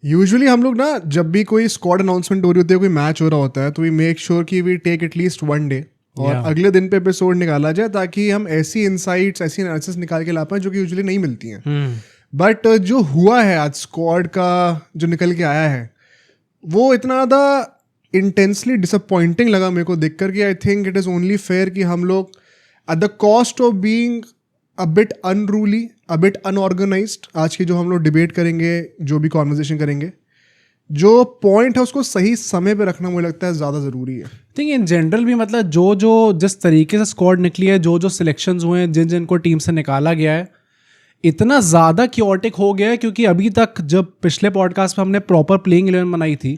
Usually हम लोग ना जब भी कोई स्क्वाड अनाउंसमेंट हो रही होती है, कोई मैच हो रहा होता है, तो वी मेक श्योर कि वी टेक एटलीस्ट 1 डे और अगले दिन पे एपिसोड निकाला जाए ताकि हम ऐसी इनसाइट्स, ऐसी एनालिसिस निकाल के ला पाएं जो कि यूजुअली नहीं मिलती हैं। बट जो हुआ है आज स्क्वाड का जो निकल के आया है वो इतना ज़्यादा इंटेंसली डिसअपॉइंटिंग लगा मेरे को देखकर कि I think it is only fair कि हम लोग eight the cost of being a bit unruly, a bit unorganised, आज की जो हम लोग डिबेट करेंगे, जो भी कॉन्वर्जेशन करेंगे, जो पॉइंट है उसको सही समय पे रखना मुझे लगता है ज़्यादा ज़रूरी है। थिंक इन जनरल भी मतलब जो जिस तरीके से स्क्वाड निकली है, जो सिलेक्शंस हुए हैं, जिनको टीम से निकाला गया है, इतना ज़्यादा क्योटिक हो गया है क्योंकि अभी तक जब पिछले पॉडकास्ट में हमने प्रॉपर प्लेइंग 11 बनाई थी,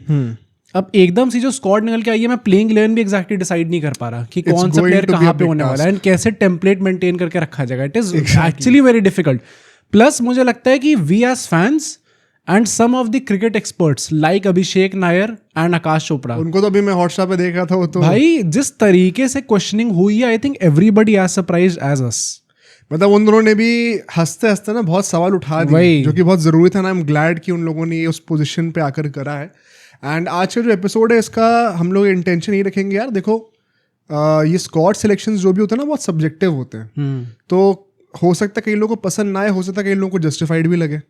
अब एकदम से जो स्क्वाड निकल के आई है, मैं प्लेइंग 11 भी एग्जैक्टली डिसाइड नहीं कर पा रहा कि कौन सा प्लेयर कहाँ पे होने वाला है एंड कैसे टेम्पलेट मेंटेन करके रखा जाएगा। It is actually very difficult. Plus मुझे लगता है कि we as fans and some of the cricket experts like Abhishek Nayar and Aakash Chopra, उनको तो अभी मैं हॉटस्टार पे देख रहा था, वो तो भाई जिस तरीके से क्वेश्चनिंग हुई है, I think everybody as surprised as us. मतलब उन दोनों ने भी हंसते हंसते ना बहुत सवाल उठा दिए जो कि बहुत ज़रूरी था ना। आई एम ग्लैड कि उन लोगों ने ये उस पोजीशन पे आकर करा है। एंड आज का जो एपिसोड है इसका हम लोग इंटेंशन ये रखेंगे यार, देखो ये स्क्वाड सिलेक्शंस जो भी होते हैं ना बहुत सब्जेक्टिव होते हैं। तो हो सकता है कई लोगों को पसंद ना आए, हो सकता है कई लोगों को जस्टिफाइड भी लगे,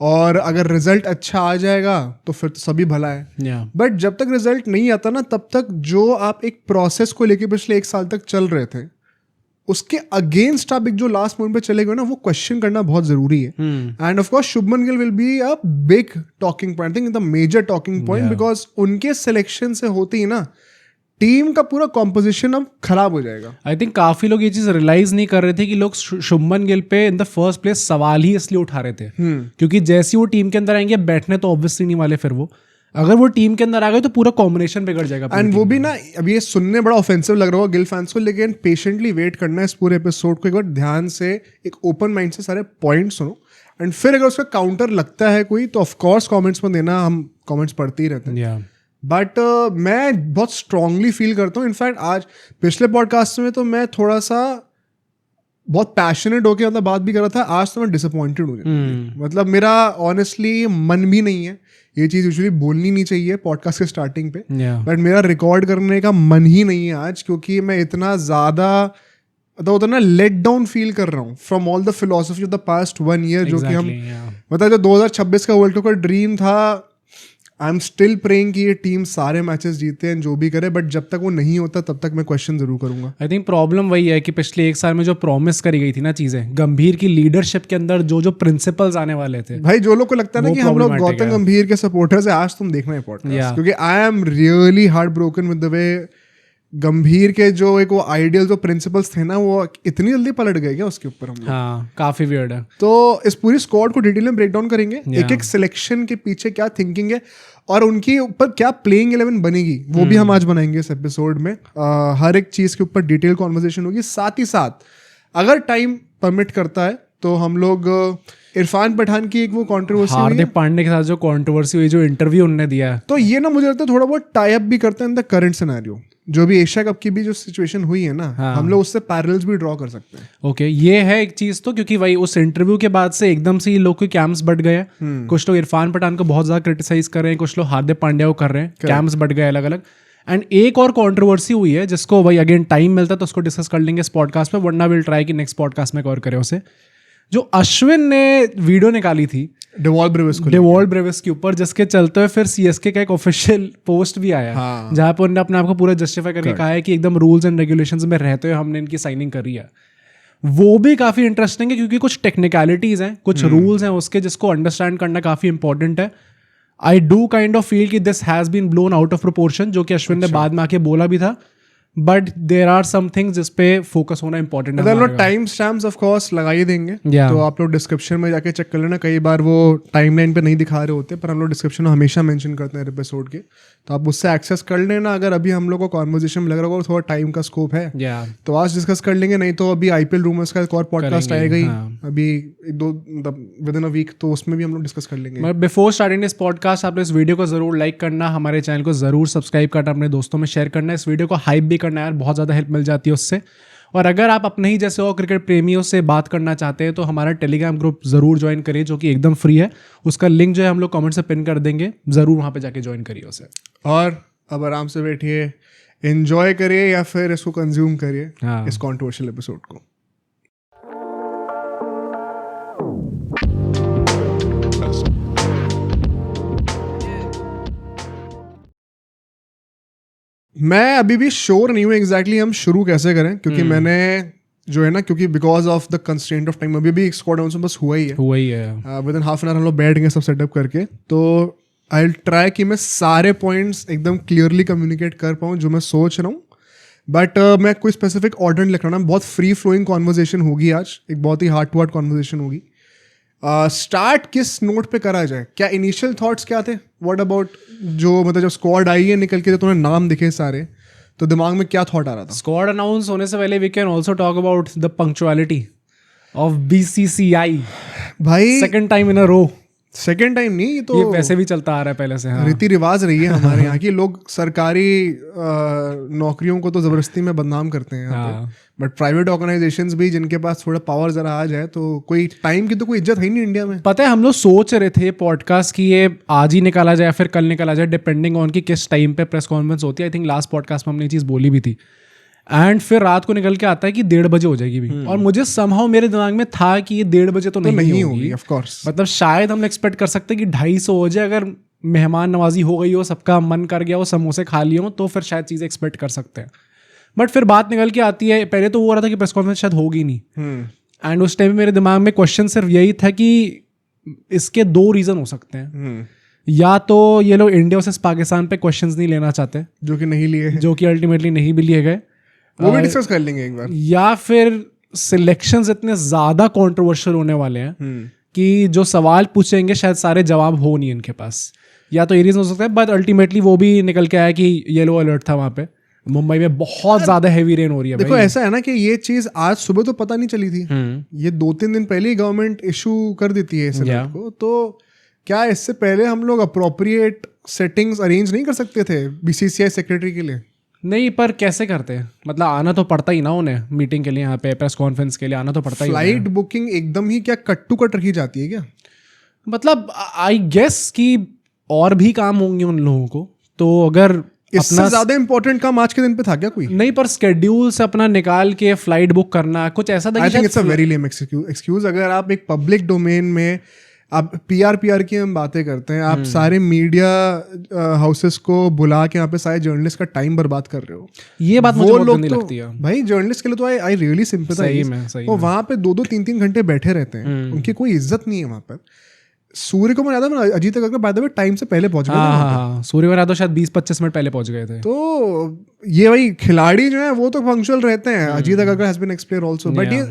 और अगर रिजल्ट अच्छा आ जाएगा तो फिर तो सभी भला है। बट जब तक रिजल्ट नहीं आता ना, तब तक जो आप एक प्रोसेस को लेके पिछले 1 साल तक चल रहे थे, उसके अगेंस्ट आप एक जो लास्ट मोमेंट पे चले गए ना, वो क्वेश्चन करना बहुत जरूरी है। And of course Shubman Gill will be a big talking point, I think the major talking point, because उनके सिलेक्शन से होते ही ना टीम का पूरा कॉम्पोजिशन अब खराब हो जाएगा। आई थिंक काफी लोग ये चीज रियलाइज नहीं कर रहे थे कि लोग शुभमन गिल पे इन द फर्स्ट प्लेस सवाल ही इसलिए उठा रहे थे क्योंकि जैसे वो टीम के अंदर आएंगे, बैठने तो ऑब्वियसली नहीं वाले, फिर वो अगर वो टीम के अंदर आ गए तो पूरा कॉम्बिनेशन बिगड़ जाएगा। एंड वो भी ना, अब ये सुनने बड़ा ऑफेंसिव लग रहा होगा गिल फैंस को, लेकिन पेशेंटली वेट करना है इस पूरे एपिसोड को, एक बार ध्यान से एक ओपन माइंड से सारे पॉइंट सुनो, एंड फिर अगर उसका काउंटर लगता है कोई तो ऑफकोर्स कॉमेंट्स में देना, हम कॉमेंट्स पढ़ते ही रहते हैं। बट मैं बहुत स्ट्रांगली फील करता हूँ, इनफैक्ट आज पिछले पॉडकास्ट में तो मैं थोड़ा सा बहुत पैशनेट होकर मतलब बात भी कर रहा था, आज तो मैं डिसअपॉइंटेड हूँ। मतलब मेरा ऑनेस्टली मन भी नहीं है, ये चीज़ यूजुअली बोलनी नहीं चाहिए पॉडकास्ट के स्टार्टिंग पे, बट मेरा रिकॉर्ड करने का मन ही नहीं है आज, क्योंकि मैं इतना ज़्यादा मतलब होता है ना लेट डाउन फील कर रहा हूँ from all the philosophy of the past 1 year, जो कि हम मतलब जो 2026 का वर्ल्ड कप का ड्रीम था, आई एम स्टिल प्रेइंग कि ये टीम सारे मैचेस जीते हैं जो भी करे, बट जब तक वो नहीं होता तब तक मैं क्वेश्चन जरूर करूंगा। आई थिंक प्रॉब्लम वही है कि पिछले 1 साल में जो प्रॉमिस करी गई थी ना चीजें, गंभीर की लीडरशिप के अंदर जो प्रिंसिपल्स आने वाले थे, भाई जो लोग को लगता है ना कि हम लोग गौतम गंभीर के सपोर्टर्स है, आज तुम देखना है पॉडकास्ट, क्योंकि I am really heart broken with the way गंभीर के जो एक वो आइडियल जो प्रिंसिपल्स थे ना, वो इतनी जल्दी पलट गए क्या उसके ऊपर हम लोग। हाँ, काफी वियर्ड है। तो इस पूरी स्क्वाड को डिटेल में ब्रेक डाउन करेंगे, एक एक सिलेक्शन के पीछे क्या थिंकिंग है और उनके ऊपर क्या प्लेइंग 11 बनेगी, वो भी हम आज बनाएंगे इस एपिसोड में। हर एक चीज के ऊपर डिटेल कॉन्वर्सेशन होगी। साथ ही साथ अगर टाइम परमिट करता है तो हम लोग इरफान पठान की एक वो कंट्रोवर्सी, हार्दिक पांड्या के साथ जो कंट्रोवर्सी हुई, जो इंटरव्यू उन्होंने दिया है, तो ये ना मुझे लगता है थोड़ा बहुत टाई अप भी करते हैं इन द करंट सिनेरियो, जो भी एशिया कप की भी जो सिचुएशन हुई है ना, हम लोग उससे पैरेलल्स भी ड्रॉ कर सकते हैं। ओके, ये है एक चीज तो, क्योंकि भाई उस इंटरव्यू के बाद से एकदम से लोग के कैंप्स बढ़ गए। कुछ लोग इरफान पठान को बहुत ज्यादा क्रिटिसाइज कर रहे हैं, कुछ लोग हार्दिक पांड्या को कर रहे हैं, कैंप्स बढ़ गए अलग अलग। एंड एक और कंट्रोवर्सी हुई है जिसको भाई अगेन टाइम मिलता है तो उसको डिस्कस कर लेंगे इस पॉडकास्ट पे, वरना विल ट्राई कि नेक्स्ट पॉडकास्ट में कवर करें उसे। जो अश्विन ने वीडियो निकाली थी डेवॉल्ट ब्रेविस के ऊपर, जिसके चलते हुए फिर सीएसके का एक ऑफिशियल पोस्ट भी आया, जहां पर उन्होंने अपने आप को पूरा जस्टिफाई करके कहा है कि एकदम रूल्स एंड रेगुलेशंस में रहते हुए हमने इनकी साइनिंग करी है। वो भी काफी इंटरेस्टिंग है क्योंकि कुछ टेक्निकलिटीज हैं, कुछ रूल्स हैं उसके, जिसको अंडरस्टैंड करना काफी इंपॉर्टेंट है। I do kind of feel कि this has been blown out of proportion, जो कि अश्विन ने बाद में आके बोला भी था, but there are some things जिस पे फोकस होना इंपॉर्टेंट है। मतलब टाइम स्टैम्प्स ऑफ कोर्स लगा ही देंगे, तो आप लोग डिस्क्रिप्शन में जाके चेक कर लेना। कई बार वो टाइमलाइन पे नहीं दिखा रहे होते, पर हम लोग डिस्क्रिप्शन में हमेशा मेंशन करते हैं एपिसोड के, तो आप उससे एक्सेस कर लेना। अगर अभी हम लोग को कॉन्वर्सेशन में लग रहा होगा थोड़ा टाइम का स्कोप है तो आज डिस्कस कर लेंगे, नहीं तो अभी आईपीएल रूमर्स का एक और पॉडकास्ट आएगा ही अभी विद इन अ वीक, तो उसमें भी हम लोग डिस्कस कर लेंगे। बिफोर स्टार्टिंग दिस पॉडकास्ट, आप इस वीडियो को जरूर लाइक करना, हमारे चैनल को जरूर सब्सक्राइब करना, अपने दोस्तों में शेयर करना, इस वीडियो को हाइप भी करना यार, बहुत ज्यादा हेल्प मिल जाती है उससे। और अगर आप अपने ही जैसे और क्रिकेट प्रेमियों से बात करना चाहते हैं तो हमारा टेलीग्राम ग्रुप ज़रूर ज्वाइन करिए, जो कि एकदम फ्री है। उसका लिंक जो है हम लोग कमेंट से पिन कर देंगे, ज़रूर वहाँ पे जाके ज्वाइन करिए उसे। और अब आराम से बैठिए, एंजॉय करिए या फिर इसको कंज्यूम करिए, हाँ। इस कॉन्ट्रोवर्शियल एपिसोड को। मैं अभी भी श्योर नहीं हूँ एग्जैक्टली हम शुरू कैसे करें, क्योंकि मैंने जो है ना, क्योंकि because of the constraint of time अभी भी स्क्वाड डाउन बस हुआ ही है। With in half an hour हम लोग बैठ गए सब सेटअप करके। तो आई विल ट्राई कि मैं सारे पॉइंट्स एकदम क्लियरली कम्युनिकेट कर पाऊँ जो मैं सोच रहा हूँ। बट मैं कोई स्पेसिफिक ऑर्डर नहीं लिख रहा ना, बहुत फ्री फ्लोइंग कॉन्वर्जेशन होगी आज, एक बहुत ही हार्ट टू हार्ट कॉन्वर्जेशन होगी। स्टार्ट किस नोट पे करा जाए? क्या इनिशियल थॉट्स क्या थे? व्हाट अबाउट जो मतलब जब स्क्वाड आई है निकल के, जब तुम्हें नाम दिखे सारे, तो दिमाग में क्या थॉट आ रहा था? स्क्वाड अनाउंस होने से पहले we can also talk about the punctuality of BCCI। भाई second time in a row. Second time नहीं, ये तो ये वैसे भी चलता आ रहा है पहले से। हाँ। रीति रिवाज रही है हमारे यहाँ की। लोग सरकारी नौकरियों को तो जबरदस्ती में बदनाम करते हैं यहाँ पे, बट प्राइवेट ऑर्गेनाइजेशंस भी जिनके पास थोड़ा पावर जरा आ जाए तो कोई टाइम की तो कोई इज्जत है ही नहीं इंडिया में। पता है हम लोग सोच रहे थे पॉडकास्ट की ये आज ही निकाला जाए फिर कल निकाला जाए, डिपेंडिंग ऑन कि किस टाइम पे प्रेस कॉन्फ्रेंस होती है। आई थिंक लास्ट पॉडकास्ट में हमने ये चीज़ बोली भी थी। एंड फिर रात को निकल के आता है कि 1:30 बजे हो जाएगी भी। और मुझे समहाउ मेरे दिमाग में था कि ये 1:30 बजे तो नहीं होगी ऑफ कोर्स। मतलब शायद हम एक्सपेक्ट कर सकते हैं कि 250 हो जाए, अगर मेहमान नवाजी हो गई हो, सबका मन कर गया हो, समोसे खा लिए हो, तो फिर शायद चीज़ें एक्सपेक्ट कर सकते हैं। बट फिर बात निकल के आती है, पहले तो वो हो रहा था कि प्रेस कॉन्फ्रेंस शायद होगी नहीं। एंड उस टाइम मेरे दिमाग में क्वेश्चन सिर्फ यही था कि इसके 2 रीज़न हो सकते हैं। या तो ये लोग इंडिया वर्सेस पाकिस्तान पे क्वेश्चंस नहीं लेना चाहते, जो कि नहीं लिए, जो कि अल्टीमेटली नहीं भी लिए गए, वो भी डिस्कस कर लेंगे एक बार। या फिर सिलेक्शंस इतने ज़्यादा कंट्रोवर्शियल होने वाले हैं कि जो सवाल पूछेंगे शायद सारे जवाब हो नहीं इनके पास। या तो ये रीज़न हो सकता है, बट अल्टीमेटली वो भी निकल के आया कि येलो अलर्ट था वहाँ पे। मुंबई में बहुत ज़्यादा हैवी रेन हो रही है। देखो ऐसा है ना कि ये चीज़ आज सुबह तो पता नहीं चली थी, ये 2-3 दिन पहले ही गवर्नमेंट इशू कर देती है इस अलर्ट को। तो क्या इससे पहले हम लोग अप्रोप्रिएट सेटिंग्स अरेंज नहीं कर सकते थे BCCI सेक्रेटरी के लिए? नहीं, पर कैसे करते हैं? मतलब आना तो पड़ता ही ना उन्हें मीटिंग के लिए, यहाँ पे प्रेस कॉन्फ्रेंस के लिए आना तो पड़ता ही। फ्लाइट बुकिंग एकदम ही क्या कट टू कट रखी जाती है क्या? मतलब आई गेस कि और भी काम होंगे उन लोगों को, तो अगर इससे ज्यादा इंपॉर्टेंट काम आज के दिन पे था क्या कोई? नहीं, पर स्केड्यूल से अपना निकाल के फ्लाइट बुक करना कुछ ऐसा था। आई think it's a very lame excuse. अगर आप एक पब्लिक डोमेन में आप पीआर की हम बातें करते हैं, आप सारे मीडिया हाउसेस को बुला के यहाँ पे सारे जर्नलिस्ट का टाइम बर्बाद कर रहे हो, ये बात मुझे बहुत गंदी तो लगती है भाई। जर्नलिस्ट के लिए तो आई रियली सिंपैथाइज। वो वहाँ पे 2-3 घंटे बैठे रहते हैं, उनकी कोई इज्जत नहीं है वहाँ पर। Suryakumar Yadav Ajit Agarwal by the way time से पहले पहुंच गए थे। हाँ, सूर्य कुमार यादव शायद 20-25 मिनट पहले पहुंच गए थे। तो ये भाई खिलाड़ी जो है वो तो पंक्चुअल रहते हैं। Ajit Agarwal has been ex player also, but ये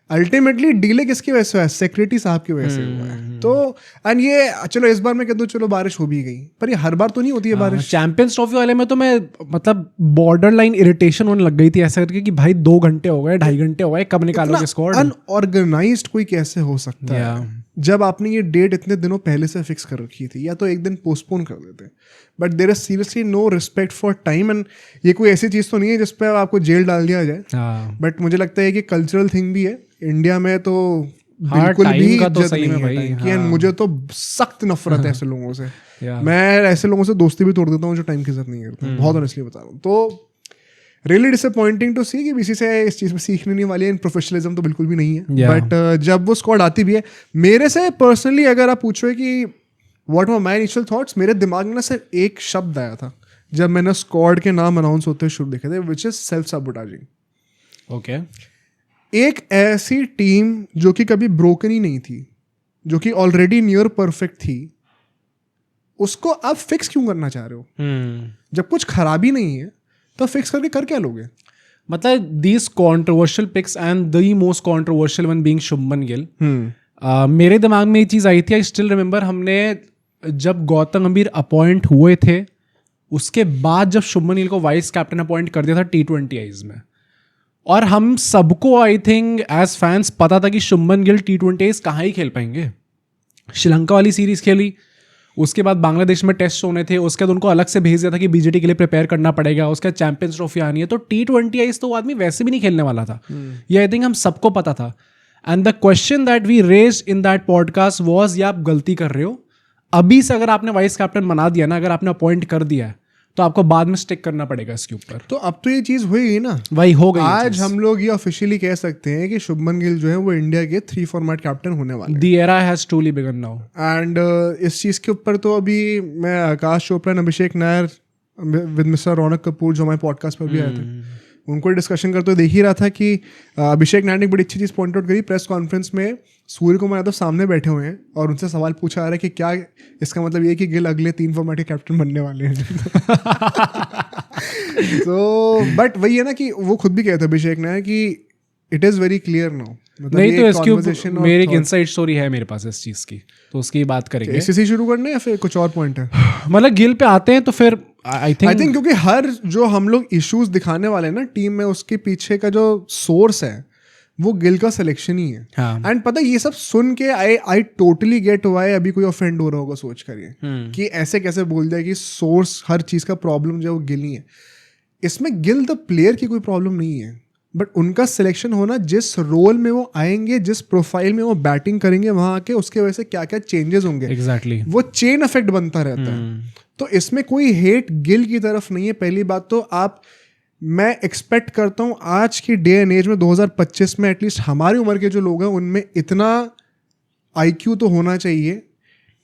अल्टीमेटली डीले किसकी वजह से हुआ है? सेक्रेटरी साहब की वजह से हुआ है। तो एंड ये चलो इस बार मैं कह दूं चलो बारिश हो भी गई, पर ये हर बार तो नहीं होती है बारिश। चैंपियंस ट्रॉफी वाले में तो मैं मतलब बॉर्डर लाइन इरिटेशन होने लग गई थी ऐसा करके कि भाई 2 घंटे हो गए, 2.5 घंटे हो गए, कब निकालोगे स्क्वाड? अनऑर्गेनाइज्ड कोई कैसे हो सकता है जब आपने ये डेट इतने दिनों पहले से फिक्स कर रखी थी? या तो एक दिन पोस्टपोन कर देते, but there is seriously no respect for time. And ये कोई ऐसी चीज़ तो नहीं है जिस पर आपको जेल डाल दिया जाए, बट मुझे लगता है कि कल्चरल थिंग भी है इंडिया में, तो बिल्कुल भी इज्जत नहीं है टाइम की। एंड मुझे तो सख्त नफरत है ऐसे लोगों से। मैं ऐसे लोगों से दोस्ती भी तोड़ देता हूँ जो टाइम की इज्जत नहीं करते, बहुत ऑनेस्टली बता रहा हूँ। तो रियली डिसअपॉइंटिंग टू सी कि BCCI इस चीज़ में सीखने नहीं वाली है। प्रोफेशनलिज्म तो बिल्कुल भी नहीं है। बट जब वो स्क्वाड आती भी है, मेरे से पर्सनली अगर आप पूछो कि what were my initial thoughts, मेरे दिमाग में ना सिर्फ एक शब्द आया था जब मैंने स्क्वाड के नाम अनाउंस होते शुरू देखे थे, विच इज सेल्फ सबोटाजिंग। ओके, एक ऐसी टीम जो कि कभी ब्रोकन ही नहीं थी, जो कि ऑलरेडी नियर परफेक्ट थी, उसको आप फिक्स क्यों करना चाह रहे हो? जब कुछ खराबी नहीं है तो फिक्स करके कर क्या लोगे? मतलब these controversial picks and the most controversial one being Shubman Gill, मेरे दिमाग में ये चीज़ आई थी। आई स्टिल रिमेंबर हमने जब गौतम गंभीर अपॉइंट हुए थे, उसके बाद जब शुभमन गिल को वाइस कैप्टन अपॉइंट कर दिया था T20Is में, और हम सबको आई थिंक एज फैंस पता था कि शुभमन गिल T20Is कहाँ ही खेल पाएंगे। श्रीलंका वाली सीरीज़ खेली, उसके बाद बांग्लादेश में टेस्ट होने थे, उसके बाद उनको अलग से भेज दिया था कि बीजेटी के लिए प्रिपेयर करना पड़ेगा, उसके बाद चैंपियंस ट्रॉफी आनी है, तो T20 आईज तो वो आदमी वैसे भी नहीं खेलने वाला था। ये आई थिंक हम सबको पता था। And the question that we raise in that podcast was, ये आप गलती कर रहे हो, अभी से अगर आपने वाइस कैप्टन बना दिया ना, अगर आपने अपॉइंट कर दिया है, तो आपको बाद में स्टिक करना पड़ेगा इसके ऊपर। तो अब तो ये चीज हुई ना, वही हो गई। आज हम लोग ये ऑफिशियली कह सकते हैं कि शुभमन गिल जो है वो इंडिया के 3 फॉर्मेट कैप्टन होने वाले हैं। The era has truly began now. And इस चीज के ऊपर तो अभी मैं Aakash Chopra and Abhishek Nayar with mister Raunak Kapoor जो हमारे पॉडकास्ट पर भी आए थे, उनको डिस्कशन करते हुए देख ही रहा था कि अभिषेक नायर ने एक बड़ी अच्छी चीज़ पॉइंट आउट करी प्रेस कॉन्फ्रेंस में। सूर्य कुमार यादव सामने बैठे हुए हैं और उनसे सवाल पूछा जा रहा है कि क्या इसका मतलब ये कि गिल अगले 3 फॉर्मेट के कैप्टन बनने वाले हैं। तो बट वही है ना कि वो खुद भी कहते हैं अभिषेक नायर कि it is very clear now. नहीं तो इसके ऊपर मेरी एक इनसाइड स्टोरी है मेरे पास इस चीज़ की, तो उसकी बात करेंगे। इसी से शुरू करना है या फिर कुछ और पॉइंट है? मतलब गिल पे आते हैं तो फिर आई थिंक क्योंकि हर जो हम लोग इश्यूज दिखाने वाले हैं ना टीम में, उसके पीछे का जो सोर्स है वो गिल का सिलेक्शन ही है। एंड पता है ये सब सुन के आई टोटली गेट व्हाई अभी कोई ऑफेंड हो रहा होगा सोच कर ये कि ऐसे कैसे बोल दिया कि सोर्स हर चीज़ का प्रॉब्लम जो है वो गिल ही है। इसमें गिल द प्लेयर की कोई प्रॉब्लम नहीं है, बट उनका सिलेक्शन होना, जिस रोल में वो आएंगे, जिस प्रोफाइल में वो बैटिंग करेंगे वहां आके, उसके वजह से क्या क्या चेंजेस होंगे, एग्जैक्टली वो चेन इफेक्ट बनता रहता है। तो इसमें कोई हेट गिल की तरफ नहीं है। पहली बात तो मैं एक्सपेक्ट करता हूँ आज की डे एंड एज में 2025 में एटलीस्ट हमारी उम्र के जो लोग हैं उनमें इतना IQ तो होना चाहिए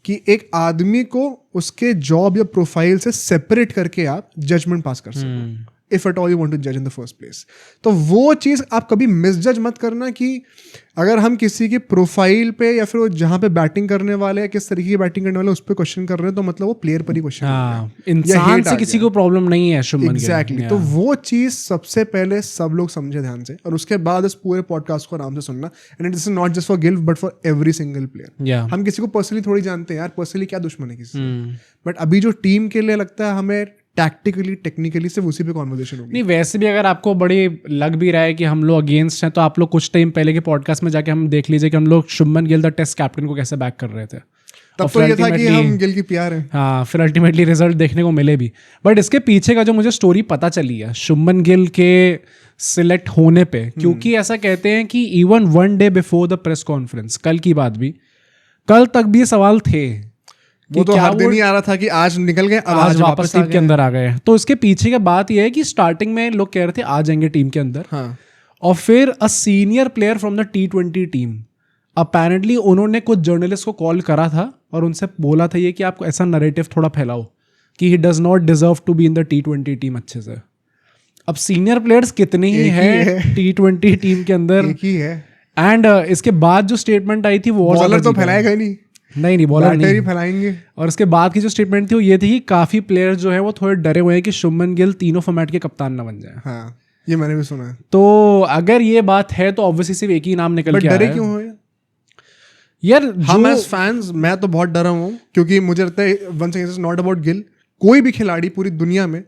कि एक आदमी को उसके जॉब या प्रोफाइल से सेपरेट करके आप जजमेंट पास कर सको, if at all you want to जज इन द फर्स्ट प्लेस। तो वो चीज़ आप कभी मिसजज मत करना कि अगर हम किसी की प्रोफाइल पे या फिर वो जहाँ पे बैटिंग करने वाले हैं, किस तरीके की बैटिंग करने वाले उस पर क्वेश्चन कर रहे हैं, तो मतलब वो प्लेयर पर ही क्वेश्चन, इंसान से किसी को प्रॉब्लम नहीं है शुभमन गिल। एग्जैक्टली। तो वो चीज़ सबसे पहले सब लोग समझे ध्यान से, और उसके बाद इस पूरे पॉडकास्ट को आराम से सुनना। And it is not just for Gill but for every single player. हम किसी को पर्सनली थोड़ी जानते हैं यार, पर्सनली क्या दुश्मन है किसी से, बट अभी जो टीम के लिए लगता है हमें टैक्टिकली टेक्निकली सिर्फ उसी पे कॉन्वर्सेशन होगी। नहीं वैसे भी अगर आपको बड़ी लग भी रहा है कि हम लोग अगेंस्ट हैं, तो आप लोग कुछ टाइम पहले के पॉडकास्ट में जाके हम देख लीजिए कि हम लोग Shubman Gill the test captain को कैसे बैक कर रहे थे। तब तो ये था कि हम गिल की प्यार हैं। हाँ, फिर अल्टीमेटली रिजल्ट देखने को मिले भी। बट इसके पीछे का जो मुझे स्टोरी पता चली है शुभमन गिल के सिलेक्ट होने पे, क्योंकि ऐसा कहते हैं कि even 1 day before the press conference, कल की बात भी, कल तक भी सवाल थे, वो तो हर दिन ही आ रहा था कि आज निकल गए, अब आज वापस टीम के अंदर आ गए। तो इसके पीछे की बात यह है कि स्टार्टिंग में लोग कह रहे थे आ जाएंगे टीम के अंदर, हाँ। और फिर a senior player from the T20 team, apparently उन्होंने कुछ जर्नलिस्ट को कॉल करा था और उनसे बोला था ये कि आप ऐसा नरेटिव थोड़ा फैलाओ कि he does not deserve to be in the T20 team अच्छे से। अब सीनियर प्लेयर्स कितने ही हैं T20 टीम के अंदर, एक ही है। एंड इसके बाद जो स्टेटमेंट आई थी वो बॉलर तो फैलाएगा ही नहीं बॉलर नहीं फैलाएंगे। और उसके बाद की जो स्टेटमेंट थी वो ये थी कि काफी प्लेयर जो है वो थोड़े डरे हुए हैं कि शुभमन गिल तीनों फॉर्मेट के कप्तान ना बन जाए। हाँ, ये मैंने भी सुना है। तो अगर ये बात है तो ऑब्वियसली सिर्फ एक ही नाम निकल के आया है। डरे क्यों हो यार? हम एज फैंस, मैं तो बहुत डरा हूँ क्योंकि मुझे लगता है once again it's not about Gill. कोई भी खिलाड़ी पूरी दुनिया में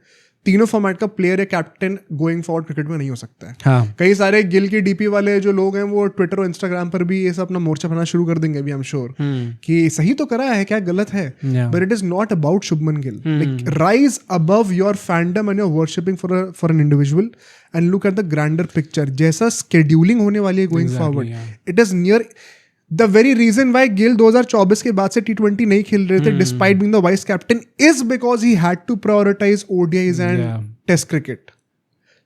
तीनों फॉर्मेट का प्लेयर या कैप्टन गोइंग फॉरवर्ड क्रिकेट में नहीं हो सकता है। हाँ। कई सारे गिल की डीपी वाले जो लोग हैं वो ट्विटर और इंस्टाग्राम पर भी ये सब अपना मोर्चा बनाना शुरू कर देंगे अभी, आई एम श्योर, कि सही तो करा है, क्या गलत है, but it is not about Shubman Gill. Like rise above your fandom and your worshipping for an individual and look at the grander picture. जैसा स्केड्यूलिंग होने वाली है going forward, it is near the very reason why Gill 2024 के बाद से T20 नहीं खेल रहे थे despite being the vice captain is because he had to prioritise ODIs and test cricket.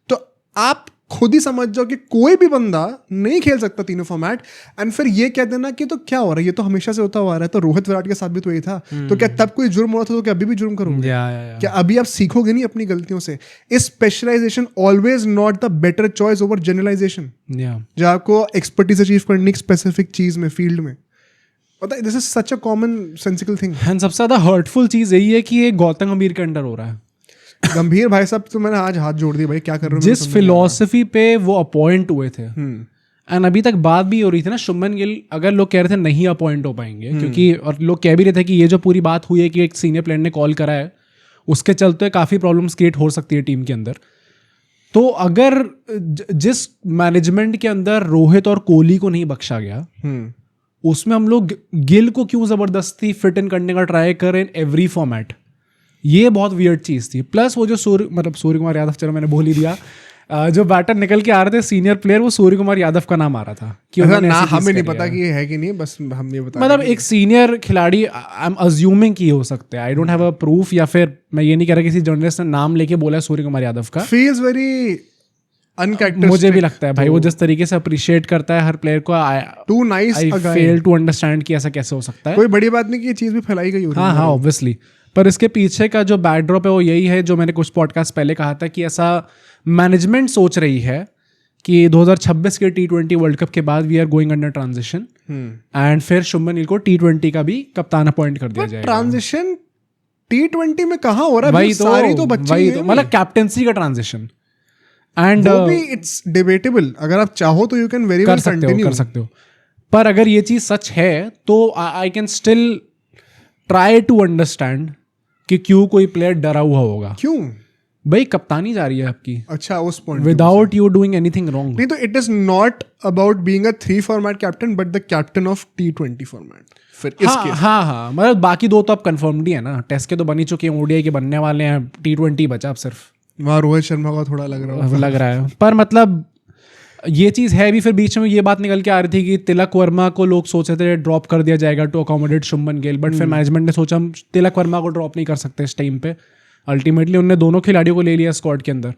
तो आप खुद ही समझ जाओ कि कोई भी बंदा नहीं खेल सकता तीनों फॉर्मेट, एंड फिर ये कह देना कि तो क्या हो रहा है, ये तो हमेशा से होता हुआ आ रहा है। तो रोहित विराट के साथ भी तो यही था, तो क्या तब कोई जुर्म हो रहा था तो क्या अभी भी जुर्म करोगे? क्या अभी आप सीखोगे नहीं अपनी गलतियों से? Is specialisation always not the better choice over generalisation? जब आपको एक्सपर्टीज अचीव करनी स्पेसिफिक चीज में, फील्ड में, पता है, this is such a common sensical thing. And सबसे ज्यादा हर्टफुल चीज यही है कि ये गौतम गंभीर के अंडर हो रहा है। गंभीर भाई साहब तो मैंने आज हाथ जोड़ दिया, भाई क्या कर रहे हो? जिस फिलॉसफी पे वो अपॉइंट हुए थे, एंड अभी तक बात भी हो रही थी ना शुभमन गिल, अगर लोग कह रहे थे नहीं अपॉइंट हो पाएंगे, क्योंकि और लोग कह भी रहे थे कि ये जो पूरी बात हुई है कि एक सीनियर प्लेयर ने कॉल करा है, उसके चलते काफ़ी प्रॉब्लम्स क्रिएट हो सकती है टीम के अंदर। तो अगर जिस मैनेजमेंट के अंदर रोहित और कोहली को नहीं बख्शा गया, उसमें हम लोग गिल को क्यों ज़बरदस्ती फिट इन करने का ट्राई करें इन एवरी फॉर्मेट, ये बहुत वियर्ड चीज़ थी। प्लस वो जो सूर्य कुमार यादव, चलो मैंने बोल ही दिया, जो बैटर निकल के आ रहे थे सीनियर प्लेयर, वो सूर्य कुमार यादव का नाम आ रहा था कि ऐसा उन्होंने ना ऐसी चीज़ हमें नहीं करी पता है। कि ये है कि नहीं, बस हम ये बता मतलब एक सीनियर खिलाड़ी, आई एम अज्यूमिंग कि हो सकते हैं, I don't have a proof, या फिर मैं ये नहीं कह रहा किसी जर्नलिस्ट ने नाम लेके बोला है सूर्य कुमार यादव का। Feels very uncharacteristic. मुझे भी लगता है भाई, वो जिस तरीके से अप्रिशिएट करता है हर प्लेयर को, too nice I a guy. Fail to understand कि ऐसा कैसे हो सकता है। कोई बड़ी बात नहीं कि ये चीज भी फैलाई गई हो रही हाँ है। हाँ ऑब्वियसली, पर इसके पीछे का जो बैकड्रॉप है वो यही है जो मैंने कुछ पॉडकास्ट पहले कहा था कि ऐसा मैनेजमेंट सोच रही है कि 2026 के T20 वर्ल्ड कप के बाद we are going under transition, and फिर शुभमन गिल को T20 का भी कप्तान अपॉइंट कर दिया जाएगा। ट्रांजिशन T20 में कहाँ हो रहा है? वही सारी तो बच्चे वही ही तो हैं। मतलब कैप्टेंसी का ट्रांजिशन, एंड वो भी इट्स डिबेटेबल। अगर आप चाहो तो you can very well continue कर सकते हो, पर अगर ये चीज सच है तो I can still try to understand कि क्यों कोई प्लेयर डरा हुआ होगा। क्यों भाई कप्तानी जा रही है आपकी, अच्छा उस point without you doing anything wrong. नहीं तो it is not about being a 3 format captain but the captain of T20 format. फिर इसके हाँ मतलब बाकी दो तो अब कंफर्म्ड ही है ना, टेस्ट के तो बन ही चुके हैं, ओडीआई के बनने वाले हैं, T20 बचा अब सिर्फ। वहाँ रोहित शर्मा का थोड़ा लग रहा है, पर मतलब ये चीज़ है भी। फिर बीच में ये बात निकल के आ रही थी कि तिलक वर्मा को लोग सोच रहे थे ड्रॉप कर दिया जाएगा to accommodate Shubman Gill, but फिर मैनेजमेंट ने सोचा हम तिलक वर्मा को ड्रॉप नहीं कर सकते इस टाइम पे। अल्टीमेटली उन्होंने दोनों खिलाड़ियों को ले लिया स्क्वाड के अंदर।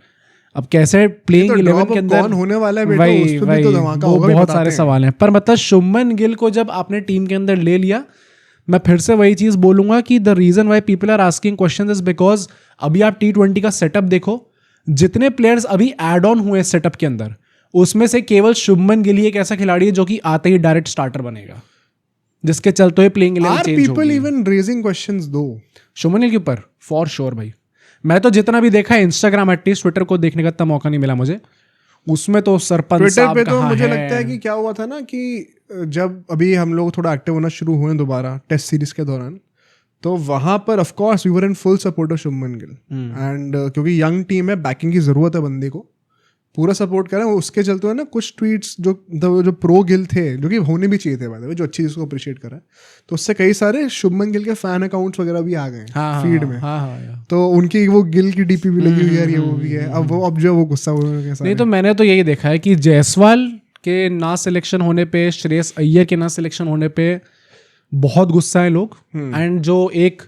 अब कैसे प्लेइंग 11 के अंदर कौन होने वाला है बेटा, उस पे भी तो धमाका होगा, बहुत सारे सवाल हैं। पर मतलब शुभमन गिल को जब आपने टीम के अंदर ले लिया, मैं फिर से वही चीज़ बोलूंगा कि the reason why people are asking question is because अभी आप T20 का सेटअप देखो, जितने प्लेयर्स अभी एड ऑन हुए सेटअप के अंदर, उसमें से केवल शुभमन गिल एक ऐसा खिलाड़ी है जो कि आते ही डायरेक्ट स्टार्टर बनेगा, जिसके चलते हुए प्लेइंग 11 चेंज होगी। पीपल इवन रेजिंग क्वेश्चंस दो शुभमन गिल के ऊपर फॉर श्योर भाई। मैं तो जितना भी देखा है इंस्टाग्राम, एटलीस्ट ट्विटर को देखने का इतना मौका नहीं मिला मुझे, उसमें तो सरपंच ट्विटर साहब पे तो कहाँ मुझे है। लगता है कि क्या हुआ था ना कि जब अभी हम लोग थोड़ा एक्टिव होना शुरू हुए दोबारा टेस्ट सीरीज के दौरान, तो वहां पर of course we were in full support of Shubman Gill, and क्योंकि यंग टीम है, बैकिंग की जरूरत है, बंदे को पूरा सपोर्ट करें। उसके चलते है ना कुछ ट्वीट्स जो प्रो गिल थे, जो कि होने भी चाहिए थे बाय द वे, जो अच्छी चीज़ को अप्रिशिएट करा है, तो उससे कई सारे शुभमन गिल के फैन अकाउंट्स वगैरह भी आ गए फीड में। तो उनकी वो गिल की डीपी भी लगी हुई है, ये वो भी है। अब जो वो गुस्सा हुए नहीं, तो मैंने तो यही देखा है कि जायसवाल के ना सिलेक्शन होने पे, श्रेयस अय्यर के ना सिलेक्शन होने पे बहुत गुस्सा है लोग, एंड जो एक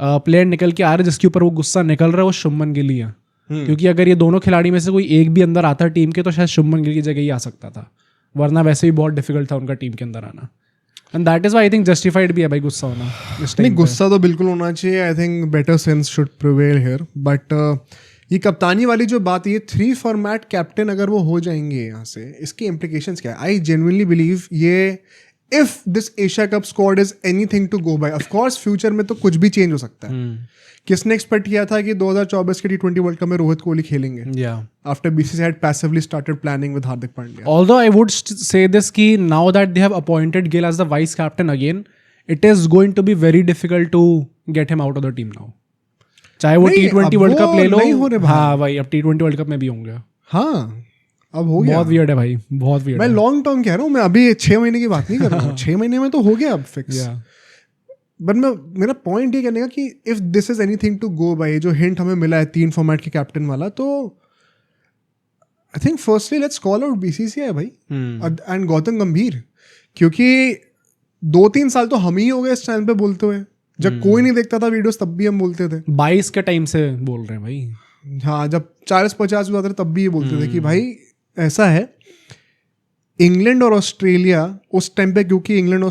प्लेयर निकल के आ रहा है जिसके ऊपर वो गुस्सा निकल रहा है वो शुभमन गिल ही है। क्योंकि अगर ये दोनों खिलाड़ी में से कोई एक भी अंदर आता टीम के तो शायद शुभमन गिल की जगह ही आ सकता था, वरना वैसे भी बहुत डिफिकल्ट था उनका टीम के अंदर आना। And that is why I think justified भी है भाई गुस्सा होना इस नहीं, टाइम। गुस्सा तो बिल्कुल होना चाहिए। I think better sense should prevail here. But ये कप्तानी वाली जो बात, ये 3 फॉर्मेट कैप्टन अगर वो हो जाएंगे यहाँ से, इसकी इम्प्लीकेशंस क्या है? आई जेन्युइनली बिलीव ये, if this Asia cup squad is anything to go by, of course future में तो कुछ भी चेंज हो सकता है। किसने एक्सपेक्ट किया था कि 2024 के T20 वर्ल्ड कप में रोहित कोहली खेलेंगे after BCCI had passively started planning with Hardik Pandya? Although I would say this कि now that they have appointed Gill as the vice captain again, it is going to be very difficult to get him out of the team now. चाहे वो T20 world cup ले लो, हाँ भाई अब T20 world cup में भी होंगे। हाँ अब हो गया। बहुत वियर्ड है भाई, बहुत वियर्ड। मैं लॉन्ग टर्म कह रहा हूँ, मैं अभी 6 महीने की बात नहीं कर रहा हूँ। 6 महीने में तो हो गया अब फिक्स। बट मेरा पॉइंट ये कहने का कि if this is anything to go by, जो हिंट हमें मिला है 3 फॉर्मेट के कैप्टन वाला, तो I think firstly let's call out BCCI भाई एंड गौतम गंभीर, क्योंकि 2-3 साल तो हम ही हो गए इस चैनल पे बोलते हुए। जब कोई नहीं देखता था वीडियोस तब भी हम बोलते थे। 22 के टाइम से बोल रहे हैं भाई। हाँ, जब 40-50 भी आते थे तब भी ये बोलते थे कि भाई ऐसा है, इंग्लैंड और ऑस्ट्रेलिया उस टाइम पे, क्योंकि इंग्लैंड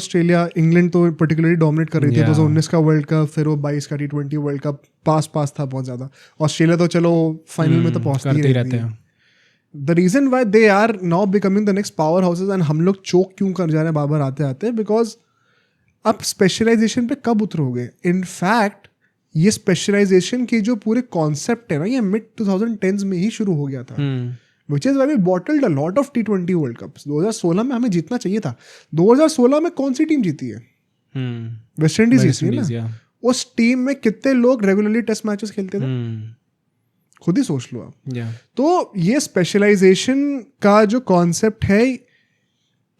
इंग्लैंड तो पर्टिकुलरली डोमिनेट कर रही थी। 2019 का वर्ल्ड कप, फिर वो 22 का T20 वर्ल्ड कप पास था बहुत ज़्यादा। ऑस्ट्रेलिया तो चलो फाइनल में तो पहुंचती रहती है। The reason why they are now becoming the next powerhouses, and हम लोग चोक क्यों कर जा रहे हैं बार बार आते आते, बिकॉज अब स्पेशलाइजेशन पे कब उतरोगे? इनफैक्ट ये स्पेशलाइजेशन की जो पूरे कॉन्सेप्ट है ना, ये मिड 2010s में ही शुरू हो गया था, which is why we bottled a lot of T20 world cups. 2016 में हमें जीतना चाहिए था। 2016 में कौन सी टीम जीती है? वेस्ट इंडीज जीती है ना। उस टीम में कितने लोग रेगुलरली टेस्ट मैचेस खेलते थे? खुद ही सोच लो आप। तो ये स्पेशलाइजेशन का जो कॉन्सेप्ट है,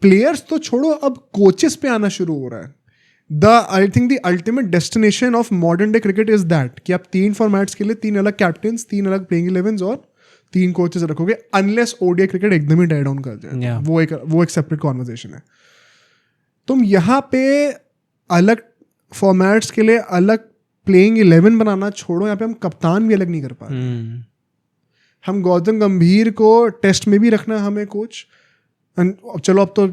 प्लेयर्स तो छोड़ो, अब कोचेस पे आना शुरू हो रहा है. I think the ultimate destination of modern day cricket is that कि आप 3 फॉर्मेट्स के लिए 3 अलग कैप्टन्स, 3 अलग प्लेइंग 11s और 3 कोचेस रखोगे, अनलेस ओडीआई क्रिकेट एकदम ही डाई डाउन कर जाए. Yeah. वो एक सेपरेट कॉन्वर्सेशन है. तुम यहाँ पे अलग फॉर्मेट्स के लिए अलग प्लेइंग 11 बनाना छोड़ो, यहाँ पे हम कप्तान भी अलग नहीं कर पा रहे. हम गौतम गंभीर को टेस्ट में भी रखना है हमें कोच. चलो अब तो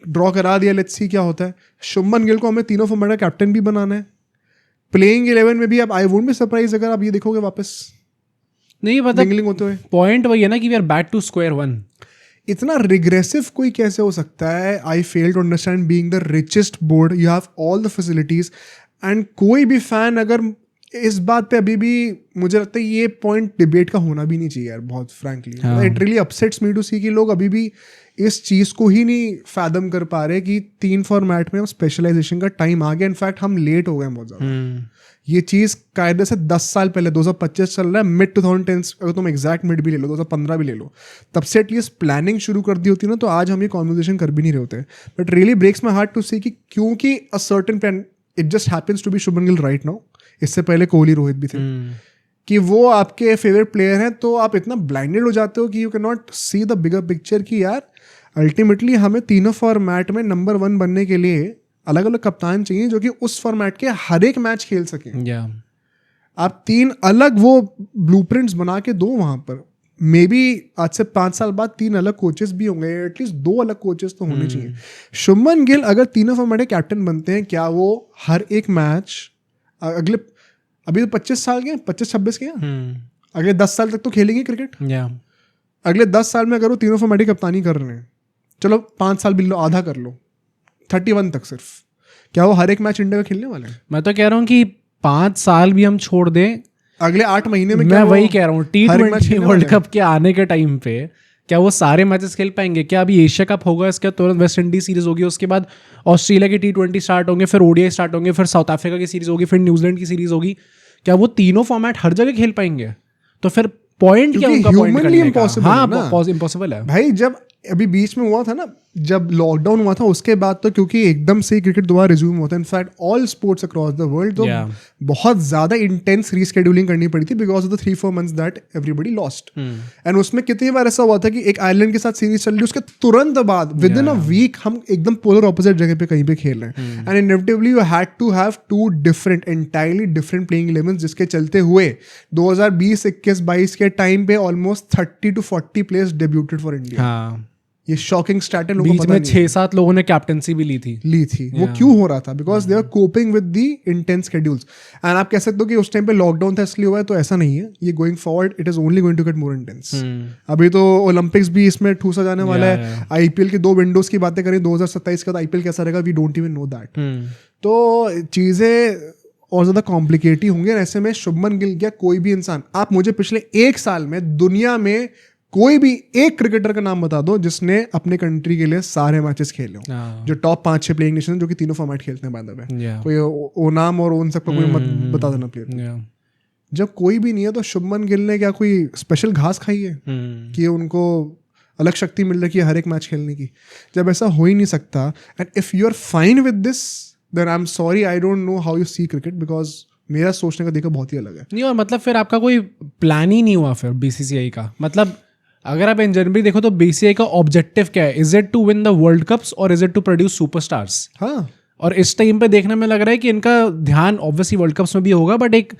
ड्रॉ करा दिया, लेट्स सी क्या होता है. शुभमन गिल को हमें तीनों फॉर्मेट का कैप्टन भी बनाना है. प्लेइंग 11 में भी अब आई वुडंट बी सरप्राइज अगर आप ये देखोगे वापस नहीं मिंगलिंग होते हुए. पॉइंट वही है ना कि we are back to square one. इतना रिग्रेसिव कोई कैसे हो सकता है? I fail to understand. Being the richest board, you have all the facilities, and कोई भी फैन अगर इस बात पे अभी भी, मुझे लगता है ये पॉइंट डिबेट का होना भी नहीं चाहिए यार, बहुत frankly. It really upsets me to see कि लोग अभी भी इस चीज़ को ही नहीं फैदम कर पा रहे कि 3 फॉर्मेट में स्पेशलाइजेशन का टाइम आ गया. इनफैक्ट हम लेट हो गए बहुत ज़्यादा. ये चीज़ कायदे से 10 साल पहले, 2025 चल रहा है, मिड 2010, अगर तुम एग्जैक्ट मिड भी ले लो, 2015 भी ले लो, तब से एटलीस्ट प्लानिंग शुरू कर दी होती ना, तो आज हम ये कॉन्वर्जेशन कर भी नहीं रहे होते. But really breaks my heart to see कि क्योंकि a certain plan, it just happens to be Shubman Gill right now, इससे पहले कोहली रोहित भी थे, कि वो आपके फेवरेट प्लेयर हैं, तो आप इतना ब्लाइंडेड हो जाते हो कि you can not see the bigger picture कि यार अल्टीमेटली हमें तीनों फॉर्मेट में नंबर 1 बनने के लिए अलग अलग कप्तान चाहिए जो कि उस फॉर्मेट के हर एक मैच खेल सकें. आप 3 अलग वो ब्लूप्रिंट्स बना के दो वहाँ पर. मे बी आज से 5 साल बाद 3 अलग कोचेस भी होंगे, एटलीस्ट 2 अलग कोचेस तो होने चाहिए. शुभमन गिल अगर तीनों फॉर्मेट के कैप्टन बनते हैं, क्या वो हर एक मैच अगले, अभी तो 25 साल के, 25-26 के हैं, अगले 10 साल तक तो खेलेंगे क्रिकेट. अगले 10 साल में अगर वो तीनों फॉर्मेट की कप्तानी कर रहे हैं, चलो 5 साल भी लो, आधा कर लो, 31 तक सिर्फ, क्या वो हर एक मैच इंडिया का खेलने वाले हैं? मैं तो कह रहा हूँ कि 5 साल भी हम छोड़ दें, अगले 8 महीने में मैं वही कह रहा हूँ, T20 वर्ल्ड कप के आने के टाइम पे क्या वो सारे मैचेस खेल पाएंगे? क्या अभी एशिया कप होगा, इसके तुरंत वेस्ट इंडीज सीरीज होगी, उसके बाद ऑस्ट्रेलिया की T20 स्टार्ट होंगे, फिर ओडीआई स्टार्ट होंगे, फिर साउथ अफ्रीका की सीरीज होगी, फिर न्यूजीलैंड की सीरीज होगी. क्या वो तीनों फॉर्मेट हर जगह खेल पाएंगे? तो फिर पॉइंट क्या उनका? Humanly impossible. हाँ, इम्पॉसिबल है भाई. जब अभी बीच में हुआ था ना, जब लॉकडाउन हुआ था, उसके बाद तो क्योंकि एकदम से क्रिकेट दोबारा रिज्यूम होता है, in fact all sports across the world, तो बहुत ज्यादा इंटेंस रीशेड्यूलिंग करनी पड़ी थी because of the 3-4 months that everybody lost. And उसमें कितनी बार ऐसा हुआ था कि एक आयरलैंड के साथ सीरीज चल रही, उसके तुरंत बाद विद इन अ वीक हम एकदम पोलर ऑपोजिट जगह पे कहीं पे खेल रहे हैं. And inevitably you had to have 2 different, entirely different playing 11s, जिसके चलते हुए 2020, 21, 22 के टाइम पे almost 30 to 40 players debuted for India. ये शॉकिंग स्टैट है. लोगों को पता नहीं. 6-7 लोगों ने कैप्टनसी भी ली थी. वो क्यों हो रहा था? Because they are coping with the intense schedules. And आप कह सकते हो कि उस टाइम पे लॉकडाउन था इसलिए हुआ है, तो ऐसा नहीं है. ये going forward it is only going to get more intense. अभी तो ओलंपिक्स भी इसमें ठूसा जाने वाला है. आईपीएल की 2 विंडोज की बातें करें, 2027 का आईपीएल कैसा रहेगा, we don't even know that. तो चीजें और ज्यादा कॉम्प्लिकेटेड होंगे. ऐसे में शुभमन गिल क्या कोई भी इंसान, आप मुझे पिछले 1 साल में दुनिया में कोई भी एक क्रिकेटर का नाम बता दो जिसने अपने कंट्री के लिए सारे मैचेस खेले हो, जो टॉप 5-6 प्लेइंग नेशन जो कि तीनों फॉर्मेट खेलते हैं. बाद में कोई ओनाम और उन सबका कोई मत बता देना प्लेयर. जब कोई भी नहीं है, तो शुभमन गिल ने क्या कोई स्पेशल घास खाई है कि उनको अलग शक्ति मिल रही है हर एक मैच खेलने की? जब ऐसा हो ही नहीं सकता. And if you are fine with this, then I am sorry, I don't know how you see cricket, because मेरा सोचने का देखा बहुत ही अलग है. नहीं, और मतलब फिर आपका कोई प्लान ही नहीं हुआ फिर बीसीसीआई का. मतलब अगर आप इन जनरली देखो तो बीसीसीआई का ऑब्जेक्टिव क्या है? Is it to win the world cups और is it to produce superstars? हाँ. और इस टाइम पे देखने में लग रहा है कि इनका ध्यान ऑब्वियसली वर्ल्ड कप्स में भी होगा, बट एक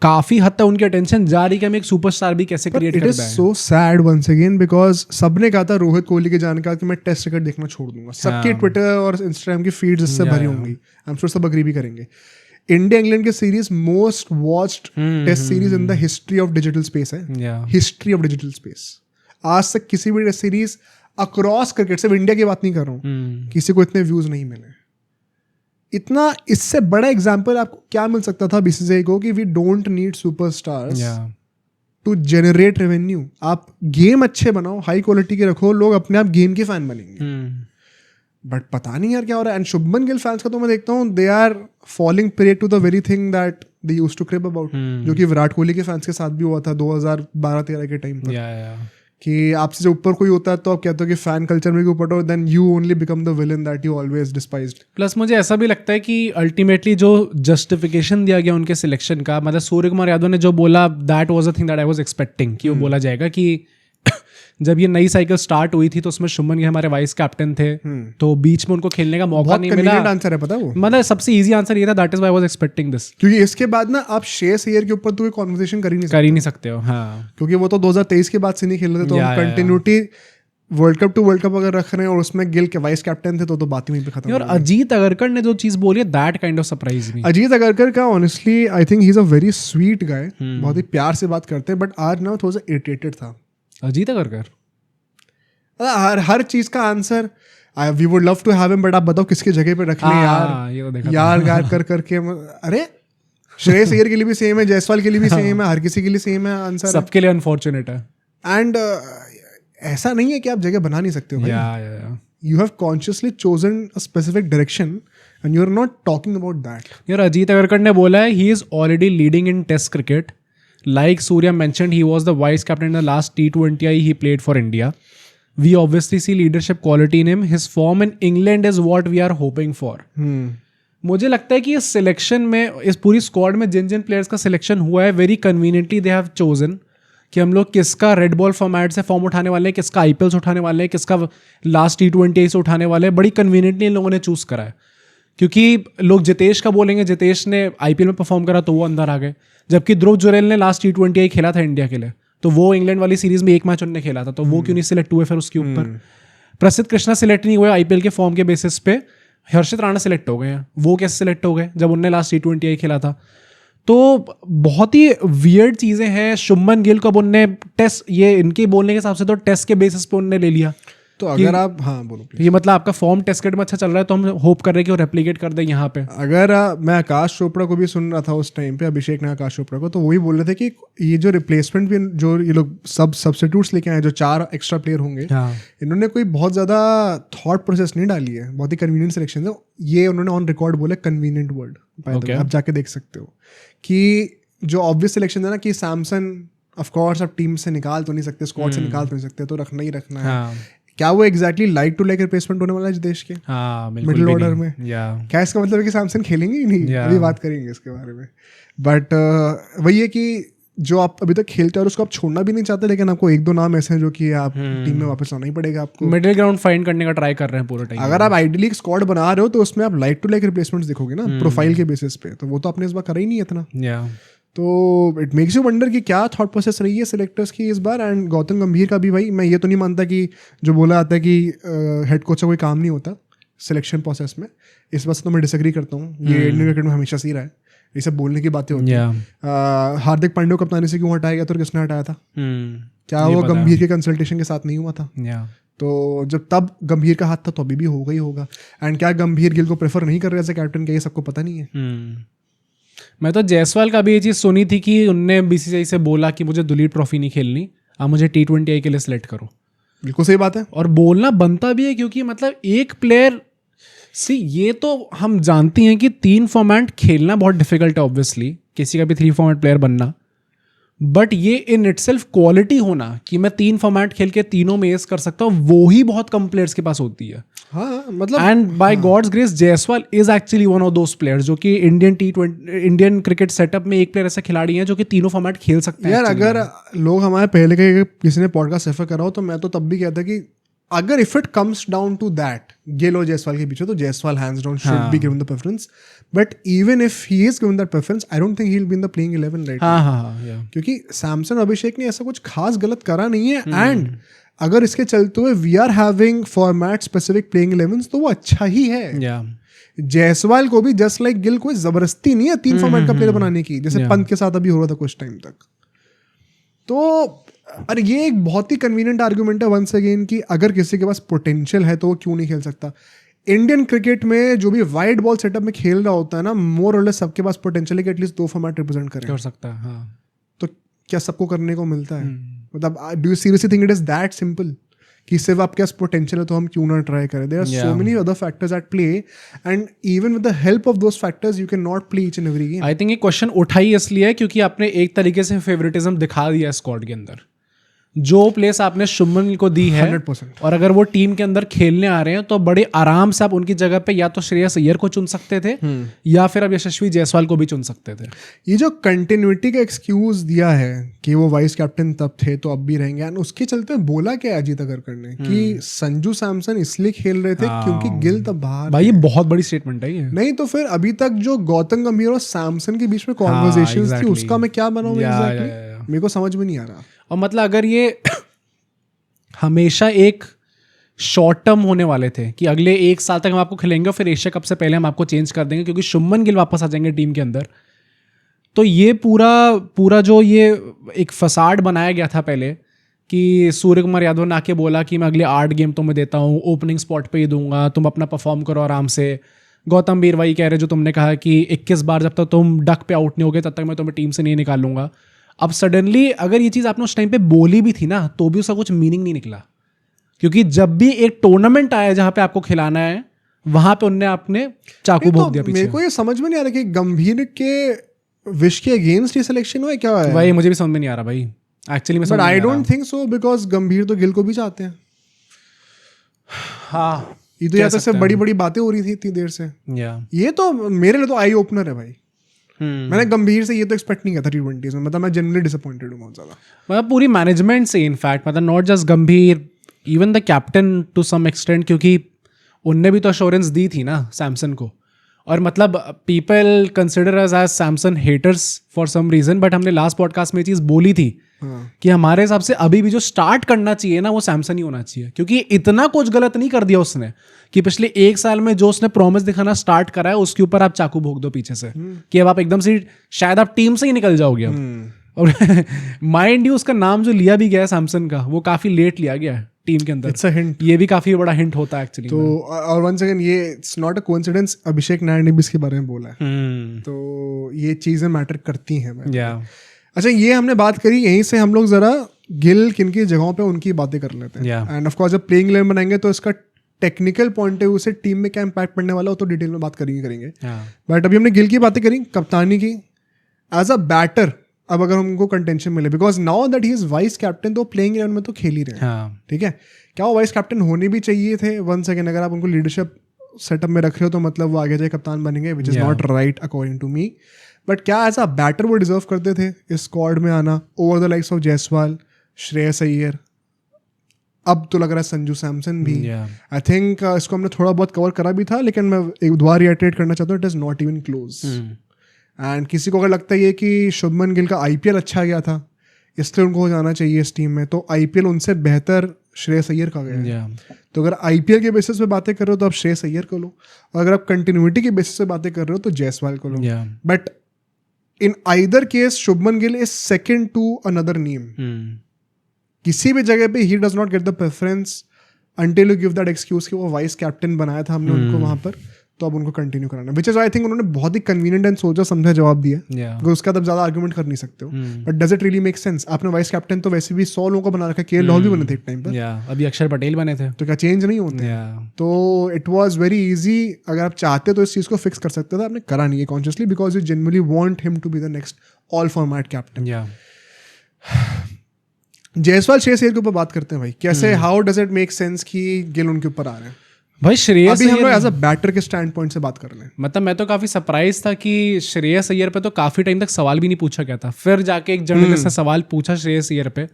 काफी हद तक उनकी अटेंशन जा रही है कि हम एक सुपरस्टार भी कैसे क्रिएट कर पाए. It is so sad once again, because सबने कहा था रोहित कोहली के जाने का कि मैं टेस्ट क्रिकेट देखना छोड़ दूंगा. सबके ट्विटर और इंस्टाग्राम की फीड्स इससे भरी होंगी. आई एम श्योर सब अग्री भी करेंगे. इंडिया इंग्लैंड की series most watched test series in the history of digital space है. History of digital space. आज तक किसी भी टेस्ट सीरीज अक्रॉस क्रिकेट, सिर्फ इंडिया की बात नहीं कर रहा हूँ, किसी को इतने व्यूज नहीं मिले. इतना इससे बड़ा एग्जाम्पल आपको क्या मिल सकता था बीसीसीआई को कि we don't need superstars to generate revenue. आप गेम अच्छे बनाओ, हाई क्वालिटी के रखो, लोग अपने आप गेम के फैन बनेंगे. बट पता नहीं यार क्या हो रहा है. एंड शुभमन गिल फैंस का तो मैं देखता हूँ they are falling prey to the very thing that they used to crib about, जो कि विराट कोहली के फैंस के साथ भी हुआ था 2012-13 के टाइम पर. कि आपसे जो ऊपर कोई होता है तो आप कहते हो कि फैन कल्चर में ऊपर हो, then you only become the villain that you always despised. Plus मुझे ऐसा भी लगता है कि अल्टीमेटली जो जस्टिफिकेशन दिया गया उनके सिलेक्शन का, मतलब सूर्य कुमार यादव ने जो बोला, that was a thing that I was expecting कि वो बोला जाएगा कि जब ये नई साइकिल स्टार्ट हुई थी तो उसमें शुभमन गिल हमारे वाइस कैप्टन थे, तो बीच में उनको खेलने का मौका बहुत नहीं मिला. कन्वीनियंट आंसर है, पता है वो. मतलब सबसे इजी आंसर ये था, that is why I was expecting this. क्योंकि इसके बाद ना आप श्रेयस अय्यर के ऊपर तो कोई कॉन्वर्सेशन कर ही नहीं सकते. कर ही नहीं सकते हो. हाँ, क्योंकि वो तो 2023 के बाद से नहीं खेल रहे थे, तो हम या. Continuity world cup to world cup अगर रख रहे हैं और उसमें गिल के वाइस कैप्टन थे तो बात ही वहीं पे खत्म. और अजीत अगरकर ने जो चीज बोली है, that kind of surprise me. Ajit Agarkar का honestly I think he is a very sweet guy, बहुत ही प्यार से बात करते हैं, बट आज ना थोड़ा सा इरिटेटेड था. अजीत अगरकर हर चीज का answer we would love to have him, but आप बताओ किसकी जगह पे रख लें यार. ये तो देखा यार गार कर करके अरे श्रेयस अय्यर के लिए भी सेम है, जायसवाल के लिए भी सेम है, हर किसी के लिए सेम है आंसर. सबके लिए अनफॉर्चुनेट है. एंड ऐसा नहीं है कि आप जगह बना नहीं सकते हो. You have consciously chosen a specific direction and you're not talking about that. यार अजीत अगरकर ने बोला है, he is already leading in test cricket. Like Surya mentioned, he was the vice captain in the last T20I he played for India. We obviously see leadership quality in him. His form in England is what we are hoping for. मुझे लगता है कि इस selection में, इस पूरी squad में जिन जिन players का सिलेक्शन हुआ है, very conveniently they have chosen कि हम लोग किसका रेड बॉल फॉर्मेट से फॉर्म उठाने वाले हैं, किसका IPL से उठाने वाले हैं, किसका लास्ट T20I से उठाने वाले हैं. बड़ी कन्वीनियंटली इन लोगों ने चूज़ करा है. क्योंकि लोग जितेश का बोलेंगे, जितेश ने IPL में परफॉर्म करा तो वो अंदर आ गए, जबकि ध्रुव जुरेल ने लास्ट T20I खेला था इंडिया के लिए, तो वो इंग्लैंड वाली सीरीज में एक मैच उन्होंने खेला था, तो वो क्यों नहीं सिलेक्ट हुए फिर उसके ऊपर. प्रसिद्ध कृष्णा सिलेक्ट नहीं हुए IPL के फॉर्म के बेसिस पे, हर्षित राणा सिलेक्ट हो गए हैं. वो कैसे सिलेक्ट हो गए जब उनने लास्ट T20I खेला था. तो बहुत ही वियर्ड चीज़ें हैं. शुभमन गिल को अब उनने टेस्ट, ये इनके बोलने के हिसाब से तो टेस्ट के बेसिस पे उनने ले लिया. तो अगर आप बोलो ये मतलब आपका फॉर्म टेस्ट क्रिकेट में अच्छा चल रहा है, तो हम होप कर रहे हैं कि वो रेप्लिकेट कर दे यहाँ पे. अगर मैं आकाश चोपड़ा को भी सुन रहा था उस टाइम पे, अभिषेक ने आकाश चोपड़ा को, तो वही बोल रहे थे कि ये जो रिप्लेसमेंट भी जो ये लोग सब्स्टिट्यूट्स लेके आए, जो 4 एक्स्ट्रा प्लेयर होंगे, इन्होंने कोई बहुत ज़्यादा थॉट प्रोसेस नहीं डाली है, बहुत ही कन्वीनियंट सिलेक्शन है. ये उन्होंने ऑन रिकॉर्ड बोला कन्वीनियंट वर्ड, आप जाके देख सकते हो कि जो ऑब्वियस सिलेक्शन है ना कि सैमसन ऑफ कोर्स आप टीम से निकाल तो नहीं सकते, स्क्वाड से निकाल तो नहीं सकते, तो रखना ही रखना है. क्या वो exactly like to like replacement होने वाला है देश के मिडिल ऑर्डर में? क्या इसका मतलब है कि सैमसन खेलेंगे ही नहीं? अभी बात करेंगे इसके बारे में. बट वही है कि जो आप अभी तक खेलते हो और उसको आप छोड़ना भी नहीं चाहते, लेकिन आपको 1-2 नाम ऐसे हैं जो कि आप टीम में वापस लाना ही पड़ेगा आपको. मिडिल ग्राउंड फाइंड करने का ट्राई कर रहे हैं पूरा टाइम. अगर आप आइडियली एक स्क्वाड बना रहे हो तो उसमें आप लाइक टू लाइक रिप्लेसमेंट्स देखोगे ना, प्रोफाइल के बेसिस पे, तो वो तो आपने इस बार करा ही नहीं है इतना. तो इट मेक्स यू वंडर कि क्या थॉट प्रोसेस रही है सिलेक्टर्स की इस बार. एंड गौतम गंभीर का भी, भाई मैं ये तो नहीं मानता कि जो बोला जाता है कि हेड कोच का कोई काम नहीं होता सिलेक्शन प्रोसेस में, इस बात से तो मैं डिसएग्री करता हूँ. ये इंडियन क्रिकेट में हमेशा से ही रहा है, ये सब बोलने की बातें होती हैं. हार्दिक पांड्या को कप्तानी से क्यों हटाया गया, तो किसने हटाया था? क्या वो गंभीर के कंसल्टेशन के साथ नहीं हुआ था? तो जब तब गंभीर का हाथ था तो अभी भी होगा ही होगा. एंड क्या गंभीर गिल को प्रेफर नहीं कर रहे एज ए कैप्टन, क्या ये सबको पता नहीं है? मैं तो जायसवाल का भी ये चीज़ सुनी थी कि उनने BCCI से बोला कि मुझे दुलीप ट्रॉफी नहीं खेलनी, आप मुझे T20I के लिए सिलेक्ट करो. बिल्कुल सही बात है, और बोलना बनता भी है, क्योंकि मतलब एक प्लेयर ये तो हम जानते हैं कि 3 फॉर्मेट खेलना बहुत डिफिकल्ट है, ऑब्वियसली किसी का भी 3 फॉर्मेट प्लेयर बनना. बट ये इन इटसेल्फ क्वालिटी होना कि मैं 3 फॉर्मेट खेल के तीनों में एस कर सकता हूँ, वो ही बहुत कम प्लेयर्स के पास होती है. हाँ, मतलब and by god's grace Jaiswal is actually one of those players जो कि इंडियन क्रिकेट सेटअप में एक प्लेयर ऐसा खिलाड़ी है जो कि तीनों फॉर्मेट खेल सकते हैं. यार अगर लोग हमारे पहले के किसी ने पॉडकास्ट रेफर करा हो, तो मैं तो तब भी कहता कि अगर if it comes down to that Gill और जायसवाल के पीछे, तो Jaiswal hands down should be given the preference. But even if he is given that preference, I don't think he will be in the playing 11 right. क्योंकि सैमसन अभिषेक ने ऐसा कुछ खास गलत करा नहीं है. एंड अगर इसके चलते हुए we are having format specific playing 11s, तो वो अच्छा ही है. जायसवाल को भी जस्ट लाइक गिल कोई जबरदस्ती नहीं है 3 फॉर्मेट का प्लेयर बनाने की, जैसे पंत के साथ अभी हो रहा था कुछ टाइम तक. तो अरे ये एक बहुत ही कन्वीनियंट आर्गुमेंट है वंस अगेन कि अगर किसी के पास पोटेंशियल है तो वो क्यों नहीं खेल सकता. इंडियन क्रिकेट में जो भी वाइड बॉल सेटअप में खेल रहा होता है ना, मोर और लेस सबके पास पोटेंशियल है कि एटलीस्ट 2 फॉर्मेट रिप्रेजेंट कर सकता है. हाँ. तो क्या सबको करने को मिलता है? मतलब do you seriously think it is that simple कि सिर्फ आपके पास पोटेंशियल है तो हम क्यों ना ट्राई करें? There are so many other factors at play, and even with the help of those factors you can not play each and every game. I think ये क्वेश्चन उठाई इसलिए क्योंकि आपने एक तरीके से फेवरेटिज्म दिखा दिया स्क्वाड के अंदर. जो प्लेस आपने शुभमन गिल को दी है 100%। और अगर वो टीम के अंदर खेलने आ रहे हैं तो बड़े आराम से आप उनकी जगह पे या तो श्रेयस अय्यर को चुन सकते थे या फिर अब यशस्वी जायसवाल को भी चुन सकते थे। ये जो कंटिन्यूटी का एक्सक्यूज दिया है कि वो वाइस कैप्टन तब थे तो अब भी रहेंगे, एंड उसके चलते बोला क्या अजीत अगरकर ने कि संजू सैमसन इसलिए खेल रहे थे क्योंकि गिल तब बाहर भाई ये बहुत बड़ी स्टेटमेंट है ये। नहीं तो फिर अभी तक जो गौतम गंभीर और सैमसन के बीच में कॉन्वर्सेशंस थी उसका मैं क्या बनाऊं एग्जैक्टली, मेरे को समझ में नहीं आ रहा। और मतलब अगर ये हमेशा एक शॉर्ट टर्म होने वाले थे कि अगले 1 साल तक हम आपको खिलेंगे और फिर एशिया कप से पहले हम आपको चेंज कर देंगे क्योंकि शुभमन गिल वापस आ जाएंगे टीम के अंदर, तो ये पूरा जो ये एक फसाड बनाया गया था पहले कि सूर्य कुमार यादव ने आके बोला कि मैं अगले 8 गेम तुम्हें देता हूँ, ओपनिंग स्पॉट पे ही दूंगा, तुम अपना परफॉर्म करो आराम से। गौतम बीर वही कह रहे जो तुमने कहा कि 21 बार जब तक तुम डक पे आउट नहीं होगे तब तक मैं तुम्हें टीम से नहीं निकालूंगा। अब सडनली अगर ये चीज़ आपने उस टाइम पे बोली भी थी ना तो भी उसका कुछ मीनिंग नहीं निकला, क्योंकि जब भी एक टूर्नामेंट आया जहाँ पे आपको खिलाना है वहां पे उनने आपने चाकू भोंक दिया पीछे। मेरे को ये समझ में नहीं आ रहा कि गंभीर के विश के अगेंस्ट ये सिलेक्शन हुआ क्या है भाई, मुझे भी समझ में नहीं आ रहा भाई एक्चुअली में, but I don't think so because गंभीर तो गिल को भी चाहते हैं। हाँ ये तो यहाँ से बड़ी बड़ी बातें हो रही थी इतनी देर से, ये तो मेरे लिए तो आई ओपनर है भाई। मैंने गंभीर से ये तो एक्सपेक्ट नहीं किया था T20 में, मतलब मैं जनरली डिसअपॉइंटेड हूँ बहुत ज़्यादा, मतलब पूरी मैनेजमेंट से इनफैक्ट, मतलब not just Gambhir, even the captain to some extent, क्योंकि उनने भी तो अश्योरेंस दी थी ना सैमसन को। और मतलब people consider us as Samson haters for some reason, but हमने लास्ट पॉडकास्ट में ये चीज़ बोली थी कि हमारे हिसाब से अभी भी जो स्टार्ट करना चाहिए ना वो सैमसन ही होना चाहिए, क्योंकि इतना कुछ गलत नहीं कर दिया उसने कि पिछले 1 साल में जो उसने प्रॉमिस दिखाना स्टार्ट करा है उसके ऊपर आप चाकू भोंक दो पीछे से कि अब आप एकदम से शायद आप टीम से ही निकल जाओगे अब। और माइंड यू उसका नाम जो लिया भी गया है सैमसन का वो काफी लेट लिया गया है टीम के अंदर, इट्स अ हिंट, ये भी काफी बड़ा हिंट होता है एक्चुअली। तो और वन सेकंड, ये इट्स नॉट अ कोइंसिडेंस, अभिषेक नायर ने भी इसके बारे में बोला है, तो ये चीजें मैटर करती हैं। अच्छा, ये हमने बात करी, यहीं से हम लोग जरा गिल किन की जगहों पे उनकी बातें कर लेते हैं। एंड ऑफ कोर्स जब प्लेइंग 11 बनाएंगे तो इसका टेक्निकल पॉइंट ऑफ व्यू से टीम में क्या इम्पैक्ट पड़ने वाला हो तो डिटेल में बात करेंगे। बट अभी हमने गिल की बातें करी, कप्तानी की, एज अ बैटर अब अगर हमको कंटेंशन मिले, because now that he is vice captain तो प्लेइंग 11 में तो खेल ही रहे हैं, ठीक है। क्या वो वाइस कैप्टन होने भी चाहिए थे? वन सेकेंड, अगर आप उनको लीडरशिप सेटअप में रख रहे हो तो मतलब वो आगे जाए कप्तान बनेंगे, which is not right according to me. But क्या एज अ बैटर वो डिजर्व करते थे इस स्क्वाड में आना over the likes of Jaiswal, Shreyas Iyer, अब तो लग रहा है संजू सैमसन भी। आई थिंक इसको हमने थोड़ा बहुत कवर करा भी था, लेकिन मैं एक दोबारा रिएटरेट करना चाहता हूँ, it is not even close. And किसी को अगर लगता है कि शुभमन गिल का IPL अच्छा गया था इसलिए उनको हो जाना चाहिए इस टीम में, तो IPL उनसे बेहतर श्रेयस अय्यर का गया है। तो अगर IPL के बेसिस पे बातें कर रहे हो तो आप श्रेयस अय्यर को लो, और अगर आप कंटिन्यूटी के बेसिस पे बातें कर रहे हो तो जायसवाल को लो। But in either case Shubman Gill is second to another name. किसी भी जगह पे he does not get the preference until you give that excuse कि वो वाइस कैप्टन बनाया था हमने उनको वहां पर, तो अब उनको कंटिन्यू कराना, विच इज आई थिंक उन्होंने बहुत ही कन्वीनियंट एंड सोचा समझा जवाब दिया, because उसका तब ज्यादा आर्गुमेंट कर नहीं सकते हो। But does it really make sense? आपने वाइस कैप्टन तो वैसे भी 100 लोगों को बना रखा, KL राहुल भी बने थे एक टाइम पर, अभी अक्षर पटेल बने थे, तो क्या चेंज नहीं होते? तो इट वाज वेरी इजी, अगर आप चाहते तो इस चीज को फिक्स कर सकते थे, आपने करा नहीं है consciously, because you generally want him to be the next all format captain. Jaiswal Shreyas Iyer के ऊपर बात करते हैं भाई, कैसे how does it make sense कि गिल उनके ऊपर आ रहे हैं? भाई श्रेयस अभी हम लोग एज अ बैटर के स्टैंड पॉइंट से बात कर रहे हैं। मतलब मैं तो काफी सरप्राइज था कि श्रेयस अय्यर पे तो काफी टाइम तक सवाल भी नहीं पूछा गया था, फिर जाके एक जर्नलिस्ट ने सवाल पूछा श्रेयस अय्यर पे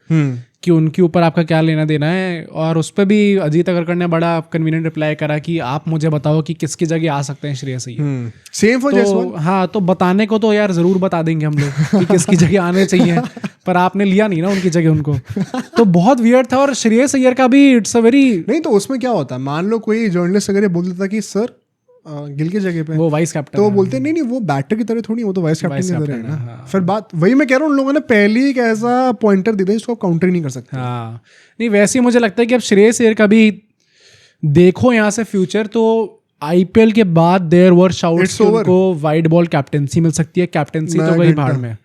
कि उनके ऊपर आपका क्या लेना देना है, और उस पर भी अजीत अगरकर ने बड़ा कन्वीनियंट रिप्लाई करा कि आप मुझे बताओ कि किसकी जगह आ सकते हैं श्रेयस अय्यर। Same for Jaiswal. हाँ, तो बताने को तो यार जरूर बता देंगे हम लोग कि किसकी जगह आने चाहिए, पर आपने लिया नहीं ना उनकी जगह उनको, तो बहुत वियर्ड था। और श्रेयस अय्यर का भी इट्स अ वेरी, नहीं तो उसमें क्या होता है, मान लो कोई जर्नलिस्ट अगर ये बोल देता कि सर गिल की जगह पे वो वाइस कैप्टन, तो वो बोलते नहीं वो बैटर की तरह थोड़ी, वो तो वाइस कैप्टन की तरह है ना। फिर बात वही मैं कह रहा हूँ, उन लोगों ने पहले ही एक ऐसा पॉइंटर दे दिया जिसको आप काउंटर ही नहीं कर सकते। हाँ, नहीं वैसे ही मुझे लगता है कि अब श्रेयस अय्यर का भी देखो यहाँ से फ्यूचर, तो IPL के बाद देयर वर शाउट्स उनको वाइड बॉल कैप्टेंसी मिल सकती है, कैप्टेंसी तो गई भाड़ में,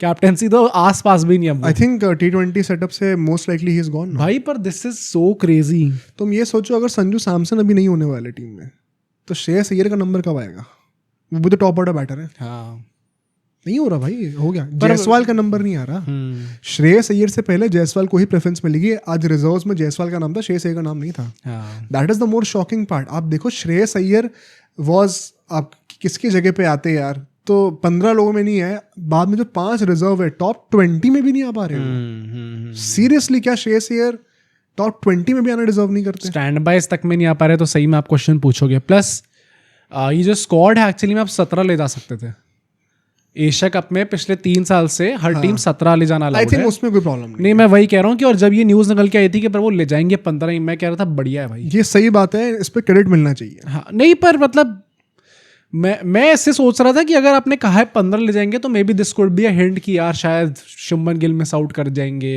कैप्टेंसी तो आसपास भी नहीं है। आई थिंक T20 सेटअप से most likely he is gone भाई, पर दिस इज सो क्रेजी। तुम ये सोचो अगर संजू सैमसन अभी नहीं होने वाले टीम में तो श्रेयस अय्यर का नंबर कब आएगा? वो भी तो टॉप ऑर्डर बैटर है। हाँ, नहीं हो रहा भाई, हो गया। जायसवाल का नंबर नहीं आ रहा। श्रेयस अय्यर से पहले जायसवाल को ही प्रेफरेंस मिलेगी। आज रिजर्व्स में जायसवाल का नाम था, श्रेयस अय्यर का नाम नहीं था। That is the more shocking part. आप देखो श्रेयस अय्यर वाज, आप किसकी जगह पे आते यार, तो 15 लोगों में नहीं है, बाद में जो 5 रिजर्व है टॉप 20 में भी नहीं आ पा रहे। सीरियसली क्या श्रेयस अय्यर टॉप 20 में भी आना डिजर्व नहीं करते? स्टैंड बाइज तक में नहीं आ पा रहे तो सही में आप क्वेश्चन पूछोगे। प्लस ये जो स्क्वाड है एक्चुअली में आप 17 ले जा सकते थे। एशिया कप में पिछले 3 साल से हर टीम 17 ले जाना आई अलाउड थिंक है। उसमें कोई प्रॉब्लम नहीं, मैं वही कह रहा हूँ कि और जब ये न्यूज़ निकल के आई थी कि पर वो ले जाएंगे 15 ही, मैं कह रहा था बढ़िया है भाई। ये सही बात है, इस पे क्रेडिट मिलना चाहिए। हाँ नहीं, पर मतलब मैं ऐसे सोच रहा था कि अगर आपने कहा है 15 ले जाएंगे तो may be this could be a hint कि यार शायद शुभमन गिल मिस आउट कर जाएंगे,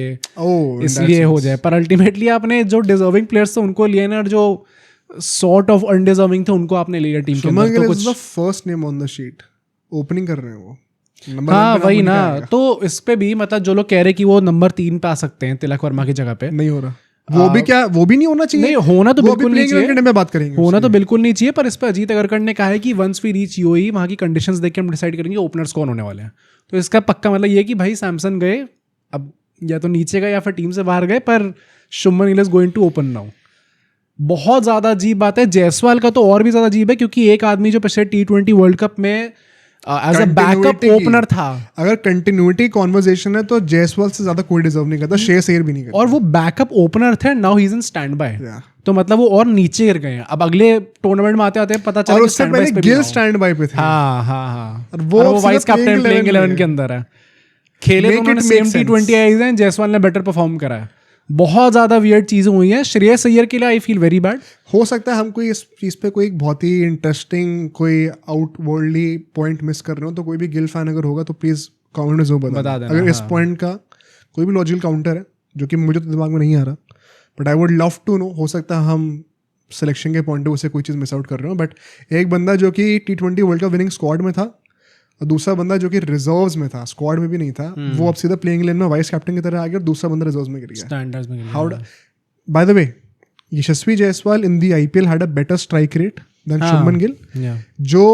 इसलिए हो जाए। पर अल्टीमेटली आपने जो डिजर्विंग प्लेयर्स थे उनको लिए ना, और जो सॉर्ट ऑफ अनडिजर्विंग थे उनको आपने लिया टीम के अंदर। तो कुछ first name on the sheet, opening कर रहे हैं वो। हाँ वही ना, तो इस पे भी मतलब जो लोग कह रहे कि वो नंबर 3 पे आ सकते हैं तिलक वर्मा की जगह पे, नहीं हो रहा। वो भी क्या, वो भी नहीं होना चाहिए। नहीं होना तो बिल्कुल नहीं चाहिए, में बात करेंगे। होना तो बिल्कुल नहीं चाहिए। पर इस पे अजीत अगरकर ने कहा है कि वंस वी रीच यूएई वहाँ की कंडीशंस देख के हम डिसाइड करेंगे ओपनर्स कौन होने वाले हैं। तो इसका पक्का मतलब ये कि भाई सैमसन गए, अब या तो नीचे गए या फिर टीम से बाहर गए, पर Shubman Gill is going to open now. बहुत ज्यादा अजीब बात है। जायसवाल का तो और भी ज्यादा अजीब है, क्योंकि एक आदमी जो पिछले T20 वर्ल्ड कप में एज अ बैकअप ओपनर था। अगर कंटिन्यूटी कॉन्वर्सेशन है तो जायसवाल से ज्यादा कोई डिजर्व नहीं करता, श्रेयस अय्यर भी नहीं करता। और वो बैकअप ओपनर थे, now he is in stand by. तो मतलब वो और नीचे गिर गए हैं। अब अगले टूर्नामेंट में आते आते पता चला कि उससे पहले गिल स्टैंड बाय पे थे। हाँ और वो वाइस कैप्टन प्लेइंग 11 के अंदर है। खेले तो उन्होंने सेम T20 आईज हैं, जायसवाल ने बेटर परफॉर्म करा है। बहुत ज्यादा वियर्ड चीजें हुई हैं श्रेयस अय्यर के लिए। I feel very bad. हो सकता है हम कोई इस चीज़ पे कोई बहुत ही इंटरेस्टिंग कोई आउटवर्ल्डली पॉइंट मिस कर रहे हो, तो कोई भी गिल फैन अगर होगा तो प्लीज़ कमेंट में जरूर बता देना अगर इस पॉइंट का कोई भी लॉजिकल काउंटर है, जो कि मुझे तो दिमाग में नहीं आ रहा, but I would love to know. हो सकता है हम सिलेक्शन के पॉइंट ऑफ व्यू से कोई चीज़ मिस आउट कर रहे हो, बट एक बंदा जो कि T20 world cup winning squad में था और दूसरा बंदा जो कि रिजर्व्स में था, स्क्वाड में भी नहीं था, वो अब सीधा प्लेइंग इलेवन में वाइस कैप्टन की तरह आ गया और दूसरा बंदा रिजर्व्स में गिर गया। स्टैंडर्ड्स में how by the way, Yashasvi Jaiswal in the IPL had a better strike rate than Shubman Gill, जो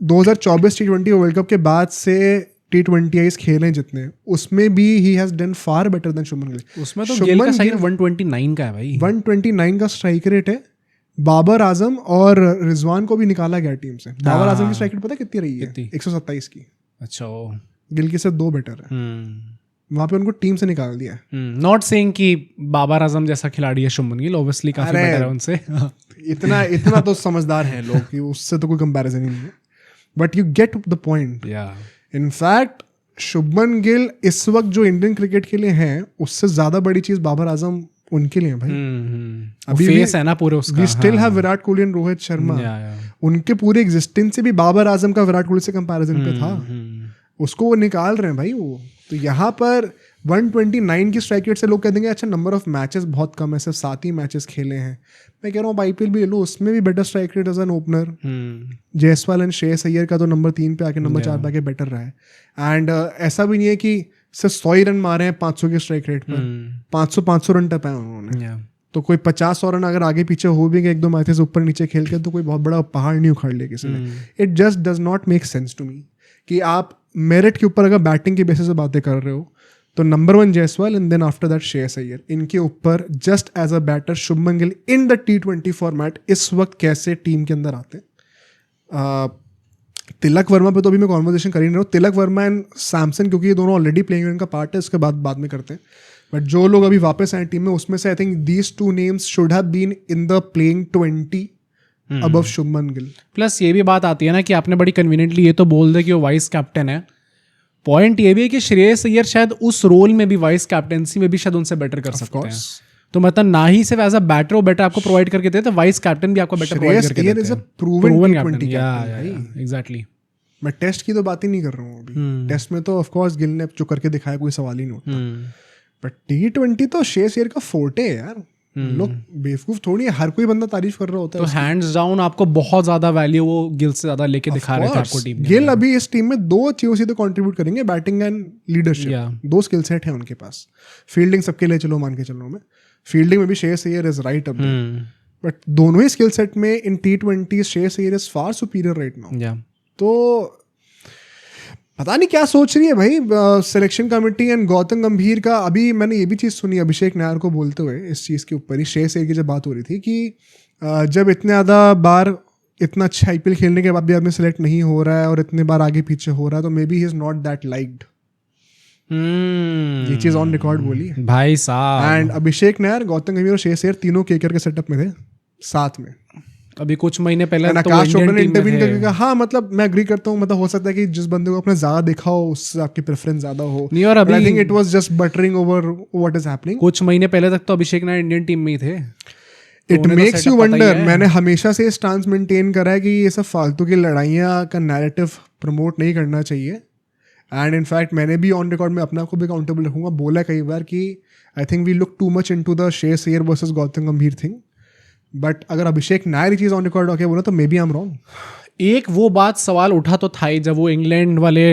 2024 T20 वर्ल्ड कप के बाद से T20 आईज खेले जितने, उसमें भी he has done far better than Shubman Gill. उसमें तो गिल का स्ट्राइक 129 का है भाई, 129 का स्ट्राइक रेट है। बाबर आजम और रिजवान को भी निकाला गया टीम से। बाबर आजम की स्ट्राइक रेट पता कितनी रही है? 127 की। अच्छा, गिल की से 2 बेटर है। वहां पे उनको टीम से निकाल दिया। नॉट सेइंग कि बाबर आजम जैसा खिलाड़ी है शुभमन गिल, ऑब्वियसली काफी बेटर है उनसे। इतना तो समझदार है लोग कि उससे तो कोई कंपैरिजन ही नहीं है, but you get the point. In fact Shubman Gill इस वक्त जो इंडियन क्रिकेट के लिए हैं, उससे ज्यादा बड़ी चीज बाबर आजम उनके लिए भाई। अभी फेस है ना पूरे उसका। We still have Virat Kohli and Rohit Sharma. उनके पूरे एग्जिस्टेंस से भी बाबर आजम का विराट कोहली से कंपैरिजन पे था। उसको वो निकाल रहे हैं भाई वो। तो यहाँ पर 129 की स्ट्राइक रेट से लोग कह देंगे अच्छा नंबर ऑफ मैचेस बहुत कम है, सिर्फ 7 ही मैचेस खेले हैं। मैं कह रहा हूँ IPL भी ले लो, उसमें भी better strike rate as an opener. Jaiswal and Shreyas Iyer का तो नंबर 3 पे आके नंबर 4 पे आके बेटर रहा है। एंड ऐसा भी नहीं है कि सिर्फ 100 ही रन मारे हैं 500 के स्ट्राइक रेट पर। 500 रन टपाए उन्होंने। तो कोई 50 रन अगर आगे पीछे हो भी गए, 1-2 मैचेस ऊपर नीचे खेल के, तो कोई बहुत बड़ा पहाड़ नहीं उखाड़ लिया किसी ने। It just does not make sense to me कि आप मेरिट के ऊपर अगर बैटिंग के बेसिस पे बातें कर रहे हो तो number 1 Jaiswal and then after that Shreyas Iyer, इनके ऊपर just as a batter Shubman Gill in the T20 format इस वक्त कैसे टीम के अंदर आते हैं। तिलक वर्मा पे तो अभी मैं कॉन्वर्सेशन कर ही नहीं रहा हूँ। तिलक वर्मा एंड सैमसन, क्योंकि ये दोनों ऑलरेडी प्लेइंग इलेवन का पार्ट है, उसके बाद में करते हैं। बट जो लोग अभी वापस आए टीम में, उसमें से I think these 2 names should have been in the playing 20 above Shubman Gill. Plus ये भी बात आती है ना कि आपने बड़ी कन्वीनियंटली ये तो बोल दे कि वो वाइस कैप्टन है। पॉइंट ये भी है कि श्रेयस अय्यर शायद उस रोल में भी, वाइस कैप्टनसी में भी शायद उनसे बेटर कर सकते हैं। तो मतलब ना ही सिर्फ एज अ बैटर वो बेटर आपको प्रोवाइड करके देते, तो वाइस कैप्टन भी आपको बेटर प्रोवाइड करके देते हैं। Shreyas Iyer is a proven captain. Exactly. मैं टेस्ट की तो बात ही नहीं कर रहा हूँ अभी। टेस्ट में तो ऑफ कोर्स गिल ने जो करके दिखाया कोई सवाल ही नहीं उठता, बट T20 तो श्रेयस अय्यर का फोर्टे है यार। लोग बेवकूफ थोड़ी है, हर कोई बंदा तारीफ कर रहा होता है। तो हैंड्स डाउन आपको बहुत ज्यादा वैल्यू वो गिल से ज्यादा लेके दिखा रहे थे आपको टीम में। गिल अभी इस टीम में 2 चीजों से तो कंट्रीब्यूट करेंगे, batting and leadership. 2 skill set है उनके पास। फील्डिंग सबके लिए चलो मान के चलो, मैं फील्डिंग में भी Shreyas Iyer is right up, but दोनों ही स्किल सेट में इन T20 Shreyas Iyer is far superior right now. तो पता नहीं क्या सोच रही है भाई सिलेक्शन कमेटी एंड गौतम गंभीर का। अभी मैंने ये भी चीज़ सुनी अभिषेक नायर को बोलते हुए इस चीज़ के ऊपर ही, श्रेयस अय्यर की जब बात हो रही थी कि जब इतने ज़्यादा बार इतना अच्छा IPL खेलने के बाद भी आदमी सेलेक्ट नहीं हो रहा है और इतने बार आगे पीछे हो रहा है, तो may be he is not that liked. ये चीज़ ऑन रिकॉर्ड बोली है भाई साहब। एंड अभिषेक नायर, गौतम गंभीर और श्रेयस अय्यर तीनों KKR के सेटअप में थे साथ में। अभी कुछ महीने पहले तो आकाश चोपड़ा इंडियन ने टीम में इंटरव्यू थे। करके कहा, हाँ मतलब मैं एग्री करता हूँ, मतलब हो सकता है कि जिस बंदे को आपने ज्यादा देखा हो उससे आपकी प्रेफरेंस ज्यादा हो। नहीं, और अभी आई think it was just buttering over what is happening. कुछ महीने पहले तक तो अभिषेक नायर इंडियन टीम में ही थे। It makes you wonder. मैंने हमेशा से स्टांस मेंटेन करा है कि ये सब फालतू की लड़ाइयाँ का नैरेटिव प्रमोट नहीं करना चाहिए। एंड इनफैक्ट मैंने भी ऑन रिकॉर्ड में अपने आप को भी अकाउंटेबल रखूंगा, बोला कई बार कि I think we look too much into the Shreyas Iyer versus Gautam Gambhir thing. But अगर अभिषेक नायर चीज़ ऑन रिकॉर्ड होकर बोला तो maybe I am wrong. एक वो बात सवाल उठा तो था ही जब वो इंग्लैंड वाले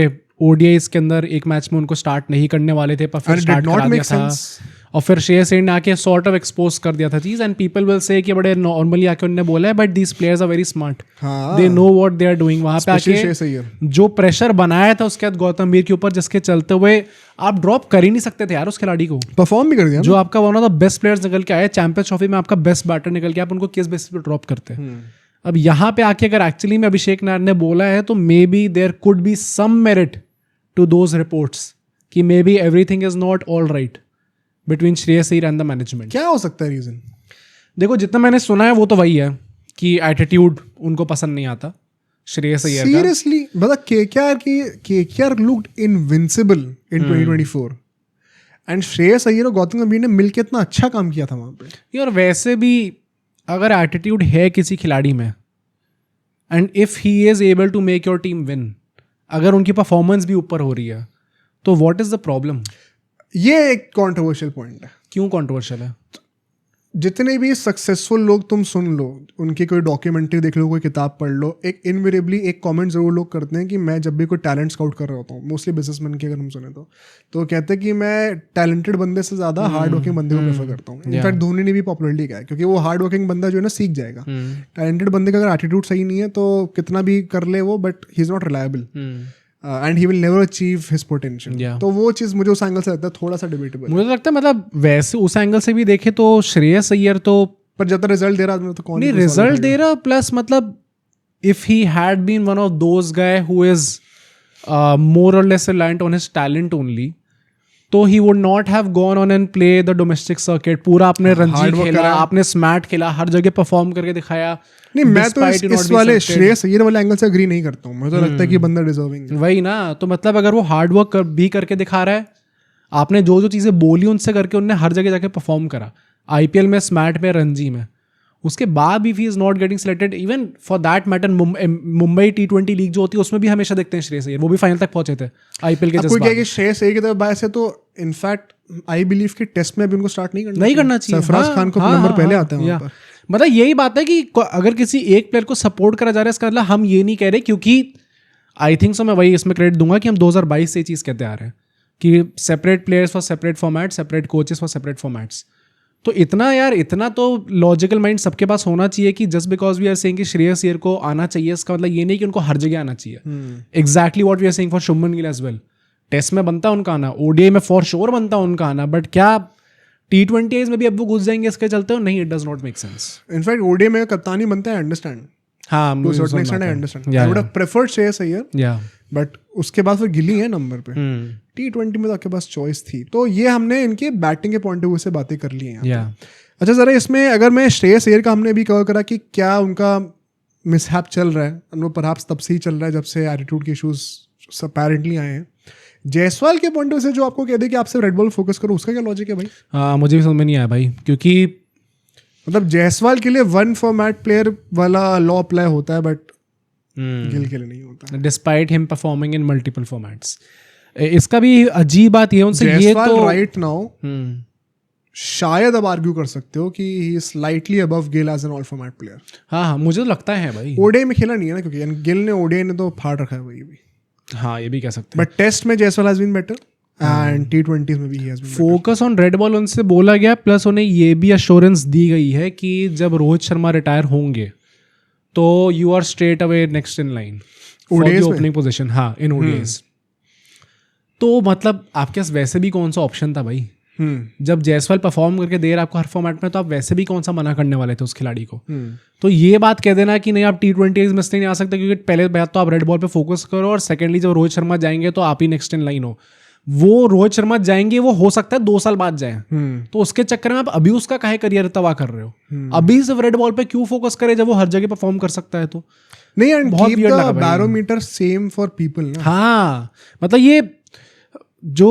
ODIs के अंदर एक मैच में उनको स्टार्ट नहीं करने वाले थे, पर फिर स्टार्ट करा दिया था और फिर श्रेयस अय्यर ने आके सॉर्ट ऑफ एक्सपोज कर दिया था चीज। एंड पीपल विल से कि बड़े नॉर्मली आके उन्होंने बोला है but these players are very smart, they know what they are doing. वहां पे आके जो प्रेशर बनाया था उसके बाद गौतम गंभीर के ऊपर, जिसके चलते हुए आप ड्रॉप कर ही नहीं सकते थे यार उस खिलाड़ी को। परफॉर्म भी कर दिया जो आपका one of the best players निकल के आए, चैंपियंस ट्रॉफी में आपका बेस्ट बैटर निकल के, आप उनको किस बेसिस पे ड्रॉप करते हैं? अब यहाँ पे आके अगर एक्चुअली में अभिषेक नायर ने बोला है तो maybe there could be some merit to those reports कि maybe everything is not all right between Shreyas Iyer and the management. क्या हो सकता है रीजन? देखो जितना मैंने सुना है वो तो वही है कि एटीट्यूड उनको पसंद नहीं आता श्रेयस अय्यर का। सीरियसली मतलब KKR looked invincible in 2024 and Shreyas Iyer और गौतम गंभीर ने मिलकर इतना अच्छा काम किया था वहां पे। और वैसे भी अगर एटीट्यूड है किसी खिलाड़ी में and if he is able to make your team win, अगर उनकी परफॉर्मेंस भी ऊपर हो रही है तो व्हाट इज द प्रॉब्लम? ये एक कंट्रोवर्शियल पॉइंट है। क्यों कंट्रोवर्शियल है? जितने भी सक्सेसफुल लोग तुम सुन लो, उनकी कोई डॉक्यूमेंट्री देख लो, कोई किताब पढ़ लो, एक इनवेरिएबली एक कमेंट जरूर लोग करते हैं कि मैं जब भी कोई टैलेंट स्काउट कर रहा होता हूँ, मोस्टली बिजनेसमैन की अगर हम सुने तो कहते हैं कि मैं टैलेंटेड बंदे से ज़्यादा हार्ड वर्किंग बंदे को प्रेफर करता हूँ। इनफैक्ट धोनी ने भी पॉपुलरली कहा है क्योंकि वो हार्ड वर्किंग बंदा जो है ना सीख जाएगा। टैलेंटेड बंदे का अगर एटीट्यूड सही नहीं है तो कितना भी कर ले वो, but he is not reliable and he will never achieve his potential. तो वो चीज़ मुझे उस एंगल से लगता है थोड़ा सा डिबेटेबल। मुझे तो लगता है मतलब वैसे उस एंगल से भी देखे तो श्रेयस अय्यर तो, पर जब तक रिजल्ट दे रहा तो कौन नहीं रिजल्ट दे रहा, प्लस मतलब if he had been one of those guy who is more और less reliant on his talent only, तो he would not have gone on and play the domestic circuit. पूरा आपने रणजी खेला, आपने स्मैट खेला, हर जगह परफॉर्म करके दिखाया। नहीं मैं तो इस वाले श्रेयस अय्यर वाले एंगल से एग्री नहीं करता हूँ। मुझे तो लगता है कि बंदा डिजर्विंग है। वही ना, तो मतलब अगर वो हार्ड वर्क भी करके दिखा रहा है, आपने जो जो चीज़ें बोली उनसे करके उनने हर जगह जाके परफॉर्म करा, IPL में, स्मैट में, रणजी में, उसके बाद भी is not getting selected. Even for that matter Mumbai T20 league जो होती है उसमें भी हमेशा देखते हैं श्रेयस अय्यर, वो भी फाइनल तक पहुंचे थे IPL के जज्बात में। श्रेयस अय्यर की तरफ बायस है तो इनफैक्ट आई बिलीव कि टेस्ट में भी उनको स्टार्ट नहीं करना चाहिए। सरफराज खान को नंबर पहले आता है वहाँ पर। मतलब यही बात है कि अगर किसी एक प्लेयर को सपोर्ट करा जा रहा है, इसका मतलब हम ये नहीं कह रहे, क्योंकि आई थिंक सो मैं वही इसमें क्रेडिट दूंगा कि हम 2022 से ये चीज़ कहते आ रहे हैं कि separate players for separate format, separate coaches for separate formats. तो इतना तो लॉजिकल माइंड सबके पास होना चाहिए कि just because we are saying कि श्रेयस अय्यर को आना चाहिए, इसका मतलब ये नहीं कि उनको हर जगह आना चाहिए। Exactly what we are saying for Shubman Gill as well. Test में बनता उनका आना, ODI में फॉर श्योर बनता उनका आना, बट क्या T20 में भी अब वो घुस जाएंगे इसके चलते हो? नहीं, it does not make sense. In fact ODI में कप्तानी बनता है, अंडरस्टैंड। हाँ, to certain extent I understand. I would have preferred Shreyas Iyer, but उसके बाद फिर गिली है नंबर पे। T20 में तो आपके पास चॉइस थी। तो ये हमने इनके बैटिंग के पॉइंट ऑफ व्यू से बातें कर ली हैं। अच्छा जरा इसमें अगर मैं श्रेयस अय्यर का हमने भी कवर करा कि क्या उनका मिसहैप चल रहा है, वो परहैप्स तब से ही चल रहा है जब से एटीट्यूड के इशूज अपेरेंटली आए हैं। जायसवाल के पॉइंट ऑफ व्यू से जो आपको कह दे कि आपसे रेड बॉल फोकस करो, उसका क्या लॉजिक है भाई? हाँ, मुझे भी समझ में नहीं आया भाई, क्योंकि मतलब जायसवाल के लिए वन फॉर्मेट प्लेयर वाला लॉ अप्लाई होता है, बट गिल के लिए नहीं होता, despite him performing in multiple formats. इसका भी अजीब बात ये उनसे, ये तो राइट नाउ शायद अब आर्ग्यू कर सकते हो कि he is slightly above Gill as an all format player. हाँ, मुझे तो लगता है भाई। ODI में खेला नहीं है ना, क्योंकि गिल ने ODI ने तो फाड़ रखा है वही भी। हाँ, ये भी कह सकते हैं। बट टेस्ट में Jaiswal has been better and T20s में भी he has been focus on red ball उनसे बोला गया, प्लस उन्हें ये भी अश्योरेंस दी गई है कि जब रोहित शर्मा रिटायर होंगे तो you are straight away next in line for the opening position. हाँ, इन ODIs। तो मतलब आपके पास वैसे भी कौन सा ऑप्शन था भाई? जब जायसवाल परफॉर्म करके दे रहा आपको हर फॉर्मेट में, तो आप वैसे भी कौन सा मना करने वाले थे उस खिलाड़ी को? तो ये बात कह देना कि नहीं आप T20 में नहीं आ सकते, क्योंकि पहले बात तो आप रेड बॉल पे फोकस करो, और सेकेंडली जब रोहित शर्मा जाएंगे तो आप ही नेक्स्ट इन लाइन हो। वो रोहित शर्मा जाएंगे, वो हो सकता है 2 साल बाद जाए, तो उसके चक्कर में आप अभी उसका काहे करियर तबाह कर रहे हो? अभी सिर्फ रेड बॉल पे क्यों फोकस करे जब वो हर जगह परफॉर्म कर सकता है? तो नहीं, एंड बहुत कीप weird लगा द भाई। बैरोमीटर सेम फॉर पीपल ना। हाँ, मतलब ये जो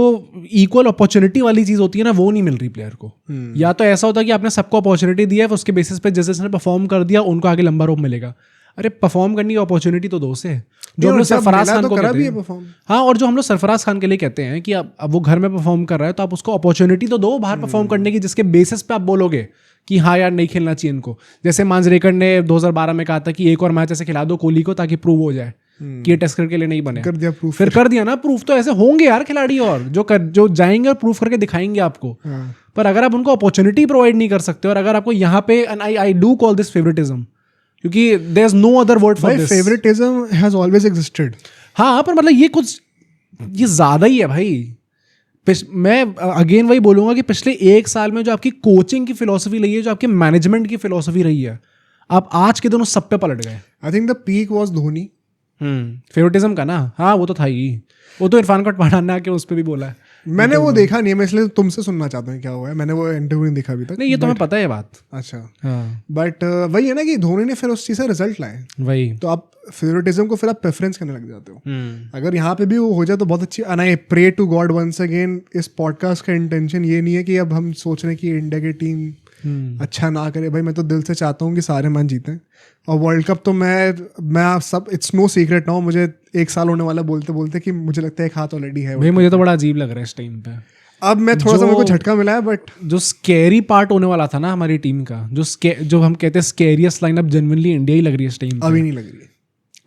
इक्वल अपॉर्चुनिटी वाली चीज होती है ना, वो नहीं मिल रही प्लेयर को। या तो ऐसा होता है कि आपने सबको अपॉर्चुनिटी दिया है, उसके बेसिस पे जैसे जिसने परफॉर्म कर दिया उनको आगे लंबा रोप मिलेगा। अरे परफॉर्म करने की अपॉर्चुनिटी तो दो से, जो हम लोग सरफराज खान को कहते हैं। हाँ, और जो हम लोग सरफराज खान के लिए कहते हैं कि अब वो घर में परफॉर्म कर रहा है तो आप उसको अपॉर्चुनिटी तो दो बाहर परफॉर्म करने की, जिसके बेसिस पे आप बोलोगे कि हाँ यार नहीं खेलना चाहिए इनको। जैसे मांजरेकर ने 2012 में कहा था कि एक और मैच ऐसे खिला दो कोहली को ताकि प्रूव हो जाए कि ये टेस्ट क्रिकेट के लिए नहीं बने। कर दिया प्रूफ, फिर कर दिया ना प्रूफ। तो ऐसे होंगे यार खिलाड़ी और जो जाएंगे और प्रूफ करके दिखाएंगे आपको। पर अगर आप उनको अपॉर्चुनिटी प्रोवाइड नहीं कर सकते, और अगर आपको यहाँ पे, and I do call this favouritism, क्योंकि there is no other word for this. Favouritism has always existed. हाँ, पर मतलब ये ज्यादा ही है भाई। मैं अगेन वही बोलूंगा कि पिछले 1 साल में जो आपकी कोचिंग की फिलॉसफी रही है, जो आपके मैनेजमेंट की फिलॉसफी रही है, आप आज के दोनों सब पे पलट गए। आई think the peak was Dhoni. Favouritism का ना, हाँ वो तो था ही। वो तो इरफान को पठाना आके उस पर भी बोला है। मैंने वो देखा नहीं है, मैं इसलिए तुमसे सुनना चाहता हूँ क्या हुआ है। मैंने वो इंटरव्यू नहीं देखा अभी तक। नहीं, ये तो हमें पता है बात। अच्छा, हाँ, बट वही है ना कि धोनी ने फिर उस चीज़ से रिजल्ट लाए, वही। तो आप फेवरेटिज्म को फिर आप प्रेफरेंस करने लग जाते हो। अगर यहाँ पे भी वो हो जाए तो बहुत अच्छी। And I pray to God once again, इस पॉडकास्ट का इंटेंशन ये नहीं है कि अब हम सोच रहे हैं कि इंडिया की टीम अच्छा ना करे। भाई मैं तो दिल से चाहता हूँ कि सारे मैच जीतें, और वर्ल्ड कप तो मैं सब, इट्स नो सीक्रेट ना हो, मुझे 1 साल होने वाला बोलते बोलते कि मुझे लगता है एक हाथ ऑलरेडी है। भाई मुझे तो बड़ा अजीब लग रहा है इस टाइम पे। अब मैं थोड़ा सा मेरे को झटका मिला है, बट जो स्कैरी पार्ट होने वाला था ना हमारी टीम का, जो हम कहते हैं स्कैरियस्ट लाइनअप, जेन्युइनली इंडिया ही लग रही है इस टाइम पे। अभी नहीं लग रही है,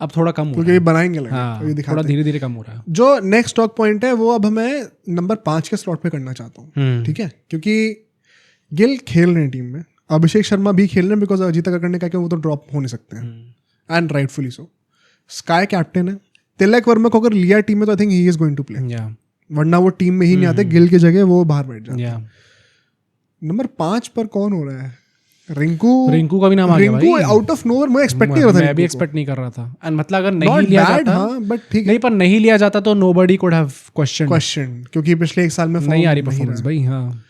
अब थोड़ा कम हो क्योंकि रहा ये है। बनाएंगे लगे, हाँ, अभी दिखाते थोड़ा हैं। धीरे धीरे कम हो रहा है। जो नेक्स्ट टॉक पॉइंट है वो अब मैं नंबर 5 के स्लॉट पे करना चाहता हूँ, ठीक है? क्योंकि गिल खेल रहे हैं टीम में, अभिषेक शर्मा भी खेल रहे हैं, बिकॉज अजीत अगर करने का वो तो ड्रॉप हो नहीं सकते हैं, and rightfully so. SKY captain है, तिलक वर्मा को अगर लिया टीम में तो I think he is going to play, वरना वो टीम में ही नहीं आते, गिल की जगह वो बाहर बैठ जाते हैं। नंबर 5 पर कौन हो रहा है? रिंकू का भी नाम आ गया भाई, आउट ऑफ नोवेयर। मैं एक्सपेक्ट नहीं कर रहा था, मैं भी एक्सपेक्ट नहीं कर रहा था। एंड मतलब अगर नहीं लिया जाता, बट ठीक नहीं, पर नहीं लिया जाता तो नोबडी कुड हैव क्वेश्चन, क्योंकि पिछले 1 साल में नहीं आ रही परफॉर्मेंस भाई। हाँ,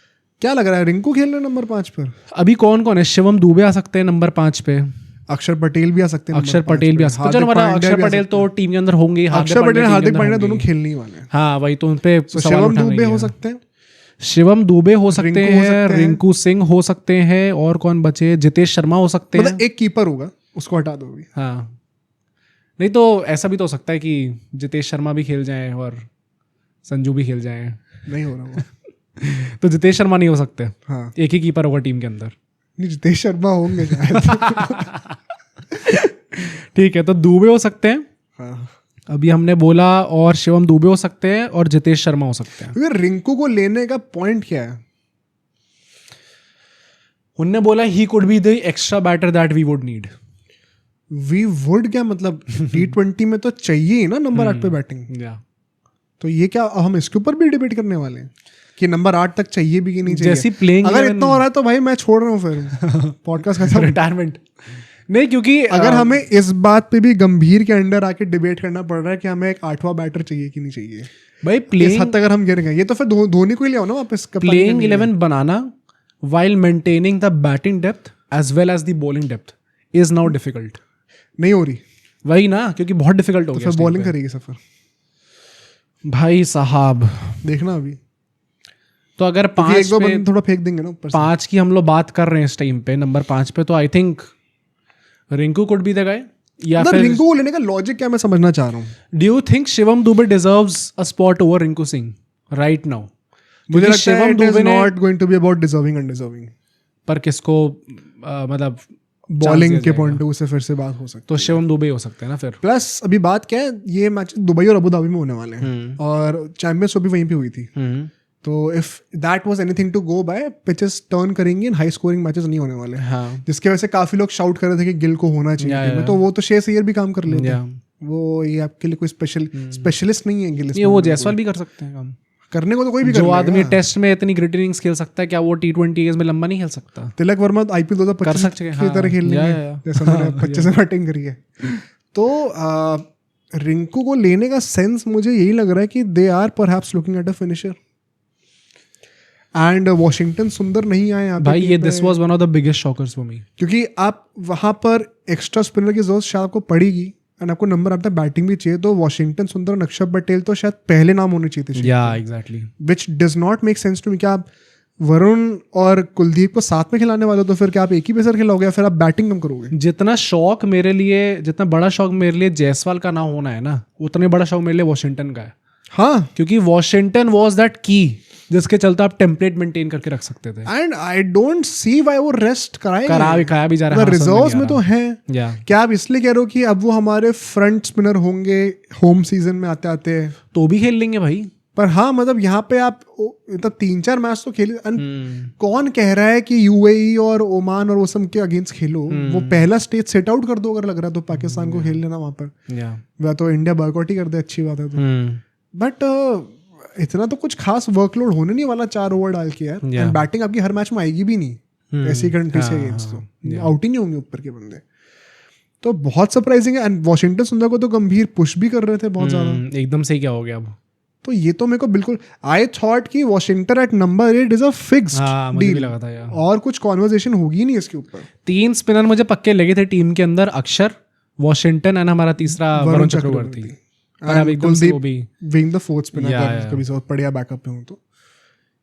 क्या लग रहा है रिंकू खेल रहे हैं नंबर 5 पर? अभी कौन कौन है? शिवम दुबे आ सकते हैं नंबर 5 पे, अक्षर पटेल भी आ सकते हैं, अक्षर पटेल भी आ सकते हैं। चलो मतलब अक्षर पटेल तो टीम के अंदर होंगे, अक्षर पटेल हार्दिक पांड्या दोनों खेलने ही वाले हैं। हाँ वही तो, उन पे शिवम दुबे हो सकते हैं, शिवम दुबे हो सकते हैं, रिंकू सिंह हो सकते हैं, और कौन बचे? जितेश शर्मा हो सकते हैं। मतलब एक कीपर होगा, उसको हटा दो अभी। हाँ, नहीं तो ऐसा भी तो हो सकता है कि जितेश शर्मा भी खेल जाए और संजू भी खेल जाए। नहीं हो रहा वो तो जितेश शर्मा नहीं हो सकते। हाँ, एक ही कीपर होगा टीम के अंदर। नहीं, जितेश शर्मा होंगे ठीक है, तो दुबे हो सकते हैं। हाँ, अभी हमने बोला, और शिवम दुबे हो सकते हैं, और जितेश शर्मा हो सकते हैं। रिंकू को लेने का पॉइंट क्या है? उनने बोला he could be the extra batter that we would need. We would क्या मतलब? T20 में तो चाहिए ही ना नंबर 8 पे बैटिंग। तो ये क्या हम इसके ऊपर भी डिबेट करने वाले हैं कि नंबर 8 तक चाहिए भी कि नहीं चाहिए? जैसी प्लेइंग अगर इतना हो रहा है तो भाई मैं छोड़ रहा हूँ फिर पॉडकास्ट खत्म, रिटायरमेंट। नहीं, क्योंकि अगर हमें इस बात पे भी गंभीर के अंडर आके डिबेट करना पड़ रहा है कि हमें एक 8वां बैटर चाहिए कि नहीं चाहिए, भाई इस प्लेइंग हद तक अगर हम गिर गए, ये तो फिर धोनी को ही ले आओ ना वापस। Playing 11 banana while maintaining the batting depth as well as the bowling depth is now difficult। नहीं हो रही, वही ना, क्योंकि बहुत डिफिकल्ट हो तो गया। फिर बॉलिंग करेगी सफर भाई साहब, देखना अभी। तो अगर एक दो बंदे थोड़ा फेंक देंगे ना ऊपर से। 5 की हम लोग बात कर रहे हैं इस टाइम पे, नंबर 5 पे, तो I think Rinku could be the guy. या फिर रिंकू को लेने का लॉजिक क्या मैं समझना चाह रहा हूँ। Do you think Shivam Dube deserves a spot over Rinku Singh right now? मुझे लगता है Shivam Dube is not going to be about deserving and deserving. पर किसको मतलब बॉलिंग के पॉइंट ऑफ व्यू से फिर से बात हो सकती है, तो शिवम दुबे हो सकते हैं ना फिर। प्लस अभी बात क्या है, ये मैच दुबई और अबू धाबी में होने वाले हैं, और चैंपियंस भी वहीं पे हुई थी। तो if that was anything to go by, pitches turn करेंगी, हाई स्कोरिंग मैचेस नहीं होने वाले। हाँ, जिसके वजह से काफी लोग शाउट कर रहे थे कि गिल को होना चाहिए, तो वो तो शेस ईयर भी काम कर लेते हैं। वो ये आपके लिए कोई स्पेशलिस्ट नहीं है गिल इस ये वो मामले में जायसवाल भी कर सकते हैं काम। करने को तो कोई भी कर जो लेगा। आदमी टेस्ट में इतनी ग्रिट इनिंग्स खेल सकता है, क्या वो T20 में लंबा नहीं खेल सकता? तिलक वर्मा तो IPL 2025 सकते हैं, की तरह खेल या, लेंगे या। जैसे मैंने 25 में बैटिंग करी है। तो रिंकू को लेने का सेंस मुझे यही लग रहा है कि they are perhaps looking at a finisher and Washington Sundar नहीं आए यहाँ पे भाई ये team दिस पे। Was one of the biggest shockers for me, क्योंकि आप वहां पर एक्स्ट्रा स्पिनर की जरूरत शायद आपको पड़ेगी एंड आपको नंबर आपका बैटिंग भी चाहिए, तो वॉशिंगटन सुंदर और अक्षर पटेल तो शायद पहले नाम होने चाहिए थे, या exactly. Which does not make sense to me. क्या आप वरुण और कुलदीप को साथ में खिलाने वाले हो तो फिर क्या आप एक ही पेसर खिलाओगे या फिर आप बैटिंग कम करोगे? जितना बड़ा शौक मेरे लिए जायसवाल का ना होना है ना, उतने बड़ा शौक मेरे लिए वॉशिंगटन का है। हाँ, क्योंकि वॉशिंगटन वाज दैट की जिसके चलते आप टेम्पलेट मेंटेन करके रख सकते थे। And I don't see why वो रेस्ट कराया भी जा रहा है, रिजर्व्स में तो हैं। या क्या आप इसलिए कह रहे हो कि अब वो हमारे फ्रंट स्पिनर होंगे होम सीजन में आते आते? तो भी खेल लेंगे भाई। पर हाँ, मतलब यहाँ पे आप मतलब 3-4 मैच तो खेले। कौन कह रहा है कि UAE और ओमान और वो सब के अगेंस्ट खेलो? वो पहला स्टेज सेट आउट कर दो अगर लग रहा है तो पाकिस्तान को खेल लेना वहां पर, वह तो इंडिया बॉयकॉट ही कर दे, अच्छी बात है तो। बट इतना तो कुछ खास वर्कलोड होने नहीं वाला 4 ओवर डाल के यार। एंड बैटिंग आपकी हर मैच में आएगी भी नहीं ऐसी कंट्री से अगेंस्ट, तो आउट ही नहीं होंगे ऊपर के बंदे। तो बहुत सरप्राइजिंग है। एंड वॉशिंगटन सुंदर को तो गंभीर पुश भी कर रहे थे बहुत ज्यादा। एकदम से क्या हो गया अब? तो ये तो मेरे को बिल्कुल, आई थॉट कि Washington at number 8 is a fixed मुझे भी डील लगा था यार। और कुछ कॉन्वर्सेशन होगी नहीं इसके ऊपर। 3 स्पिनर मुझे पक्के लगे थे टीम के अंदर, अक्षर, वॉशिंगटन एंड हमारा तीसरा वरुण चक्रवर्ती। और अब एकदम से वो भी बीइंग द फोर्थ स्पिनर अगर कभी जरूरत पड़े या बैकअप में हो तो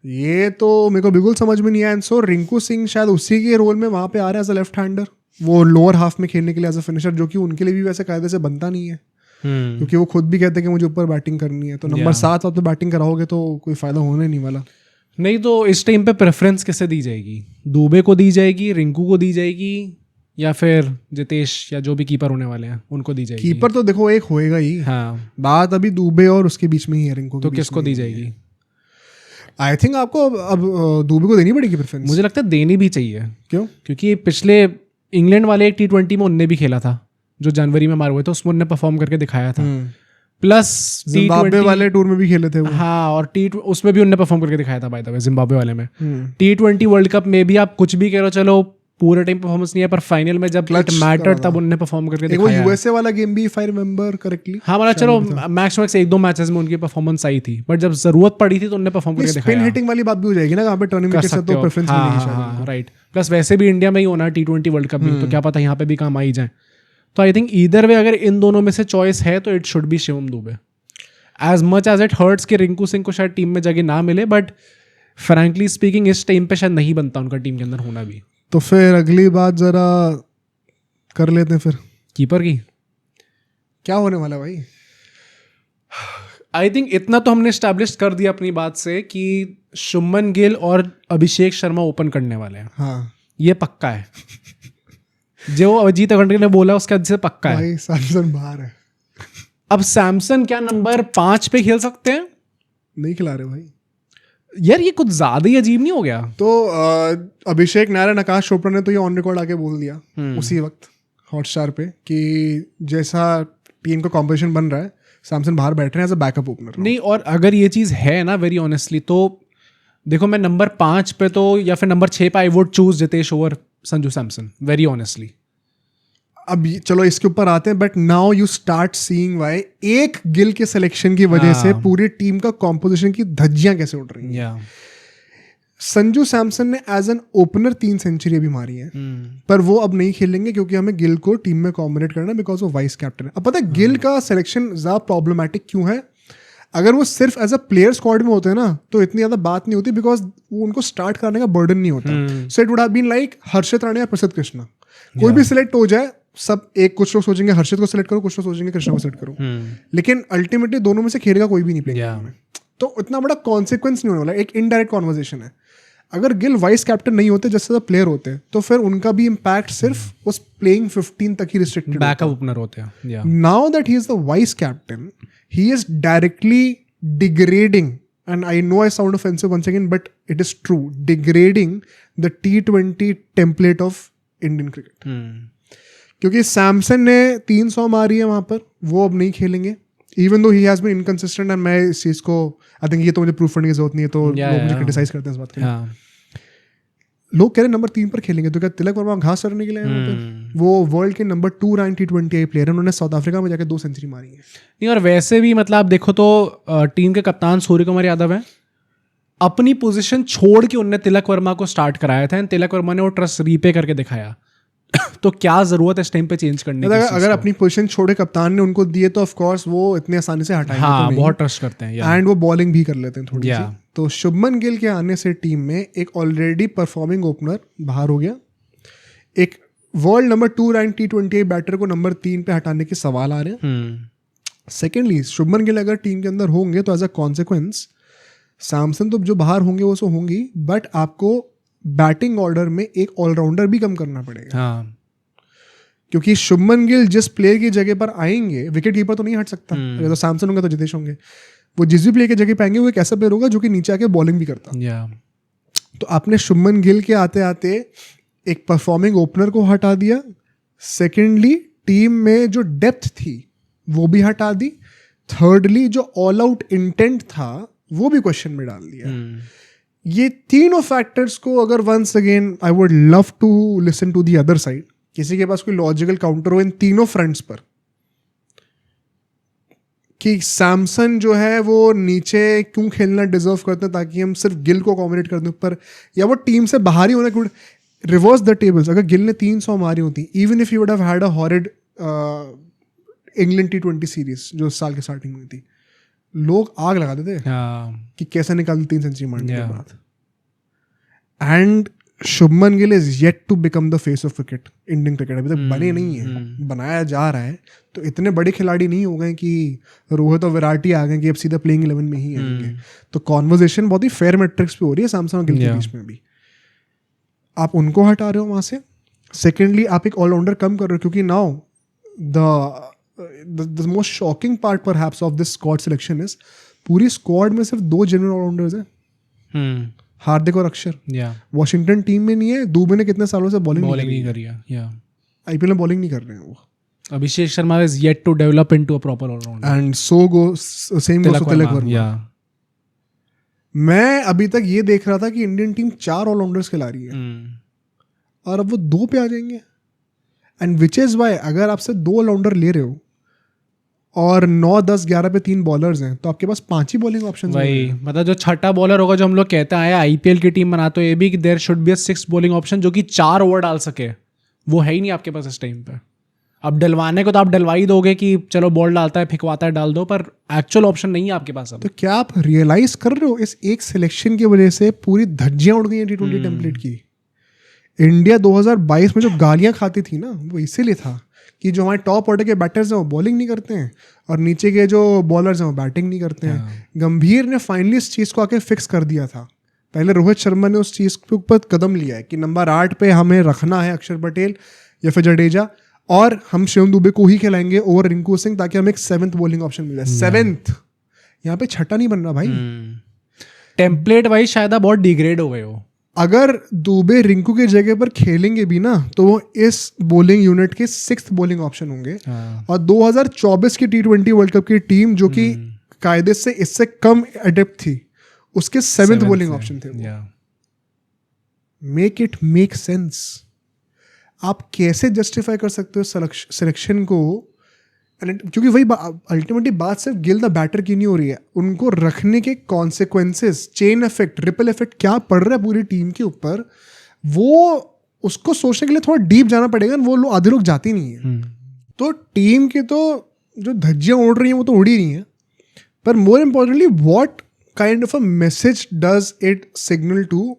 ये तो मेरे को बिल्कुल समझ में नहीं आया। एंड सो रिंकू सिंह शायद उसी के रोल में वहां पे आ रहा है एज अ लेफ्ट हैंडर, वो लोअर हाफ में खेलने के लिए एज अ फिनिशर, जो कि उनके लिए भी वैसे कायदे से बनता नहीं है क्योंकि वो खुद भी कहते हैं कि मुझे ऊपर बैटिंग करनी है। तो नंबर 7 आप तो बैटिंग कराओगे तो कोई फायदा होने नहीं वाला। नहीं तो इस टाइम पे प्रेफरेंस किसे दी जाएगी? दुबे को दी जाएगी, रिंकू को दी जाएगी, या फिर जितेश या जो भी कीपर होने वाले हैं उनको दी जाएगी? कीपर तो देखो एक होएगा ही। हाँ, बात अभी दुबे और उसके बीच में ही है, रिंकू तो किसको दी जाएगी? आई थिंक आपको अब दुबे को देनी पड़ेगी प्रेफरेंस। मुझे लगता है देनी भी चाहिए। क्यों? क्योंकि पिछले इंग्लैंड वाले एक T20 में उनने भी खेला था, जो जनवरी में मारे हुए थे, उसमें उनने परफॉर्म करके दिखाया था। प्लस जिम्बाब्वे वाले टूर में भी खेले थे वो। हाँ, और उसमें भी उनने परफॉर्म करके दिखाया था बाय द वे, जिम्बाब्वे वाले में। T20 वर्ल्ड कप में भी आप कुछ भी कह रहे हो, चलो पूरे टाइम परफॉर्मेंस नहीं है, पर फाइनल में जब इट मैटर्ड तब उन्होंने परफॉर्म करके एक वो दिखाया। USA वाला गेम भी, इफ आई रिमेंबर करेक्टली। हाँ, मतलब चलो मैक्स 1-2 मैचेस में उनकी परफॉर्मेंस आई थी, बट जब जरूरत पड़ी थी तो उन्होंने परफॉर्म करके दिखाया। स्पिन हिटिंग वाली बात भी हो जाएगी ना, कहाँ पे टर्निंग विकेट से तो प्रेफरेंस मिलेगी शायद। राइट। प्लस वैसे भी इंडिया में ही होना T20 वर्ल्ड कप भी, तो क्या पता यहाँ पे भी काम आ ही जाए। तो आई थिंक ईदर वे अगर इन दोनों में से चॉइस है तो it should be Shivam Dube. As much as it hurts कि रिंकू सिंह को शायद टीम में जगह ना मिले, बट फ्रैंकली स्पीकिंग इस टाइम पे शायद नहीं बनता उनका टीम के अंदर होना भी। तो फिर अगली बात जरा कर लेते हैं फिर कीपर की। क्या होने वाला है भाई? आई थिंक इतना तो हमने स्टैब्लिश कर दिया अपनी बात से कि शुभमन गिल और अभिषेक शर्मा ओपन करने वाले हैं। हाँ, ये पक्का है। जो अजीत अग्रवाल ने बोला उसके बाद से पक्का है। भाई सैमसन बाहर है। अब सैमसन क्या नंबर 5 पे खेल सकते हैं? नहीं खिला रहे भाई यार, ये कुछ ज्यादा ही अजीब नहीं हो गया? तो अभिषेक नारायण, आकाश चोपड़ा ने तो ये ऑन रिकॉर्ड आके बोल दिया उसी वक्त हॉटस्टार पे कि जैसा टीम का कॉम्पोजिशन बन रहा है, सैमसन बाहर बैठ रहे हैं एज अ बैकअप ओपनर। नहीं, और अगर ये चीज है ना, वेरी ऑनेस्टली, तो देखो मैं नंबर 5 पे तो या फिर नंबर 6 पे I would choose Jitesh over Sanju Samson, very honestly. अब चलो इसके ऊपर आते हैं, but now you start seeing why एक गिल के सिलेक्शन की वजह से पूरी टीम का कॉम्पोजिशन की धज्जियां कैसे उड़ रही हैं। संजू सैमसन ने एज एन ओपनर 3 सेंचुरी अभी मारी है, पर वो अब नहीं खेलेंगे क्योंकि हमें गिल को टीम में कॉम्बिनेट करना है, बिकॉज वो वाइस कैप्टन है। अब पता है गिल का सिलेक्शन ज्यादा प्रॉब्लमैटिक क्यों है? अगर वो सिर्फ एज अ प्लेयर स्क्वाड में होते हैं ना तो इतनी ज्यादा बात नहीं होती, बिकॉज वो उनको स्टार्ट करने का बर्डन नहीं होता। So it would have been like Harshit Rane या प्रसिद्ध कृष्णा, कोई भी सिलेक्ट हो जाए, सब एक कुछ लोग सोचेंगे हर्षित को सिलेक्ट करो, कुछ लोग सोचेंगे कृष्णा को सिलेक्ट करो, लेकिन अल्टीमेटली दोनों में से खेलेगा कोई भी नहीं प्लेइंग में। तो इतना बड़ा कॉन्सिक्वेंस नहीं होने वाला, एक इनडायरेक्ट कॉन्वर्सेशन है। अगर गिल वाइस कैप्टन नहीं होते, जैसे प्लेयर होते, तो फिर उनका भी इम्पैक्ट सिर्फ उस प्लेइंग 15 तक ही रिस्ट्रिक्टेड, बैकअप ओपनर होते हैं। Now that he is the vice captain, he is directly degrading, and I know I sound offensive once again, but it is true, degrading the T20 template of Indian cricket. क्योंकि सैमसन ने 300 मारी है वहाँ पर, वो अब नहीं खेलेंगे even though he has been inconsistent. And मैं इस चीज़ को आई थिंक ये तो मुझे प्रूफ करने की जरूरत नहीं है, तो लोग मुझे क्रिटिसाइज करते हैं इस बात के लिए। हाँ लोग कह रहे नंबर 3 पर खेलेंगे, तो क्या तिलक वर्मा घास चरने के लिए आए वहाँ पर? वो वर्ल्ड के नंबर 2 रैंक T20 प्लेयर है, उन्होंने साउथ अफ्रीका में जाकर 2 सेंचुरी मारी है। नहीं, और वैसे भी मतलब आप देखो तो टीम के कप्तान सूर्य कुमार यादव हैं, अपनी पोजीशन छोड़ के उनने तिलक वर्मा को स्टार्ट कराया था, एंड तिलक वर्मा ने वो ट्रस्ट रीपे करके दिखाया। तो क्या जरूरत है इस टाइम पे चेंज करने की? अगर अपनी पोजीशन छोड़े कप्तान ने उनको दिए तो ऑफ कोर्स वो इतने आसानी से हटाएंगे हाँ, तो नहीं। बहुत ट्रस्ट करते हैं एंड वो बॉलिंग भी कर लेते हैं थोड़ी Yeah. सी। तो शुभमन गिल के आने से टीम में एक ऑलरेडी परफॉर्मिंग ओपनर बाहर हो गया, एक world number 2 rank T20 batter को नंबर 3 पे हटाने के सवाल आ रहे हैं। सेकेंडली शुभमन गिल अगर टीम के अंदर होंगे तो एज अ कॉन्सिक्वेंस सैमसन तो जो बाहर होंगे वो सो होंगी, बट आपको बैटिंग ऑर्डर में एक ऑलराउंडर भी कम करना पड़ेगा। हाँ क्योंकि शुभमन गिल जिस प्लेयर की जगह पर आएंगे, विकेट कीपर तो नहीं हट सकता, अगर तो सैमसन होंगे तो जितेश होंगे, वो जिस भी प्लेयर की जगह पे आएंगे वो एक ऐसा प्लेयर होगा जो कि नीचे आके बॉलिंग भी करता। तो आपने शुभमन गिल के आते आते एक परफॉर्मिंग ओपनर को हटा दिया। सेकेंडली टीम में जो डेप्थ थी वो भी हटा दी। थर्डली जो ऑल आउट इंटेंट था वो भी क्वेश्चन में डाल दिया। ये तीनों फैक्टर्स को अगर once again I would love to listen to the other side, किसी के पास कोई लॉजिकल काउंटर हो इन तीनों फ्रंट्स पर, कि सैमसन जो है वो नीचे क्यों खेलना डिजर्व करते हैं ताकि हम सिर्फ गिल को अकोमोडेट कर दें ऊपर, या वो टीम से बाहर ही होना क्यों। रिवर्स द टेबल्स, अगर गिल ने 300 मारी होती, even if you would have had a horrid England T20 series जो इस साल की स्टार्टिंग में थी, लोग आग लगा देते कि कैसे निकाल 3 सेंचुरी मारने के बाद। And Shubman Gill is yet to become the face of cricket, Indian cricket अभी तक बने नहीं है, बनाया जा रहा है। तो इतने बड़े खिलाड़ी नहीं हो गए कि रोहित और विराट ही आ गए कि अब सीधा प्लेइंग 11 में ही आएंगे। तो कॉन्वर्जेशन बहुत ही फेयर मैट्रिक्स पे हो रही है सैमसन और गिल के बीच में भी। आप उनको हटा रहे हो वहां से। सेकेंडली आप एक ऑलराउंडर कम कर रहे हो, क्योंकि now the most shocking part perhaps of this squad selection is पूरी स्क्वाड में सिर्फ 2 जेन्युइन ऑलराउंडर्स हैं, हार्दिक और अक्षर। वॉशिंगटन टीम में नहीं है। दुबे ने कितने सालों से बॉलिंग नहीं करी है, आईपीएल में बॉलिंग नहीं कर रहे हैं वो। Abhishek Sharma is yet to develop into a proper allrounder, and so same goes to Tilak Varma. मैं अभी तक ये देख रहा था कि इंडियन टीम 4 ऑलराउंडर्स खिला रही है और अब वो 2 पे आ जाएंगे। एंड विच इज वाई अगर आपसे 2 ऑलराउंडर ले रहे हो और 9, 10, 11 पे 3 बॉलर्स हैं तो आपके पास 5 ही बॉलिंग ऑप्शन। वही मतलब जो छठा बॉलर होगा, जो हम लोग कहते हैं आईपीएल की टीम बना, तो ये भी कि there should be a 6th bowling option जो कि 4 ओवर डाल सके, वो है ही नहीं आपके पास इस टाइम पे। अब डलवाने को तो आप डलवा ही दोगे कि चलो बॉल डालता है फिकवाता है डाल दो, पर एक्चुअल ऑप्शन नहीं है आपके पास अब। तो क्या आप रियलाइज कर रहे हो इस एक सिलेक्शन की वजह से पूरी धज्जियां उड़ गई हैं T20 टेम्पलेट की। इंडिया 2022 में जो गालियां खाती थी ना, वो इसीलिए था कि जो हमारे टॉप ऑर्डर के बैटर्स हैं वो बॉलिंग नहीं करते हैं और नीचे के जो बॉलर्स हैं वो बैटिंग नहीं करते हैं। गंभीर ने फाइनली इस चीज़ को आके फिक्स कर दिया था। पहले रोहित शर्मा ने उस चीज़ के ऊपर कदम लिया है कि नंबर 8 पे हमें रखना है अक्षर पटेल या फिर जडेजा, और हम शिवम दुबे को ही खिलाएंगे ओवर रिंकू सिंह ताकि हमें एक 7th बॉलिंग ऑप्शन मिले। 7th, यहाँ पे छठा नहीं बन रहा भाई। टेम्पलेट वाइज शायद आप बहुत डिग्रेड हो गए हो। अगर दुबे रिंकू की जगह पर खेलेंगे भी ना तो वो इस बॉलिंग यूनिट के 6th बॉलिंग ऑप्शन होंगे। और 2024 की T20 वर्ल्ड कप की टीम जो कि कायदे से इससे कम एडेप्ट थी, उसके 7th बॉलिंग ऑप्शन थे वो। Make it make sense. आप कैसे जस्टिफाई कर सकते हो सिलेक्शन को? क्योंकि वही अल्टीमेटली बात सिर्फ गिल द बैटर की नहीं हो रही है, उनको रखने के consequences, chain effect, ripple effect क्या पड़ रहा है पूरी टीम के ऊपर, वो उसको सोचने के लिए थोड़ा डीप जाना पड़ेगा। वो लोग आधे लोग जाती नहीं है। तो टीम के तो जो धज्जियां उड़ रही हैं वो तो उड़ी रही हैं, पर more importantly what kind of a message does it signal to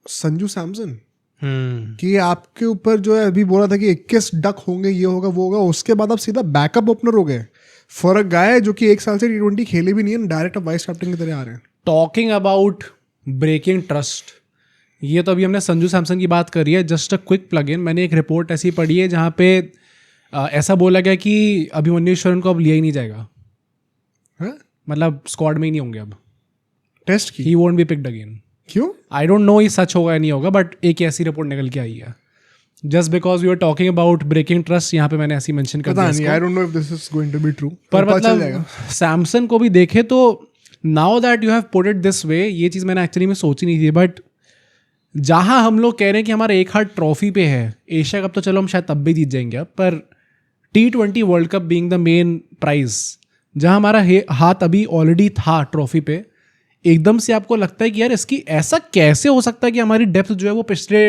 Sanju Samson कि आपके ऊपर जो है अभी बोला था कि 21 डक होंगे, ये होगा वो होगा, उसके बाद आप सीधा बैकअप ओपनर हो गए फॉर अ गाय जो कि 1 साल से T20 खेले भी नहीं है, डायरेक्ट अब वाइस कैप्टन की तरह आ रहे हैं। टॉकिंग अबाउट ब्रेकिंग ट्रस्ट, ये तो अभी हमने संजू सैमसन की बात करी है। Just a quick plug in, मैंने एक रिपोर्ट ऐसी पढ़ी है जहाँ पे ऐसा बोला गया कि अभिमन्यु ईश्वरन को अब लिया ही नहीं जाएगा। मतलब स्क्वाड में ही नहीं होंगे अब टेस्ट की। He won't be picked again. क्यों? आई डोंट नो ये सच होगा या नहीं होगा, बट एक ऐसी रिपोर्ट निकल के आई है। Just because we are talking about breaking trust, यहाँ पे मैंने ऐसी मेंशन कर पता दिया नहीं, इसको। I don't know if this is going to be true, पर पता चल मतलब जाएगा। सैमसन को भी देखे तो now that you have put it this way, ये चीज़ मैंने एक्चुअली में सोची नहीं थी, बट जहाँ हम लोग कह रहे हैं कि हमारा एक हाथ ट्रॉफी पे है, एशिया कप तो चलो हम शायद तब भी जीत जाएंगे अब, पर T20 world cup being the main prize, जहाँ हमारा हाथ अभी ऑलरेडी था ट्रॉफी पे, एकदम से आपको लगता है कि यार इसकी ऐसा कैसे हो सकता है कि हमारी डेप्थ जो है वो पिछले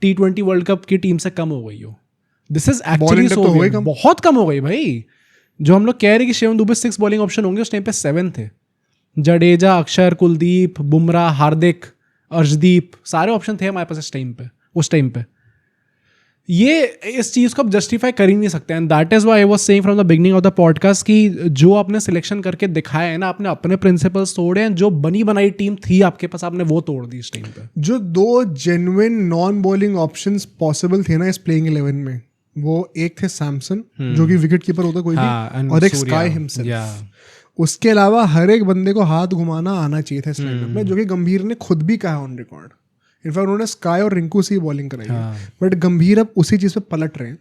T20 वर्ल्ड कप की टीम से कम हो गई हो। दिस इज एक्चुअली depth तो हो गई कम। बहुत कम हो गई भाई। जो हम लोग कह रहे हैं कि शिवम दुबे 6 बॉलिंग ऑप्शन होंगे, उस टाइम पे 7 थे। जडेजा, अक्षर, कुलदीप, बुमराह, हार्दिक, अर्शदीप, सारे ऑप्शन थे हमारे पास उस टाइम पे। ये इस चीज़ को आप जस्टिफाई कर ही नहीं सकते, and that is why I was saying from the beginning of the podcast कि जो आपने सिलेक्शन करके दिखाया है ना, आपने अपने प्रिंसिपल्स तोड़े हैं, जो बनी बनाई टीम थी आपके पास आपने वो तोड़ दी इस टाइम पे। जो 2 genuine non bowling options possible थे ना इस प्लेइंग 11 में, वो एक थे सैमसन जो कि विकेट कीपर होता कोई भी, और एक स्काई हिमसेल्फ। उसके अलावा हर एक बंदे को हाथ घुमाना आना चाहिए था इस लाइनअप में, जो कि गंभीर ने खुद भी कहा ऑन रिकॉर्ड। इनफैक्ट उन्होंने स्काई और रिंकू से ही बॉलिंग कराई है, बट गंभीर अब उसी चीज़ पे पलट रहे हैं।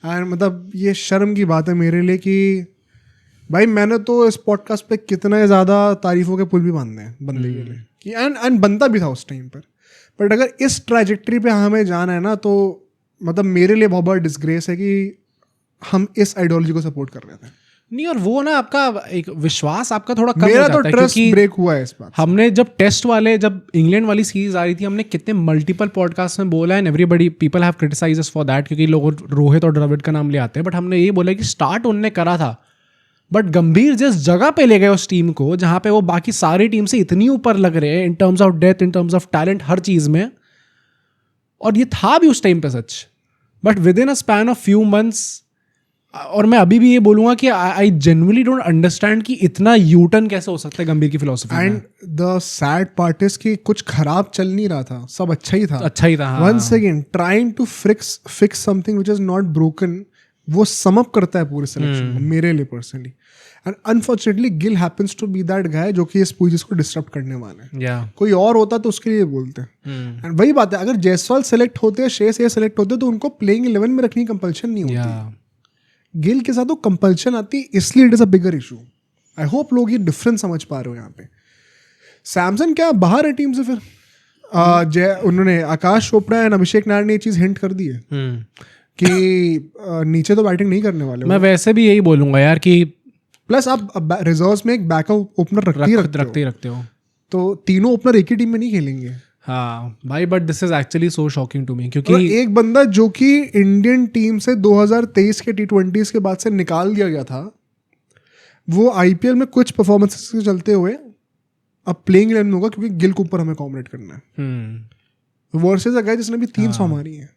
एंड मतलब ये शर्म की बात है मेरे लिए कि भाई मैंने तो इस पॉडकास्ट पे कितने ज़्यादा तारीफों के पुल भी बांधे हैं बंदे के लिए कि एंड बनता भी था उस टाइम पर, बट अगर इस ट्रैजेक्टरी पे हमें जाना है ना, तो मतलब मेरे लिए बहुत बड़ा डिस्ग्रेस है कि हम इस आइडियोलॉजी को सपोर्ट कर रहे थे। नहीं, और वो ना आपका एक विश्वास आपका थोड़ा कम हो मेरा जाता तो है, ट्रस्ट क्योंकि ब्रेक हुआ है इस बात। हमने जब इंग्लैंड वाली सीरीज आ रही थी, हमने कितने मल्टीपल पॉडकास्ट में बोला, and everybody people have criticised us for that, क्योंकि लोग रोहित और द्रविड़ का नाम ले आते हैं, बट हमने ये बोला कि स्टार्ट उनने करा था, बट गंभीर जिस जगह पे ले गए उस टीम को, जहाँ पे वो बाकी सारी टीम से इतनी ऊपर लग रहे हैं in terms of death, in terms of talent, हर चीज़ में, और ये था भी उस टाइम पे सच, but within a span of few months. और मैं अभी भी ये बोलूंगा कि आई जेन्युइनली डोंट अंडरस्टैंड कि इतना यू टर्न कैसे हो सकता है गंभीर की फिलॉसफी में। And the sad part is कि कुछ खराब चल नहीं रहा था, सब अच्छा ही था। अच्छा ही था, हाँ। Once again trying to fix something which is not broken, वो सम अप करता है पूरे सिलेक्शन को मेरे लिए personally. And unfortunately Gill happens to be that guy जो कि इस पूरी चीज को डिस्टर्ब करने वाला है। कोई और होता तो उसके लिए बोलते हैं। एंड वही बात है, अगर जायसवाल सेलेक्ट होते हैं, श्रेयस अय्यर सेलेक्ट होते तो उनको प्लेइंग 11 में रखने की कंपल्शन नहीं होती। गिल के साथ वो कंपल्शन आती, इसलिए it is a bigger issue. I hope लोग ये डिफरेंस समझ पा रहे हो यहाँ पे। सैमसन क्या बाहर है टीम से फिर? उन्होंने आकाश चोपड़ा एंड अभिषेक नायर ने ये चीज हिंट कर दी है कि नीचे तो बैटिंग नहीं करने वाले। मैं वैसे भी यही बोलूंगा यार कि प्लस आप रिजर्व्स में एक बैकअप ओपनर रखते हो, तो तीनों ओपनर एक ही टीम में नहीं खेलेंगे। हाँ भाई, but this is actually so shocking to me, क्योंकि एक बंदा जो कि इंडियन टीम से 2023 के T20s के बाद से निकाल दिया गया था, वो IPL में कुछ परफॉर्मेंसेस के चलते हुए अब प्लेइंग 11 में होगा, क्योंकि गिल के ऊपर हमें कॉमरेट करना है वर्सेस अ गाय जिसने भी 300 मारी है।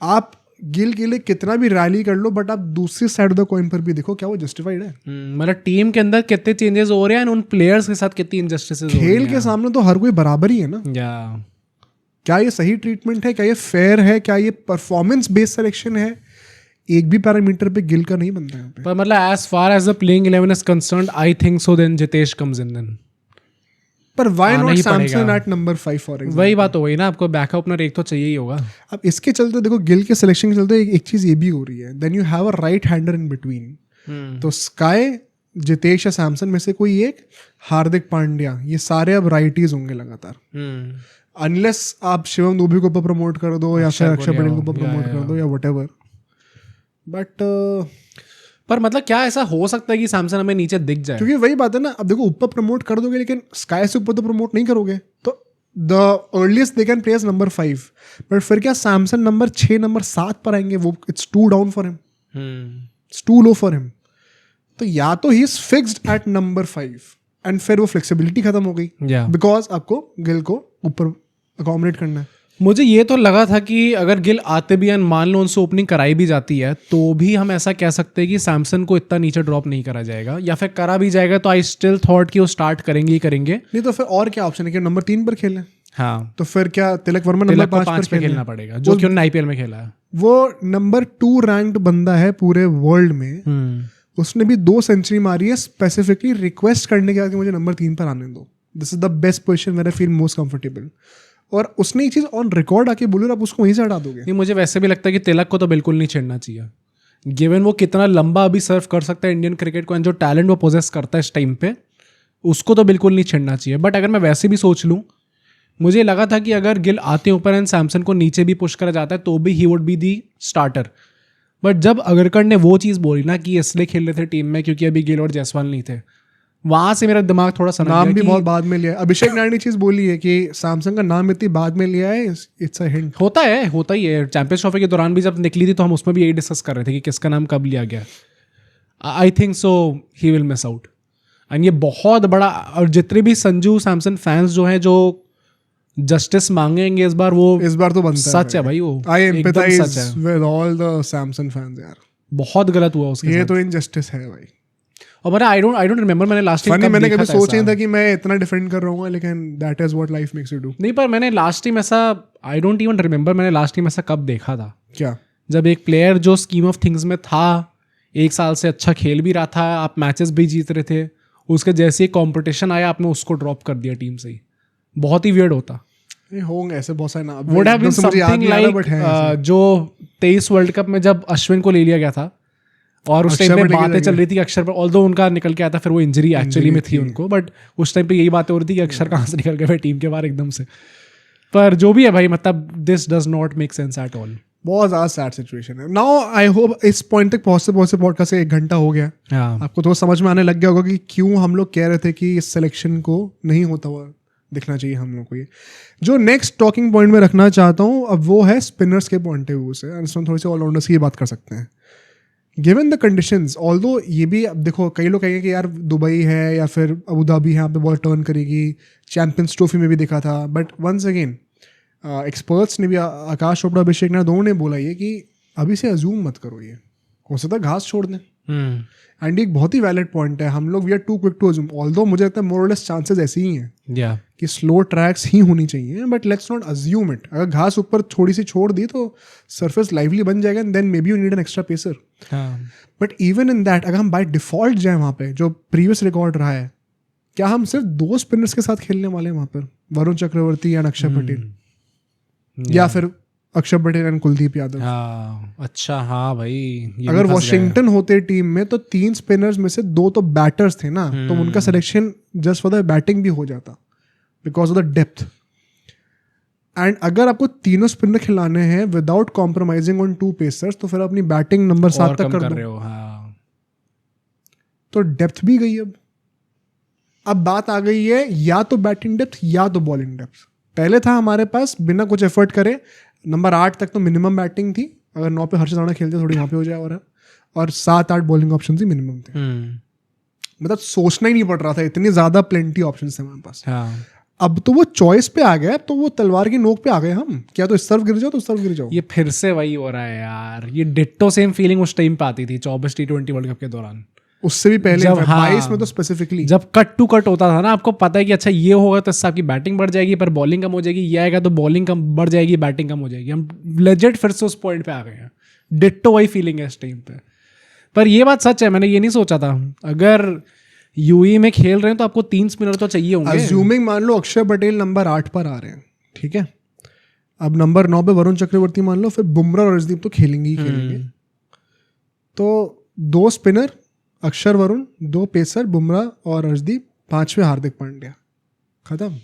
आप गिल के लिए कितना भी रैली कर लो, बट आप दूसरी साइड ऑफ द कॉइन पर भी देखो, क्या वो जस्टिफाइड है? मतलब टीम के अंदर कितने चेंजेस हो रहे हैं, उन प्लेयर्स के साथ कितनी इनजस्टिसेस हो रही हैं। खेल के सामने तो हर कोई बराबर ही है ना। क्या ये सही ट्रीटमेंट है? क्या ये फेयर है? क्या ये परफॉर्मेंस बेस्ड सिलेक्शन है? एक भी पैरामीटर पे गिल का नहीं बनता है। पर मतलब as far as the playing 11 is concerned, I think so then Jitesh comes in then. पर why not Samson at number 5 for example? वही बात हो गई ना, आपको बैकअप ओपनर एक तो चाहिए ही होगा। अब इसके चलते देखो, गिल के सिलेक्शन के चलते एक चीज ये भी हो रही है, then you have a right hander in between. तो स्काई, जितेश या सैमसन में से कोई एक, हार्दिक पांड्या, ये सारे अब राइटीज होंगे लगातार, अनलेस आप शिवम दुबे को ऊपर प्रमोट कर दो या फिर अक्षर पटेल को ऊपर प्रमोट कर दो या व्हाटएवर। बट पर मतलब क्या ऐसा हो सकता है कि सैमसन हमें नीचे दिख जाए? क्योंकि वही बात है ना, अब देखो ऊपर प्रमोट कर दोगे लेकिन स्काई से ऊपर तो प्रमोट नहीं करोगे, तो the earliest they can place number 5, but फिर क्या सैमसन नंबर 6 नंबर 7 पर आएंगे? वो it's too down for him, it's too low for him. तो या तो he is fixed at number 5 and फिर वो फ्लेक्सिबिलिटी खत्म हो गई, बिकॉज आपको गिल को ऊपर अकोमोडेट करना है। मुझे ये तो लगा था कि अगर गिल आते भी हैं, मान लो उनसे ओपनिंग कराई भी जाती है, तो भी हम ऐसा कह सकते हैं कि सैमसन को इतना नीचे ड्रॉप नहीं करा जाएगा, या फिर करा भी जाएगा तो आई स्टिल थॉट कि वो स्टार्ट करेंगे ही करेंगे। नहीं तो फिर और क्या ऑप्शन है कि नंबर 3 पर खेलें? हाँ, तो फिर क्या तिलक वर्मा नंबर 5 पर खेलना पड़ेगा, जो कि उन्होंने IPL में खेला है। वो नंबर 2 रैंक्ड बंदा है पूरे वर्ल्ड में, उसने भी 2 सेंचुरी मारी है स्पेसिफिकली रिक्वेस्ट करने के बाद कि मुझे नंबर 3 पर आने दो। This is the best position where I feel most comfortable. और उसने एक चीज़ ऑन रिकॉर्ड आके बोली और आप उसको वहीं से हटा दोगे। नहीं, मुझे वैसे भी लगता है कि तिलक को तो बिल्कुल नहीं छेड़ना चाहिए, गिवन वो कितना लंबा अभी सर्व कर सकता है इंडियन क्रिकेट को, एंड जो टैलेंट वो पोजेस करता है इस टाइम पे, उसको तो बिल्कुल नहीं छेड़ना चाहिए। बट अगर मैं वैसे भी सोच लूँ, मुझे लगा था कि अगर गिल आते ऊपर एंड सैमसन को नीचे भी पुश करा जाता है तो भी he would be the starter. But जब अगरकर ने वो चीज़ बोली ना कि इसलिए खेल रहे थे टीम में क्योंकि अभी गिल और जायसवाल नहीं थे, वहाँ से मेरा दिमाग थोड़ा सा नाम भी बहुत बाद में लिया है। अभिषेक नायर ने चीज़ बोली है कि सैमसंग का नाम इतनी बाद में लिया है, इट्स अ हिंट। होता ही है। चैंपियंस ट्रॉफी के दौरान भी जब निकली थी तो हम उसमें भी यही डिस्कस कर रहे थे कि किसका नाम कब लिया गया। आई think so he will miss out, and ये बहुत बड़ा, और जितने भी संजू सैमसन फैंस जो हैं जो जस्टिस मांगेंगे इस बार तो बनता सच है भाई, वो आई एकदम एम्पैथाइज सच है। With all the Samson fans यार, बहुत गलत हुआ उसके ये साथ। तो इनजस्टिस है भाई। और मैंने आई डोंट रिमेंबर मैंने लास्ट टाइम फनी, मैंने कभी सोचा नहीं था कि मैं इतना डिफेंड कर रहा हूँ, लेकिन that is what life makes you do. नहीं, पर मैंने लास्ट टाइम ऐसा, आई डोंट इवन रिमेंबर मैंने लास्ट टाइम ऐसा कब देखा था। क्या? जब एक प्लेयर जो स्कीम ऑफ थिंग्स में था, एक साल से अच्छा खेल भी रहा था, आप मैचेस भी जीत रहे थे, उसके जैसे ही कंपटीशन आया आपने उसको ड्रॉप कर दिया टीम से ही। बहुत ही वियर्ड होता। होंगे ऐसे बहुत सारे नाम। Would have been something like जो 23 वर्ल्ड कप में जब अश्विन को ले लिया गया था और उस टाइम पे बातें चल रही थी अक्षर पर, ऑल्दो उनका निकल के आया था, फिर वो इंजरी एक्चुअली में थी उनको, बट उस टाइम पे यही बातें हो रही थी कि अक्षर कहाँ से निकल गए टीम के बाहर एकदम से। पर जो भी है भाई, मतलब this does not make sense at all. बहुत ज़्यादा सैड सिचुएशन है। नाउ आई होप इस पॉइंट तक पहुंचते पॉडकास्ट से 1 घंटा हो गया, आपको तो समझ में आने लग गया होगा कि क्यों हम लोग कह रहे थे कि इस सिलेक्शन को नहीं होता हुआ दिखना चाहिए हम लोग को। ये जो नेक्स्ट टॉकिंग पॉइंट में रखना चाहता हूँ अब वो है स्पिनर्स के पॉइंट ऑफ व्यू से, इसमें थोड़ी सी ऑलराउंडर्स की बात कर सकते हैं। गिवन द कंडीशंस, ऑल्दो ये भी अब देखो कई लोग कहेंगे कि यार दुबई है या फिर अबू धाबी है, यहाँ पे बॉल टर्न करेगी, चैंपियंस ट्रॉफी में भी दिखा था, बट वंस अगेन एक्सपर्ट्स ने भी, आकाश चोपड़ा, अभिषेक नायर दोनों ने बोला ये कि अभी से अज्यूम मत करो, ये हो सकता है घास छोड़ दें। एंड एक बहुत ही वैलिड पॉइंट है, हम लोग we are too quick to assume, although मुझे लगता है मोर और लेस चांसेस ऐसे ही हैं कि स्लो ट्रैक्स ही होनी चाहिए, but let's not assume it. अगर घास ऊपर थोड़ी सी छोड़ दी तो सरफेस लाइवली बन जाएगा, and then maybe you need an extra pacer. But even in that अगर हम बाय डिफॉल्ट जाए वहाँ पे, जो प्रीवियस रिकॉर्ड रहा है, क्या हम सिर्फ 2 स्पिनर्स के साथ खेलने वाले हैं वहाँ पर, वरुण चक्रवर्ती या अक्षर पटेल, या फिर अक्षर पटेल एंड कुलदीप यादव? अच्छा, हाँ भाई, अगर वॉशिंगटन होते टीम में तो 3 स्पिनर्स में से 2 तो बैटर्स थे ना, तो उनका selection just for the batting भी हो जाता because of the depth. And अगर आपको तीनों स्पिनर खिलाने हैं विदाउट कॉम्प्रोमाइजिंग ऑन 2 पेसर्स, तो फिर अपनी बैटिंग नंबर 7 तक कर दो। तो डेप्थ भी गई। अब बात आ गई है या तो बैटिंग डेप्थ या तो बॉलिंग डेप्थ। पहले था हमारे पास बिना कुछ एफर्ट करे नंबर 8 तक तो मिनिमम बैटिंग थी, अगर 9 पे हर्षद राणा खेलते थोड़ी वहाँ पे हो जाए, और 7-8 बॉलिंग ऑप्शन ही मिनिमम थे। मतलब सोचना ही नहीं पड़ रहा था, इतनी ज़्यादा प्लेंटी ऑप्शन थे हमारे पास। अब तो वो चॉइस पे आ गया, तो वो तलवार की नोक पे आ गए हम, क्या तो इस तरफ गिर जाओ तो उस तरफ गिर जाओ। ये फिर से वही हो रहा है यार, ये डिट्टो सेम फीलिंग उस टाइम पे आती थी 24 T20 वर्ल्ड कप के दौरान, उससे भी पहले 22 में तो स्पेसिफिकली जब कट टू कट होता था ना, आपको पता है कि अच्छा ये होगा तो इससे आपकी बैटिंग बढ़ जाएगी पर बॉलिंग कम हो जाएगी, ये आएगा तो बॉलिंग कम बढ़ जाएगी, बैटिंग कम हो जाएगी। हम लेजेंड फिर से उस पॉइंट पे आ गए हैं, डिट्टो वही फीलिंग है इस टाइम पे। पर ये बात सच है, मैंने ये नहीं सोचा था अगर यूई में खेल रहे हैं तो आपको 3 स्पिनर तो चाहिए होंगे। अज्यूमिंग मान लो अक्षर पटेल नंबर 8 पर आ रहे हैं, ठीक है, अब नंबर 9 पे वरुण चक्रवर्ती मान लो, फिर बुमराह और अर्शदीप तो खेलेंगे ही खेलेंगे, तो 2 स्पिनर अक्षर वरुण, 2 पेसर बुमराह और अर्शदीप, 5वें हार्दिक पांड्या, खत्म।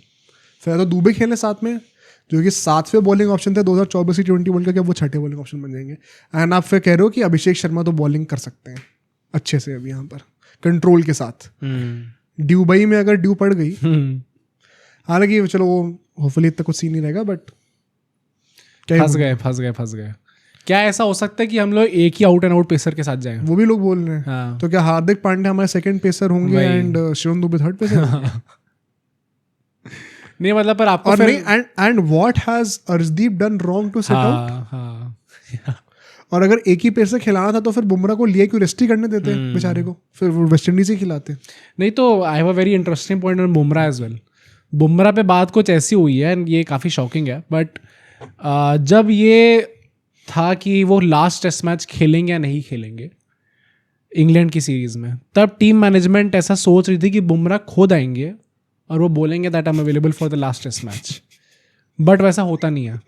फिर तो दुबे खेलने साथ में, जो कि 7वें बॉलिंग ऑप्शन थे 2024 T20 वर्ल्ड कप, वो 6ठे बॉलिंग ऑप्शन बन जाएंगे। एंड आप फिर कह रहे हो कि अभिषेक शर्मा तो बॉलिंग कर सकते हैं अच्छे से अभी यहाँ पर कंट्रोल के साथ। दुबई में अगर ड्यू पड़ गई, हालांकि चलो वो होपफुली इतना कुछ सीन नहीं रहेगा, बट फंस गए। क्या ऐसा हो सकता है कि हम लोग एक ही आउट एंड आउट पेसर के साथ जाएं? वो भी लोग बोल रहे हैं। हाँ। तो क्या हार्दिक पांड्या हमारे सेकंड पेसर होंगे and Shivam Dube third pacer? नहीं मतलब पर आपको और फिर नहीं, and what has Arshdeep done wrong to set out? और अगर एक ही पेसर खिलाना था तो फिर बुमराह को लिए क्यों रेस्ट ही करने देते बेचारे को, फिर वेस्ट इंडीज ही खिलाते। नहीं तो I have a very interesting point on Bumrah as well. Bumrah पे बात कुछ ऐसी हुई है, ये काफ़ी शॉकिंग है, बट जब ये था कि वो लास्ट टेस्ट मैच खेलेंगे या नहीं खेलेंगे इंग्लैंड की सीरीज़ में, तब टीम मैनेजमेंट ऐसा सोच रही थी कि बुमराह खुद आएंगे और वो बोलेंगे that I am available for the last test match. But वैसा होता नहीं है।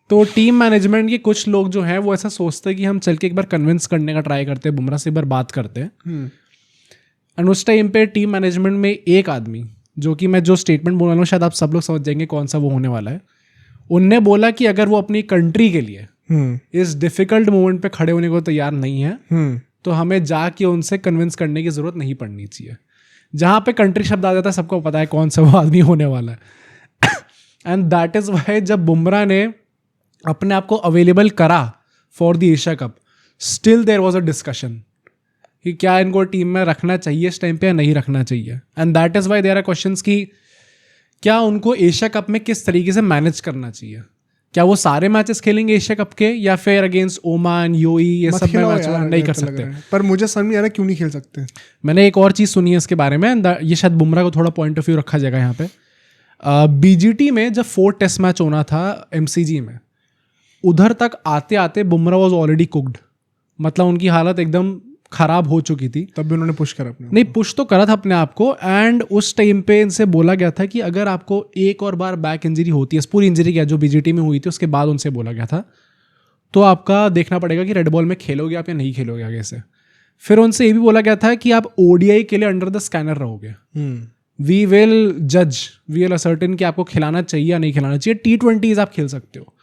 तो टीम मैनेजमेंट के कुछ लोग जो हैं वो ऐसा सोचते हैं कि हम चल के एक बार कन्विंस करने का ट्राई करते हैं, बुमराह से एक बार बात करते हैं। एंड उस टाइम पे टीम मैनेजमेंट में एक आदमी, जो कि मैं जो स्टेटमेंट बोल रहा हूँ शायद आप सब लोग समझ जाएंगे कौन सा वो होने वाला है, उनने बोला कि अगर वो अपनी कंट्री के लिए इस डिफिकल्ट मोमेंट पे खड़े होने को तैयार नहीं है तो हमें जाके उनसे कन्विंस करने की जरूरत नहीं पड़नी चाहिए। जहाँ पे कंट्री शब्द आ जाता है सबको पता है कौन सा वो आदमी होने वाला है। एंड दैट इज वाई जब बुमराह ने अपने आप को अवेलेबल करा for the Asia cup, still there was a discussion कि क्या इनको टीम में रखना चाहिए इस टाइम पे या नहीं रखना चाहिए। And that is why there are questions कि क्या उनको एशिया कप में किस तरीके से मैनेज करना चाहिए। क्या वो सारे मैचेस खेलेंगे एशिया कप के, या फिर अगेंस्ट ओमान, यूएई, ये सब में मैच नहीं कर सकते। पर मुझे समझ नहीं आ रहा क्यों नहीं खेल सकते। मैंने एक और चीज़ सुनी है इसके बारे में, ये शायद बुमराह को थोड़ा पॉइंट ऑफ व्यू रखा जाएगा यहाँ पे। बीजीटी में जब 4 टेस्ट मैच होना था एमसीजी में, उधर तक आते आते बुमराह वॉज ऑलरेडी कुकड, मतलब उनकी हालत एकदम खराब हो चुकी थी। तब भी उन्होंने पुश करा अपने, नहीं पुश तो करा था अपने आप को। एंड उस टाइम पे इनसे बोला गया था कि अगर आपको एक और बार बैक इंजरी होती है, पूरी इंजरी क्या जो बीजीटी में हुई थी उसके बाद उनसे बोला गया था, तो आपका देखना पड़ेगा कि रेड बॉल में खेलोगे आप या नहीं खेलोगे आगे से। फिर उनसे ये भी बोला गया था कि आप ओडीआई के लिए अंडर द स्कैनर रहोगे, वी विल जज, वी विल असर्टेन कि आपको खिलाना चाहिए या नहीं खिलाना चाहिए। T20s आप खेल सकते हो।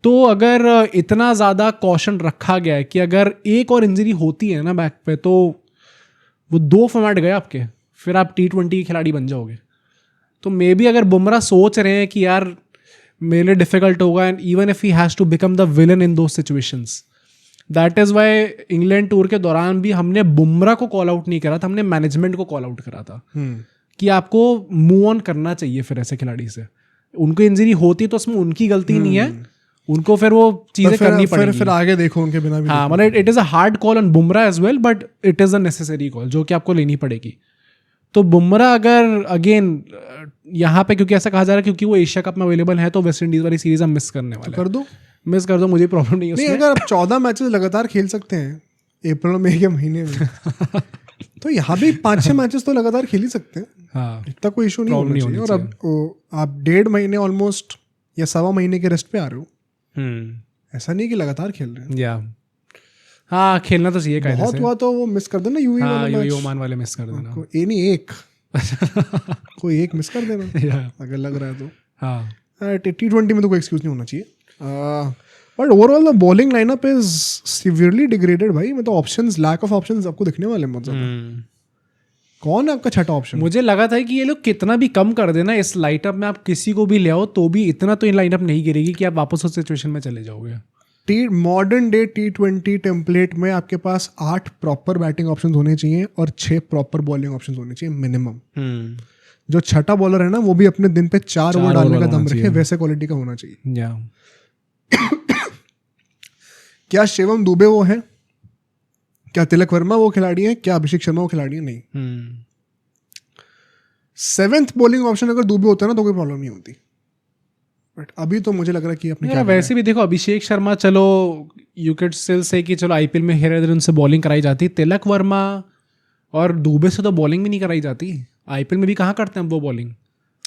तो अगर इतना ज़्यादा कॉशन रखा गया है कि अगर एक और इंजरी होती है ना बैक पे, तो वो 2 फॉर्मेट गए आपके, फिर आप T20 के खिलाड़ी बन जाओगे। तो मे बी अगर बुमराह सोच रहे हैं कि यार मेरे लिए डिफिकल्ट होगा, and even if he has to become the villain in those situations, that is why England tour के दौरान भी हमने बुमराह को कॉल आउट नहीं करा था, हमने मैनेजमेंट को कॉल आउट करा था कि आपको मूव ऑन करना चाहिए फिर ऐसे खिलाड़ी से। उनको इंजरी होती तो उसमें उनकी गलती नहीं है, उनको फिर वो चीजें करनी पड़ेगी। फिर आगे देखो उनके बिना भी। हाँ, मतलब it is a hard call on Bumrah as well, but it is a necessary call जो कि आपको लेनी पड़ेगी। तो बुमराह अगर अगेन यहाँ पे, क्योंकि ऐसा कहा जा रहा है क्योंकि वो एशिया कप में अवेलेबल है तो वेस्ट इंडीज वाली सीरीज हम मिस करने वाले, कर दो, मिस कर दो, मुझे प्रॉब्लम नहीं है उसमें। अगर आप 14 मैचेस लगातार खेल सकते हैं अप्रैल मई के महीने में तो यहाँ भी 5-6 मैचेस तो लगातार खेल ही सकते हैं। हाँ, इतना कोई इशू नहीं होना चाहिए। और अब आप 1.5 महीने ऑलमोस्ट या 1.25 महीने के रेस्ट पे आ रहे हो, ऐसा नहीं कि लगातार खेल रहे हैं। या हाँ, खेलना तो चाहिए कायदे से। बहुत हुआ तो वो मिस कर देना, यूएई वाला मैच, ओमान वाले मिस कर देना। ये नहीं एक कोई एक मिस कर देना अगर लग रहा है तो। हाँ, T20 में तो कोई एक्सक्यूज नहीं होना चाहिए। But overall the bowling lineup is severely degraded भाई। मतलब ऑप्शंस, लैक ऑफ ऑप्शंस आपको दिखने वाले हैं बहुत ज्यादा। कौन है आपका छठा ऑप्शन? मुझे लगा था कि ये लोग कितना भी कम कर देना इस लाइनअप में, आप किसी को भी ले आओ तो भी इतना तो इन लाइनअप नहीं गिरेगी कि आप वापस उस सिचुएशन में चले जाओगे। मॉडर्न डे T20 टेम्पलेट में आपके पास 8 प्रॉपर बैटिंग ऑप्शंस होने चाहिए और 6 प्रॉपर बॉलिंग ऑप्शंस होने चाहिए मिनिमम। जो छठा बॉलर है ना वो भी अपने दिन पे 4 ओवर डालने का दम रखे, वैसे क्वालिटी का होना चाहिए। क्या शिवम दुबे वो है? क्या तिलक वर्मा वो खिलाड़ी है? क्या अभिषेक शर्मा वो खिलाड़ी है? नहीं। 7th बॉलिंग ऑप्शन अगर दुबे होता है ना तो कोई प्रॉब्लम नहीं होती, बट अभी तो मुझे लग रहा है कि अपने क्या वैसे भी देखो, अभिषेक शर्मा चलो यू कैन स्टिल से कि चलो आईपीएल में हेर उनसे बॉलिंग कराई जाती, तिलक वर्मा और दुबे से तो बॉलिंग भी नहीं कराई जाती। आईपीएल में भी कहाँ करते हैं वो बॉलिंग,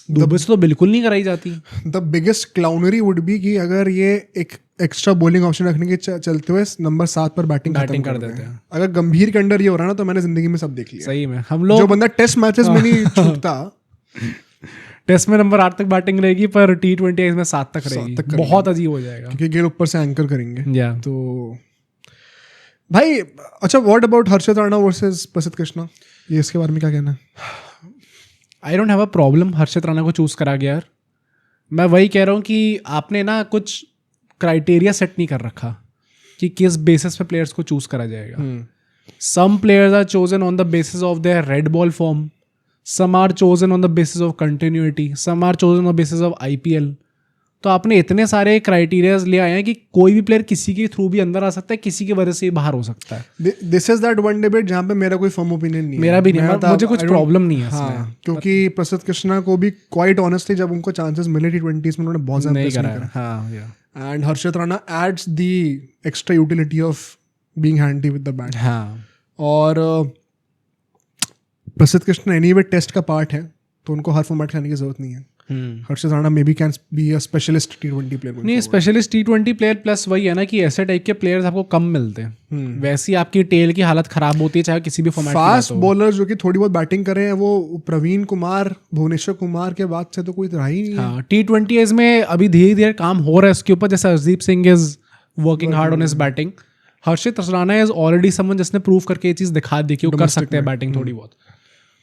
दुबे से तो बिल्कुल नहीं कराई जाती। द बिगेस्ट क्लाउनरी वुड बी कि अगर ये एक एक्स्ट्रा बॉलिंग ऑप्शन रखने के चलते हुए नंबर 7 पर बैटिंग कर देते हैं। अगर गंभीर के अंडर ये हो रहा है ना तो मैंने जिंदगी में सब देख लिया। सही में हम लोग, जो बंदा टेस्ट मैचेस में नहीं छूटता, टेस्ट में नंबर 8 तक बैटिंग रहेगी पर T20 में 7 तक रहेगी, बहुत अजीब हो जाएगा क्योंकि गेल ऊपर से एंकर करेंगे। तो भाई अच्छा, what about Harshit Rana versus Prasidh Krishna, ये इसके बारे में क्या कहना है? I don't have a problem Harshit Rana को चूज करा गया। यार मैं वही कह रहा हूँ कि आपने ना कुछ क्राइटेरिया सेट नहीं कर रखा कि किस बेसिस पे प्लेयर्स को चूज करा जाएगा। Some players are chosen on the basis of their red ball form, some are chosen on the basis of continuity, some are chosen on the basis of IPL। तो आपने इतने सारे criterias ले आए हैं कि कोई भी प्लेयर किसी के थ्रू भी अंदर आ सकता है, किसी की वजह से बाहर हो सकता है। This is that one debate जहाँ पे मेरा कोई फर्म ओपिनियन नहीं है। मेरा भी नहीं है, मुझे कुछ प्रॉब्लम नहीं है इसमें। क्योंकि प्रसिद्ध कृष्णा को भी क्वाइट ऑनेस्टली जब उनको चांसेस मिले T20s में उन्होंने बहुत ज्यादा नहीं करा। And Harshit Rana adds the extra utility of being handy with the bat. और प्रसिद्ध कृष्णा एनीवे टेस्ट का पार्ट है, तो उनको हर फॉर्मेट खेलने की जरूरत नहीं है. Harshit Rana maybe can be a specialist T20 player. नहीं, स्पेशलिस्ट T20 प्लेयर प्लस वही है ना कि ऐसे टाइप के प्लेयर्स आपको कम मिलते हैं. वैसी आपकी टेल की हालत खराब होती है चाहे किसी भी फॉर्मेट. फास्ट बॉलर जो कि थोड़ी बहुत बैटिंग कर रहे हैं वो प्रवीण कुमार, भुवनेश्वर कुमार के बाद से तो कोई रहा ही नहीं है. हाँ, T20 में अभी धीरे धीरे काम हो रहा है उसके ऊपर. जैसे Hardeep Singh is working hard on his batting. Harshit Rana is already someone जिसने प्रूव करके ये चीज़ दिखा दी कि वो कर सकते हैं बैटिंग थोड़ी बहुत.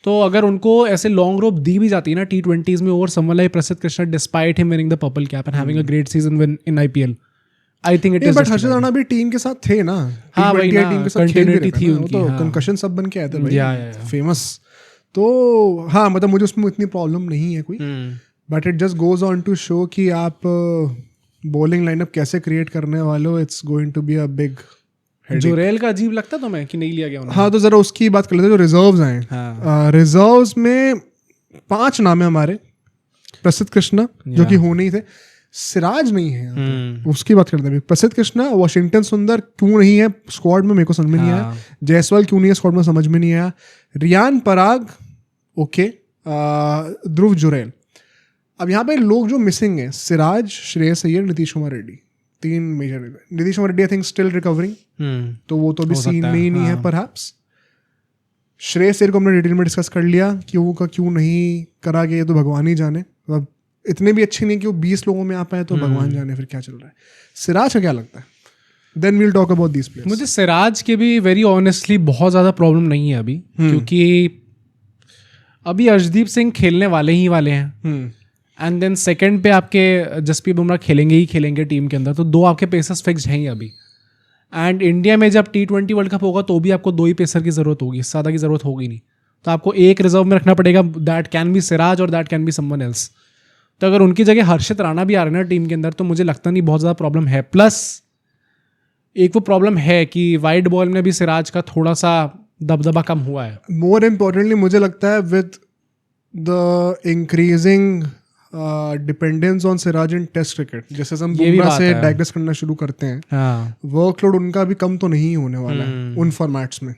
तो अगर उनको ऐसे लॉन्ग रोप दी भी जाती है ना T20s में over someone like Prasidh Krishna despite him winning the purple cap and having a great season in IPL, I think it is. But Harshit Rana भी टीम के साथ थे ना. हाँ, वही ना, टीम के साथ खेल भी रहे थी थे ना. उनकी, तो हाँ. कंकशन सब बन के आए थे भाई, या. फेमस. तो हाँ, मतलब मुझे उसमें इतनी प्रॉब्लम नहीं है कोई. But it just goes on to show कि आप बॉलिंग लाइनअप कैसे क्रिएट करने वाले हो. It's going to be a big. Jurel का अजीब लगता तुम्हें कि नहीं लिया गया उन्हें? हाँ, तो जरा उसकी बात कर लेते हैं जो रिजर्व्स आए. रिजर्व्स में 5 नाम है हमारे. प्रसिद्ध कृष्णा जो कि होने ही थे. सिराज नहीं है यहाँ पे. उसकी बात करते हैं. प्रसिद्ध कृष्णा, वॉशिंगटन सुंदर क्यों नहीं है स्क्वाड में, मेरे को समझ में नहीं आया. जायसवाल क्यों नहीं है स्क्वाड में, समझ में नहीं आया. रियान पराग ओके, ध्रुव जुरैल. अब यहाँ पे लोग जो मिसिंग है, Siraj, Shreyas Iyer, Nitish Kumar Reddy. 3 major. Nitish Kumar Reddy I think still recovering, तो वो तो अभी सीन में ही नहीं है परहैप्स. श्रेयस अय्यर को हमने डिटेल में डिस्कस कर लिया, क्यों का क्यों नहीं करा गया तो भगवान ही जाने. अब इतने भी अच्छे नहीं कि वो 20 लोगों में आ पाए, तो भगवान जाने फिर क्या चल रहा है. सिराज का क्या लगता है? Then we'll talk about these players. मुझे सिराज के भी वेरी ऑनेस्टली बहुत ज़्यादा प्रॉब्लम नहीं है अभी, क्योंकि अभी अर्शदीप सिंह खेलने वाले हैं. एंड देन सेकंड पे आपके जसप्रीत बुमराह खेलेंगे ही खेलेंगे टीम के अंदर, तो 2 आपके पेसर्स फिक्स्ड हैं ही अभी. एंड इंडिया में जब T20 वर्ल्ड कप होगा तो भी आपको 2 ही पेसर की ज़रूरत होगी, ज़्यादा की ज़रूरत होगी नहीं. तो आपको एक रिजर्व में रखना पड़ेगा. दैट कैन बी सिराज और that can be someone else. तो अगर उनकी जगह हर्षित राणा भी आ रहे हैं ना टीम के अंदर, तो मुझे लगता नहीं बहुत ज़्यादा प्रॉब्लम है. प्लस एक वो प्रॉब्लम है कि वाइड बॉल में भी सिराज का थोड़ा सा दबदबा कम हुआ है. मोर इम्पोर्टेंटली मुझे लगता है with the increasing dependence on Siraj in test cricket, जैसे हम बुमराह से डाइग्रेस करना शुरू करते हैं, वर्कलोड उनका भी कम तो नहीं होने वाला है उन फॉर्मेट्स में.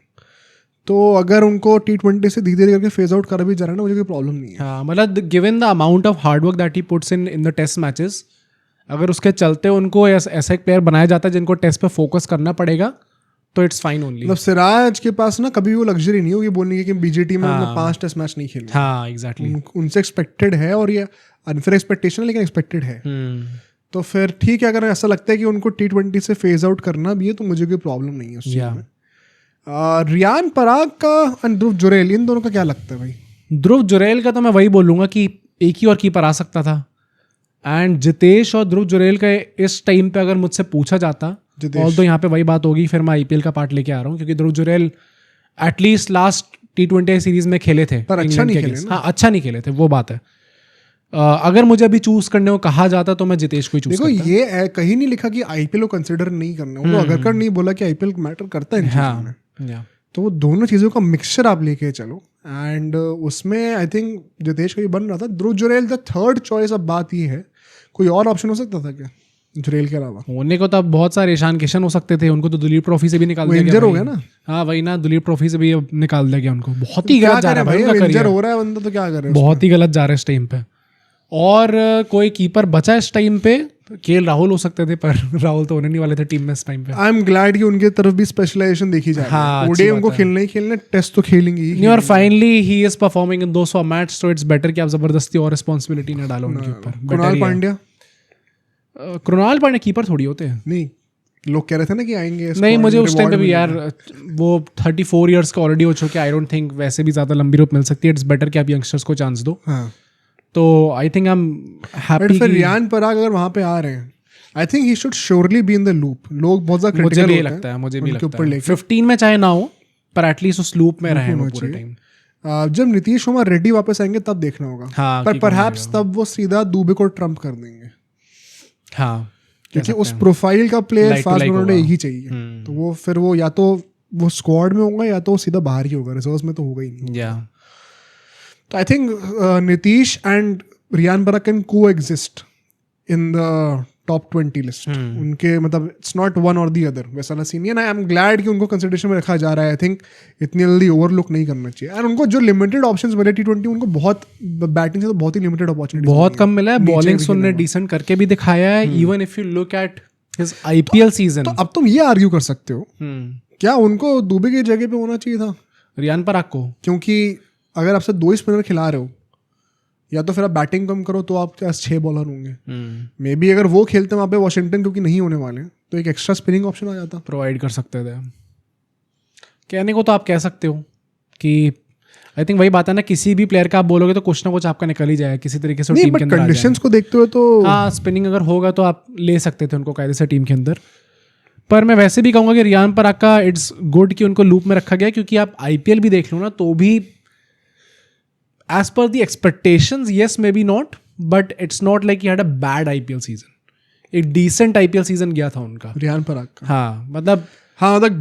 तो अगर उनको T20 से धीरे धीरे करके फेज आउट करा भी जा रहा है ना, मुझे कोई प्रॉब्लम नहीं है. हाँ, मतलब given the amount of hard work that he puts in the test matches, अगर उसके चलते उनको ऐसा एक प्लेयर बनाया जाता है जिनको टेस्ट पे फोकस करना पड़ेगा, तो इट्स फाइन ओनली. मतलब सिराज के पास ना कभी वो लग्जरी नहीं होगी बोलने की कि BJT में 5 टेस्ट मैच नहीं खेले. हाँ, एग्जैक्टली. उनसे एक्सपेक्टेड है, और ये अनफेयर एक्सपेक्टेशन है लेकिन एक्सपेक्टेड है. तो फिर ठीक है, अगर ऐसा लगता है कि उनको T20 से फेज आउट करना भी है तो मुझे कोई प्रॉब्लम नहीं है उस चीज़ में. रियान पराग का और ध्रुव जुरैल, इन दोनों का क्या लगता है भाई? ध्रुव जुरैल का तो मैं वही बोलूँगा कि एक ही और कीपर आ सकता था. एंड जितेश और ध्रुव जुरैल का इस टाइम पे अगर मुझसे पूछा जाता, और तो यहाँ पे वही बात होगी, फिर मैं IPL का पार्ट लेके आ रहा हूँ, क्योंकि Dhruv Jurel at least last T20 series में खेले थे, पर अच्छा नहीं खेले. हाँ, अच्छा नहीं खेले थे, वो बात है. अगर मुझे अभी चूज करने को कहा जाता तो मैं जितेश को ही चूज करता. देखो, ये कहीं नहीं लिखा कि IPL को कंसिडर नहीं करना. वो अगर कर नहीं बोला कि IPL मैटर करता है इन चीजों में. तो वो दोनों चीज़ों का मिक्सचर आप लेके चलो. एंड उसमें आई थिंक जितेश का ही बन रहा था. ध्रुव जुरैल द थर्ड चॉइस. अब बात ये है, कोई और ऑप्शन हो सकता था क्या जुरैल के अलावा? होने को तो अब बहुत सारे ईशान किशन हो सकते थे. उनको तो दुलीप ट्रॉफी से भी निकाल दिया गया. इंजर हो गया ना. हाँ, वही ना, दुलीप ट्रॉफी से भी अब निकाल दिया गया उनको. बहुत ही गलत जा रहा है भाई, इंजर हो रहा है बंदा तो क्या करे. बहुत ही गलत जा रहा है इस टाइम पे. और कोई कीपर बचा इस टाइम पे, KL राहुल हो सकते थे, पर राहुल तो होने नहीं वाले थे टीम में इस टाइम पे. आई एम ग्लैड कि उनके तरफ भी स्पेशलाइजेशन देखी जाए. हाँ, ओडीआई उनको खेलना ही खेलना, टेस्ट तो खेलेंगे ही नहीं. और finally he is performing in those formats, तो इट्स बेटर कि आप जबरदस्ती और रिस्पांसिबिलिटी ना डालो उनके ऊपर. कृणाल पांड्या कीपर थोड़ी होते हैं. नहीं, लोग कह रहे थे ना कि आएंगे. नहीं, मुझे उस टाइम पे भी यार, वो 34 इयर्स का ऑलरेडी हो चुके. आई डोंट थिंक वैसे भी ज्यादा लंबी रोप मिल सकती है. इट्स बेटर कि आप यंगस्टर्स को चांस दो. तो I think I am happy. फिर रियान पराग अगर वहां पे आ रहे हैं, आई think he should surely be in the loop. लोग बहुत ज्यादा क्रिटिकल होते हैं. मुझे भी लगता है 15 में चाहे ना हो, पर एटलीस्ट उस लूप में रहे वो पूरे टाइम. जब नीतीश कुमार रेड्डी वापस आएंगे तब देखना होगा. पर परहैप्स तब वो सीधा दुबे को ट्रम्प कर देंगे. हाँ, क्योंकि उस प्रोफाइल का प्लेयर फास्ट बॉलर एक ही चाहिए. तो वो फिर वो या तो वो स्क्वाड में होगा या तो सीधा बाहर ही होगा. रिजर्व्स में तो होगा ही नहीं. तो I think Nitish and Riyan Parag can coexist in the top 20 list उनके, मतलब इट्स नॉट वन और दी अदर वैसा ना सीन है। आई एम ग्लैड कि उनको कंसिडरेशन में रखा जा रहा है। आई थिंक इतनी जल्दी ओवरलुक नहीं करना चाहिए। और उनको जो लिमिटेड ऑप्शंस मिले T20, उनको बहुत बैटिंग से तो बहुत ही लिमिटेड अपॉर्चुनिटी, बहुत कम मिला है। बॉलिंग सुनने डिसेंट करके भी दिखाया है। Even if you look at his IPL season, तो अब तुम ये आर्ग्यू कर सकते हो क्या उनको दुबे की जगह पे होना चाहिए था रियान पराग को? क्योंकि अगर आपसे 2 स्पिनर खिला रहे हो, या तो फिर आप बैटिंग कम करो तो आपके पास 6 बॉलर होंगे। मे बी अगर वो खेलते वहाँ पे वॉशिंगटन, क्योंकि नहीं होने वाले, तो एक एक्स्ट्रा स्पिनिंग ऑप्शन आ जाता, प्रोवाइड कर सकते थे। कहने को तो आप कह सकते हो कि आई थिंक वही बात है ना, किसी भी प्लेयर का आप बोलोगे तो कुछ ना कुछ आपका निकल ही जाएगा किसी तरीके से टीम के अंदर। कंडीशंस को देखते हुए तो हाँ, स्पिनिंग अगर होगा तो आप ले सकते थे उनको कायदे से टीम के अंदर। पर मैं वैसे भी कहूँगा कि रियान पराग का इट्स गुड कि उनको लूप में रखा गया, क्योंकि आप IPL भी देख लो ना तो भी as per the expectations, yes, maybe not, but it's not like he had a bad IPL season. एक decent IPL season गया था उनका रियान पराग का। हाँ, मतलब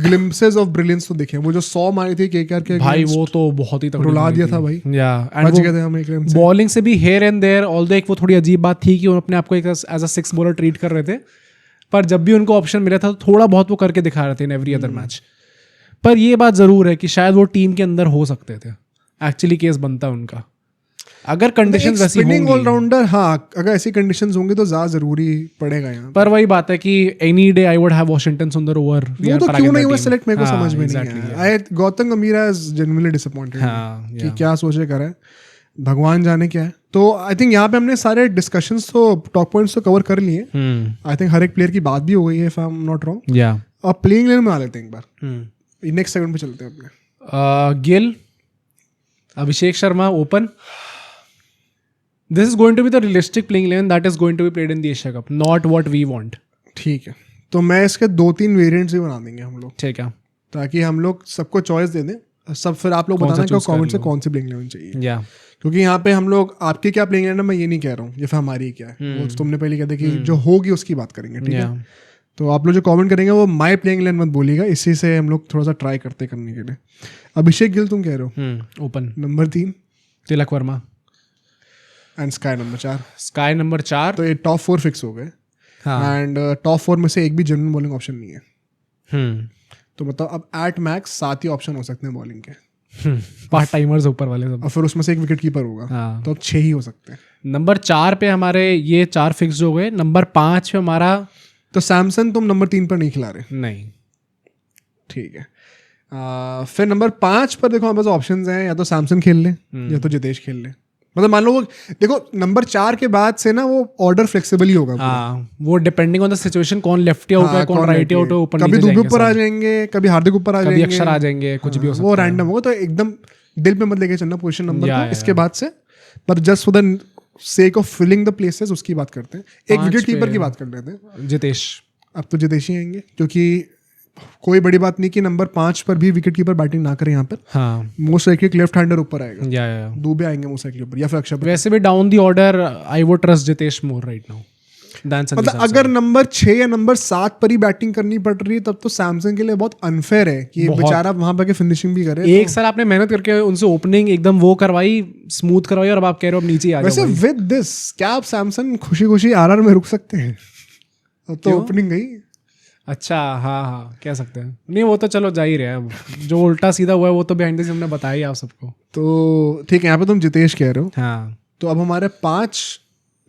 ग्लिम्पसेस ऑफ ब्रिलियंस तो दिखे। वो जो 100 मारी थी KKR के भाई, वो तो बहुत ही तगड़ी रुला मारी दिया थी। था भाई। एंड बच गए थे हम एक रन से। बॉलिंग से भी हेयर एंड देयर, ऑल्दो एक वो थोड़ी अजीब बात थी कि वो अपने आप को एक एज अ 6 बॉलर ट्रीट कर रहे थे, पर जब भी उनको ऑप्शन मिला था तो थोड़ा बहुत वो करके दिखा रहे थे इन एवरी अदर मैच। पर ये बात जरूर है कि शायद वो टीम के अंदर हो सकते थे, एक्चुअली केस बनता है उनका अगर कंडीशंस वैसी स्पिनिंग होंगी। ऑलराउंडर, हाँ, अगर ऐसी कंडीशंस होंगी तो ज्यादा जरूरी पड़ेगा यहाँ। पर वही बात है कि any day I would have Washington सुंदर ओवर। वो तो क्यों नहीं हुआ सिलेक्ट, मेरे को समझ में नहीं आया। गौतम गंभीर इज जेन्युइनली डिसअपॉइंटेड कि क्या सोचे कर रहा है, भगवान जाने क्या है। तो आई थिंक यहाँ पे हमने सारे डिस्कशंस तो टॉप पॉइंट्स तो कवर कर लिए। आई थिंक हर एक प्लेयर की बात भी हो गई है, if I am not wrong. अब प्लेइंग लेन में आ लेते हैं एक बार, नेक्स्ट सेगमेंट पे चलते हैं अपने। Gill, Abhishek Sharma open. This is going to be the realistic playing 11 that is going to be played in the Asia Cup, not what we want. ठीक है, तो मैं इसके 2-3 वेरिएंट्स भी बना देंगे हम लोग, ठीक है, ताकि हम लोग सबको चॉइस दे दें। सब फिर आप लोग बताना कि कमेंट से कौन सी प्लेइंग 11 चाहिए। क्योंकि यहाँ पे हम लोग आपकी क्या प्लेइंग 11 है मैं ये नहीं कह रहा हूँ, ये फिर हमारी क्या है वो तुमने पहले कह दिया कि जो होगी उसकी बात करेंगे, ठीक है। तो आप लोग जो कमेंट करेंगे वो माई प्लेइंग 11 मत बोलिएगा, इसी से हम लोग थोड़ा सा ट्राई करते करने के लिए। अभिषेक गिल तुम कह रहे हो open. Number 3 Tilak Varma and sky number 4। Sky number 4। तो ये टॉप 4 फिक्स हो गए। एंड टॉप 4 में से एक भी जनरल बॉलिंग ऑप्शन नहीं है। तो मतलब अब एट मैक्स 7 ही ऑप्शन हो सकते हैं बॉलिंग के, पार्ट टाइमर्स ऊपर वाले सब। और फिर उसमें से एक विकेट कीपर होगा। तो अब 6 ही हो सकते हैं। नंबर 4 पे हमारे ये 4 फिक्स हो गए। नंबर 5 पे हमारा, तो सैमसन तुम नंबर 3 पर नहीं खिला रहे? नहीं, ठीक है। फिर नंबर 5 पर देखो हमारे पास ऑप्शंस हैं, या तो सैमसन खेल ले या तो जितेश खेल ले। मतलब मान लो वो देखो नंबर 4 के बाद से ना वो ऑर्डर फ्लेक्सिबल ही होगा। वो डिपेंडिंग ऑन द सिचुएशन, कौन लेफ्टी आउट है, कौन राइटी आउट है, ऊपर कभी दुबे ऊपर आ जाएंगे, कभी हार्दिक ऊपर आ जाएंगे, कभी अक्षर आ जाएंगे, कुछ भी हो सकता है। वो रैंडम होगा, तो एकदम दिल पे मत लेके चलना पोजीशन नंबर को इसके बाद से। पर just for the sake of filling the places उसकी बात करते हैं। एक विकेट कीपर की बात कर लेते हैं, जितेश। अब तो जितेश ही आएंगे, क्योंकि कोई बड़ी बात नहीं कि नंबर 5 पर भी विकेट कीपर बैटिंग ना करे यहाँ पर। हाँ, मोस्ट लाइकली लेफ्ट हैंडर ऊपर आएगा, या दुबे आएंगे मोस्ट लाइकली ऊपर, या फिर अक्षर। वैसे भी down the order I would trust Jitesh more right now. मतलब अगर नंबर 6 या नंबर 7 पर ही बैटिंग करनी पड़ रही है तब तो सैमसंग के लिए बहुत अनफेयर है कि बेचारा वहां पर फिनिशिंग भी करे। एक साल आपने मेहनत करके उनसे ओपनिंग एकदम वो करवाई, स्मूथ करवाई, और अब आप कह रहे हो अब नीचे आ जाओ। वैसे विद दिस क्या आप सैमसंग खुशी खुशी आरआर में रुक सकते हैं? अब तो ओपनिंग गई। अच्छा, हाँ, कह सकते हैं। नहीं, वो तो चलो जा ही रहा है, जो उल्टा सीधा हुआ है वो तो बिहाइंड द सीन हमने बताया ही आप सबको। तो ठीक है, यहाँ पे तुम जितेश कह रहे हो। हाँ, तो अब हमारे 5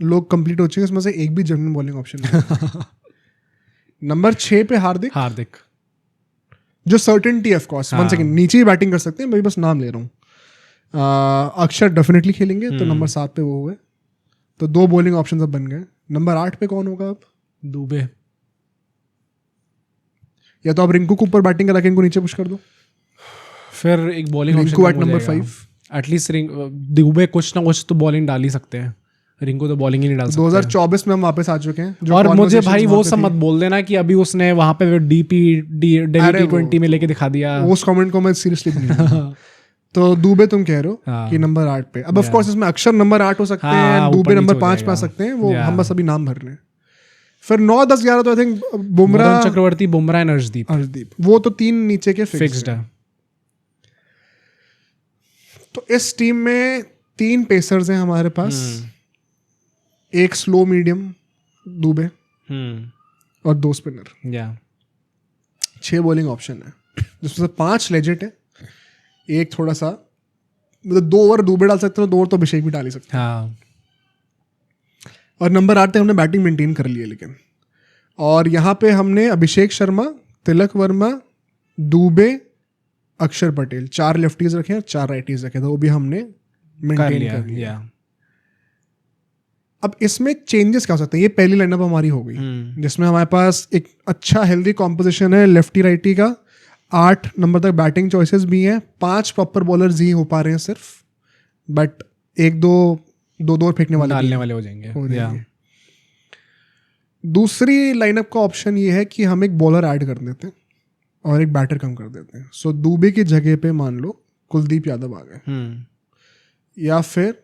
लोग कंप्लीट हो चुके हैं, उसमें से एक भी जनरल बॉलिंग ऑप्शन नहीं। नंबर 6 पे हार्दिक, जो सर्टेनिटी ऑफ कोर्स। 1 सेकंड, नीचे ही बैटिंग कर सकते हैं, मैं बस नाम ले रहा हूँ। अक्षर डेफिनेटली खेलेंगे, तो नंबर 7 पे वो हुए, तो 2 बॉलिंग ऑप्शन अब बन गए। नंबर 8 पे कौन होगा अब? दुबे। या तो आप रिंकू को ऊपर बैटिंग करा के इनको नीचे पुश कर दो, फिर एक bowling Rinku at number 5। At least Dube कुछ ना कुछ तो बॉलिंग डाल ही सकते हैं, रिंको तो बॉलिंग ही नहीं डाल सकते। 2024 में हम वापस आ चुके हैं। और मुझे भाई वो सब मत बोल देना कि अभी उसने वहां पे दिल्ली T20 में लेके दिखा दिया। उस कमेंट को मैं सीरियसली नहीं। तो दुबे तुम कह रहे हो कि नंबर 8 पे। अब ऑफ कोर्स इसमें अक्षर नंबर 8 हो सकते हैं, दुबे नंबर 5 पे आ सकते हैं, वो हम बस अभी नाम भर रहे हैं। फिर 9, 10, 11 तो I think Bumrah, Chakravarthy, Bumrah and Arshdeep, वो तो 3 नीचे के फिक्स्ड है। तो इस टीम में 3 पेसर्स हैं हमारे पास, एक स्लो मीडियम दुबे, और 2 स्पिनर। या 6 बॉलिंग ऑप्शन है जिसमें से 5 लेजिट है, एक थोड़ा सा मतलब 2 ओवर दुबे डाल सकते हो, 2 ओवर तो अभिषेक भी डाल ही सकते हैं। हाँ और नंबर 8 तक हमने बैटिंग मेंटेन कर ली है लेकिन, और यहाँ पे हमने अभिषेक शर्मा, तिलक वर्मा, दुबे, अक्षर पटेल 4 लेफ्टीज रखे हैं, 4 राइटीज रखे, तो वो भी हमने कर मेंटेन लिया। कर लिया। या अब इसमें चेंजेस क्या हो सकते हैं? ये पहली लाइनअप हमारी हो गई जिसमें हमारे पास एक अच्छा हेल्दी कॉम्पोजिशन है लेफ्टी राइटी का, 8 नंबर तक बैटिंग चॉइसेस भी हैं, 5 प्रॉपर बॉलर्स ही हो पा रहे हैं सिर्फ, बट 1-2 फेंकने वाले डालने वाले हो जाएंगे। हो या जाएंगे। दूसरी लाइनअप का ऑप्शन ये है कि हम एक बॉलर ऐड कर देते हैं और एक बैटर कम कर देते हैं। सो दुबे की जगह पे मान लो कुलदीप यादव आ गए, या फिर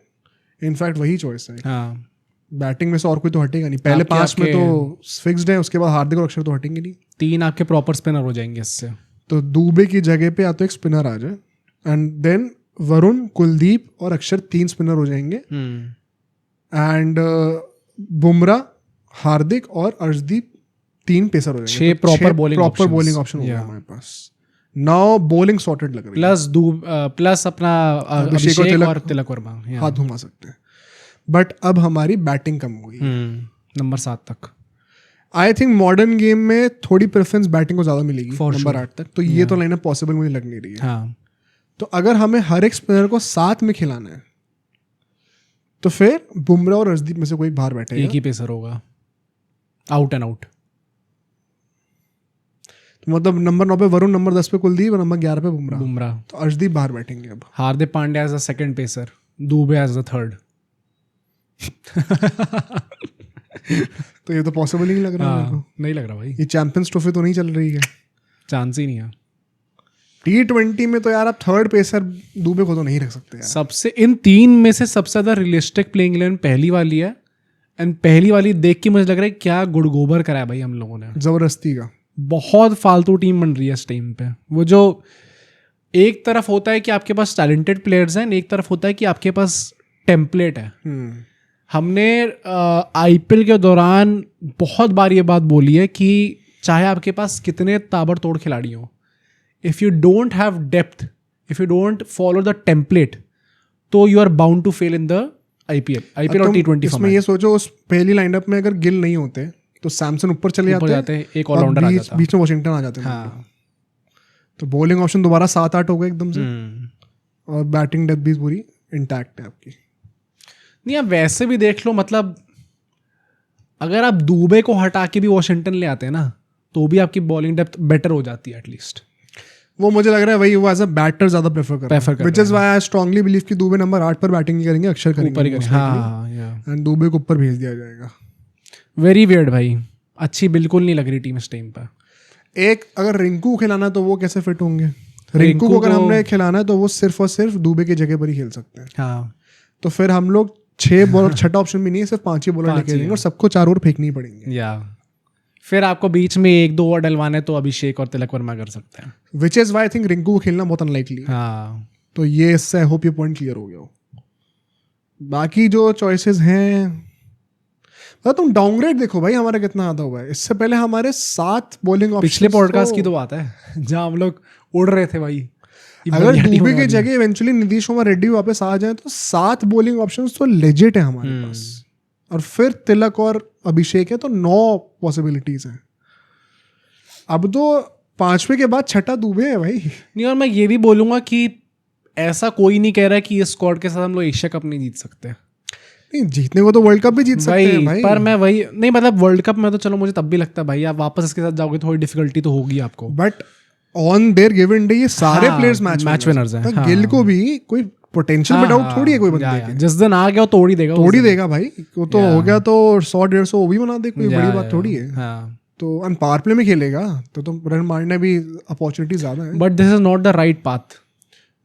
इनफैक्ट वही चॉइस है, हाँ बैटिंग में से और कोई तो हटेगा नहीं, पहले 5 में तो फिक्स्ड है, उसके बाद हार्दिक और अक्षर तो हटेंगे नहीं, 3 आपके प्रॉपर स्पिनर हो जाएंगे इससे। तो दुबे की जगह पे या तो एक स्पिनर आ जाए, एंड देन वरुण, कुलदीप और अक्षर 3 स्पिनर हो जाएंगे, एंड बुमराह, हार्दिक और अर्शदीप 3 पेसर हो जाएंगे। 6 प्रॉपर बॉलिंग ऑप्शन हो गया हमारे पास। नाउ बॉलिंग सॉर्टेड लग रही है, प्लस अपना अभिषेक और तिलक वर्मा हाथ घुमा सकते हैं, बट अब हमारी बैटिंग कम हो गई नंबर 7 तक। आई थिंक मॉडर्न गेम में थोड़ी प्रेफरेंस बैटिंग को ज्यादा मिलेगी For नंबर sure. 8 तक, तो ये तो लाइनअप पॉसिबल मुझे लग नहीं रही है। हाँ तो अगर हमें हर एक स्पिनर को साथ में खिलाना है तो फिर बुमराह और अर्शदीप में से कोई बाहर बैठेगा, एक ही पेसर होगा, आउट एंड आउट। तो मतलब नंबर 9 पे वरुण, नंबर 10 पे कुलदीप और नंबर 11 पे बुमराह। तो अर्शदीप बाहर बैठेंगे अब। Hardik Pandya as a second pacer, Dube as a third. तो ये तो पॉसिबल ही नहीं लग रहा मेरे को। नहीं लग रहा भाई, ये चैंपियंस ट्रॉफी तो नहीं चल रही है, चांस ही नहीं है। T20 में तो यार आप थर्ड पेसर दुबे को तो नहीं रख सकते यार। सबसे इन 3 में से सबसे ज्यादा रियलिस्टिक प्लेइंग इलेवन पहली वाली है, एंड पहली वाली देख के मुझे लग रहा है क्या गुड़गोबर करा है भाई हम लोगों ने, जबरदस्ती का। बहुत फालतू टीम बन रही है इस टाइम पे। वो जो एक तरफ होता है कि आपके पास टैलेंटेड प्लेयर्स हैं, एक तरफ होता है कि आपके पास टेम्पलेट है। हमने आईपीएल के दौरान बहुत बार ये बात बोली है कि चाहे आपके पास कितने ताबड़तोड़ खिलाड़ी हों, if you don't have depth, if you don't follow the template, तो you are bound to fail in the IPL और T20। इसमें ये सोचो उस पहली लाइनअप में अगर गिल नहीं होते तो सैमसन ऊपर चले जाते हैं, एक ऑलराउंडर आ जाता, बीच में वॉशिंगटन आ जाते हैं। हाँ। तो बॉलिंग ऑप्शन दोबारा 7-8 हो गए एकदम से, और बैटिंग डेप्थ भी पूरी इंटैक्ट है आपकी। नहीं आप वैसे भी देख लो, मतलब अगर आप दुबे को हटा के भी वॉशिंगटन ले आते हैं ना, तो भी आपकी बॉलिंग डेप्थ बेटर हो जाती है एटलीस्ट। वो मुझे लग रहा है वही वो एज अ बैटर ज्यादा प्रेफर कर रहा है, which is why I strongly believe कि दुबे नंबर 8 पर बैटिंग नहीं करेंगे, अक्षर करेंगे, एंड दुबे को ऊपर भेज दिया जाएगा। वेरी वियर्ड भाई, अच्छी बिल्कुल नहीं लग रही टीम इस टाइम पर। एक अगर रिंकू खिलाना तो वो कैसे फिट होंगे? रिंकू को अगर हमने खिलाना है तो वो सिर्फ और सिर्फ दुबे की जगह पर ही खेल सकते हैं। हाँ, तो फिर हम लोग 6 बॉलर, छठा ऑप्शन भी नहीं है, सिर्फ 5 ही बॉलर लेके जाएंगे और सबको 4 ओवर फेंकनी ही पड़ेंगे। या फिर आपको बीच में 1-2 ओवर डलवाने तो अभिषेक और तिलक वर्मा कर सकते हैं, which is why I think Rinku को खेलना बहुत अनलाइकली है। हाँ। तो ये इससे आई होप ये पॉइंट क्लियर हो गया हो। बाकी जो चॉइसेस हैं, तो तुम डाउनग्रेड देखो भाई हमारा कितना आता हुआ है। इससे पहले हमारे 7 बॉलिंग ऑप्शन, पिछले पॉडकास्ट की तो बात है जहां हम लोग उड़ रहे थे भाई। अगर दुबे की जगह इवेंचुअली नीतीश कुमार रेड्डी वापस आ जाए तो 7 बॉलिंग ऑप्शंस तो लेजिट है हमारे पास, और फिर तिलक और अभिषेक है तो 9 पॉसिबिलिटीज हैं। अब तो 5वें के बाद छठा दुबे है भाई। नहीं, और मैं ये भी बोलूंगा कि ऐसा कोई नहीं कह रहा है कि इस स्क्वाड के साथ हम लोग एशिया कप नहीं जीत सकते। नहीं, जीतने को तो वर्ल्ड कप भी जीत सकते हैं भाई। पर मैं वही नहीं, मतलब वर्ल्ड कप में तो चलो मुझे तब भी लगता है भाई आप वापस इसके साथ जाओगे थोड़ी डिफिकल्टी तो होगी आपको, but on their given day ये सारे प्लेयर्स मैच विनर्स हैं। हाँ। गिल को भी कोई पोटेंशियल में डाउट थोड़ी है कोई बंदे के। जिस दिन आ गया वो तोड़ ही देगा भाई। वो तो हो गया तो 100-150 वो भी बना दे, कोई बड़ी बात थोड़ी है। तो अन पावर प्ले में खेलेगा तो रन मारने भी अपॉर्चुनिटी ज्यादा है। But this is not the right path.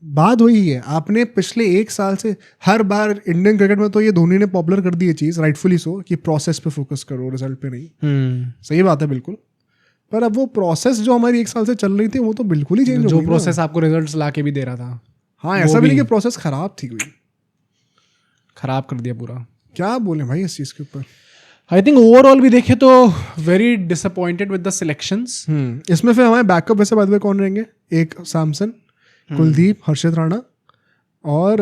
बात वही है, आपने पिछले 1 साल से हर बार इंडियन क्रिकेट में तो ये धोनी ने पॉपुलर कर दी है चीज, राइटफुली सो, कि प्रोसेस पे फोकस करो, रिजल्ट पे नहीं। सही बात है बिल्कुल, पर अब वो प्रोसेस जो हमारी 1 साल से चल रही थी वो तो बिल्कुल ही चेंज हो गई। जो प्रोसेस आपको रिजल्ट्स ला के भी दे रहा था, हाँ, ऐसा भी नहीं कि प्रोसेस खराब थी, कोई खराब कर दिया पूरा। क्या बोले भाई इस चीज के ऊपर। आई थिंक ओवरऑल भी देखे तो very disappointed with the selections. इसमें फिर हमारे बैकअप वैसे बाद में कौन रहेंगे? एक सैमसन, कुलदीप, हर्षित राणा और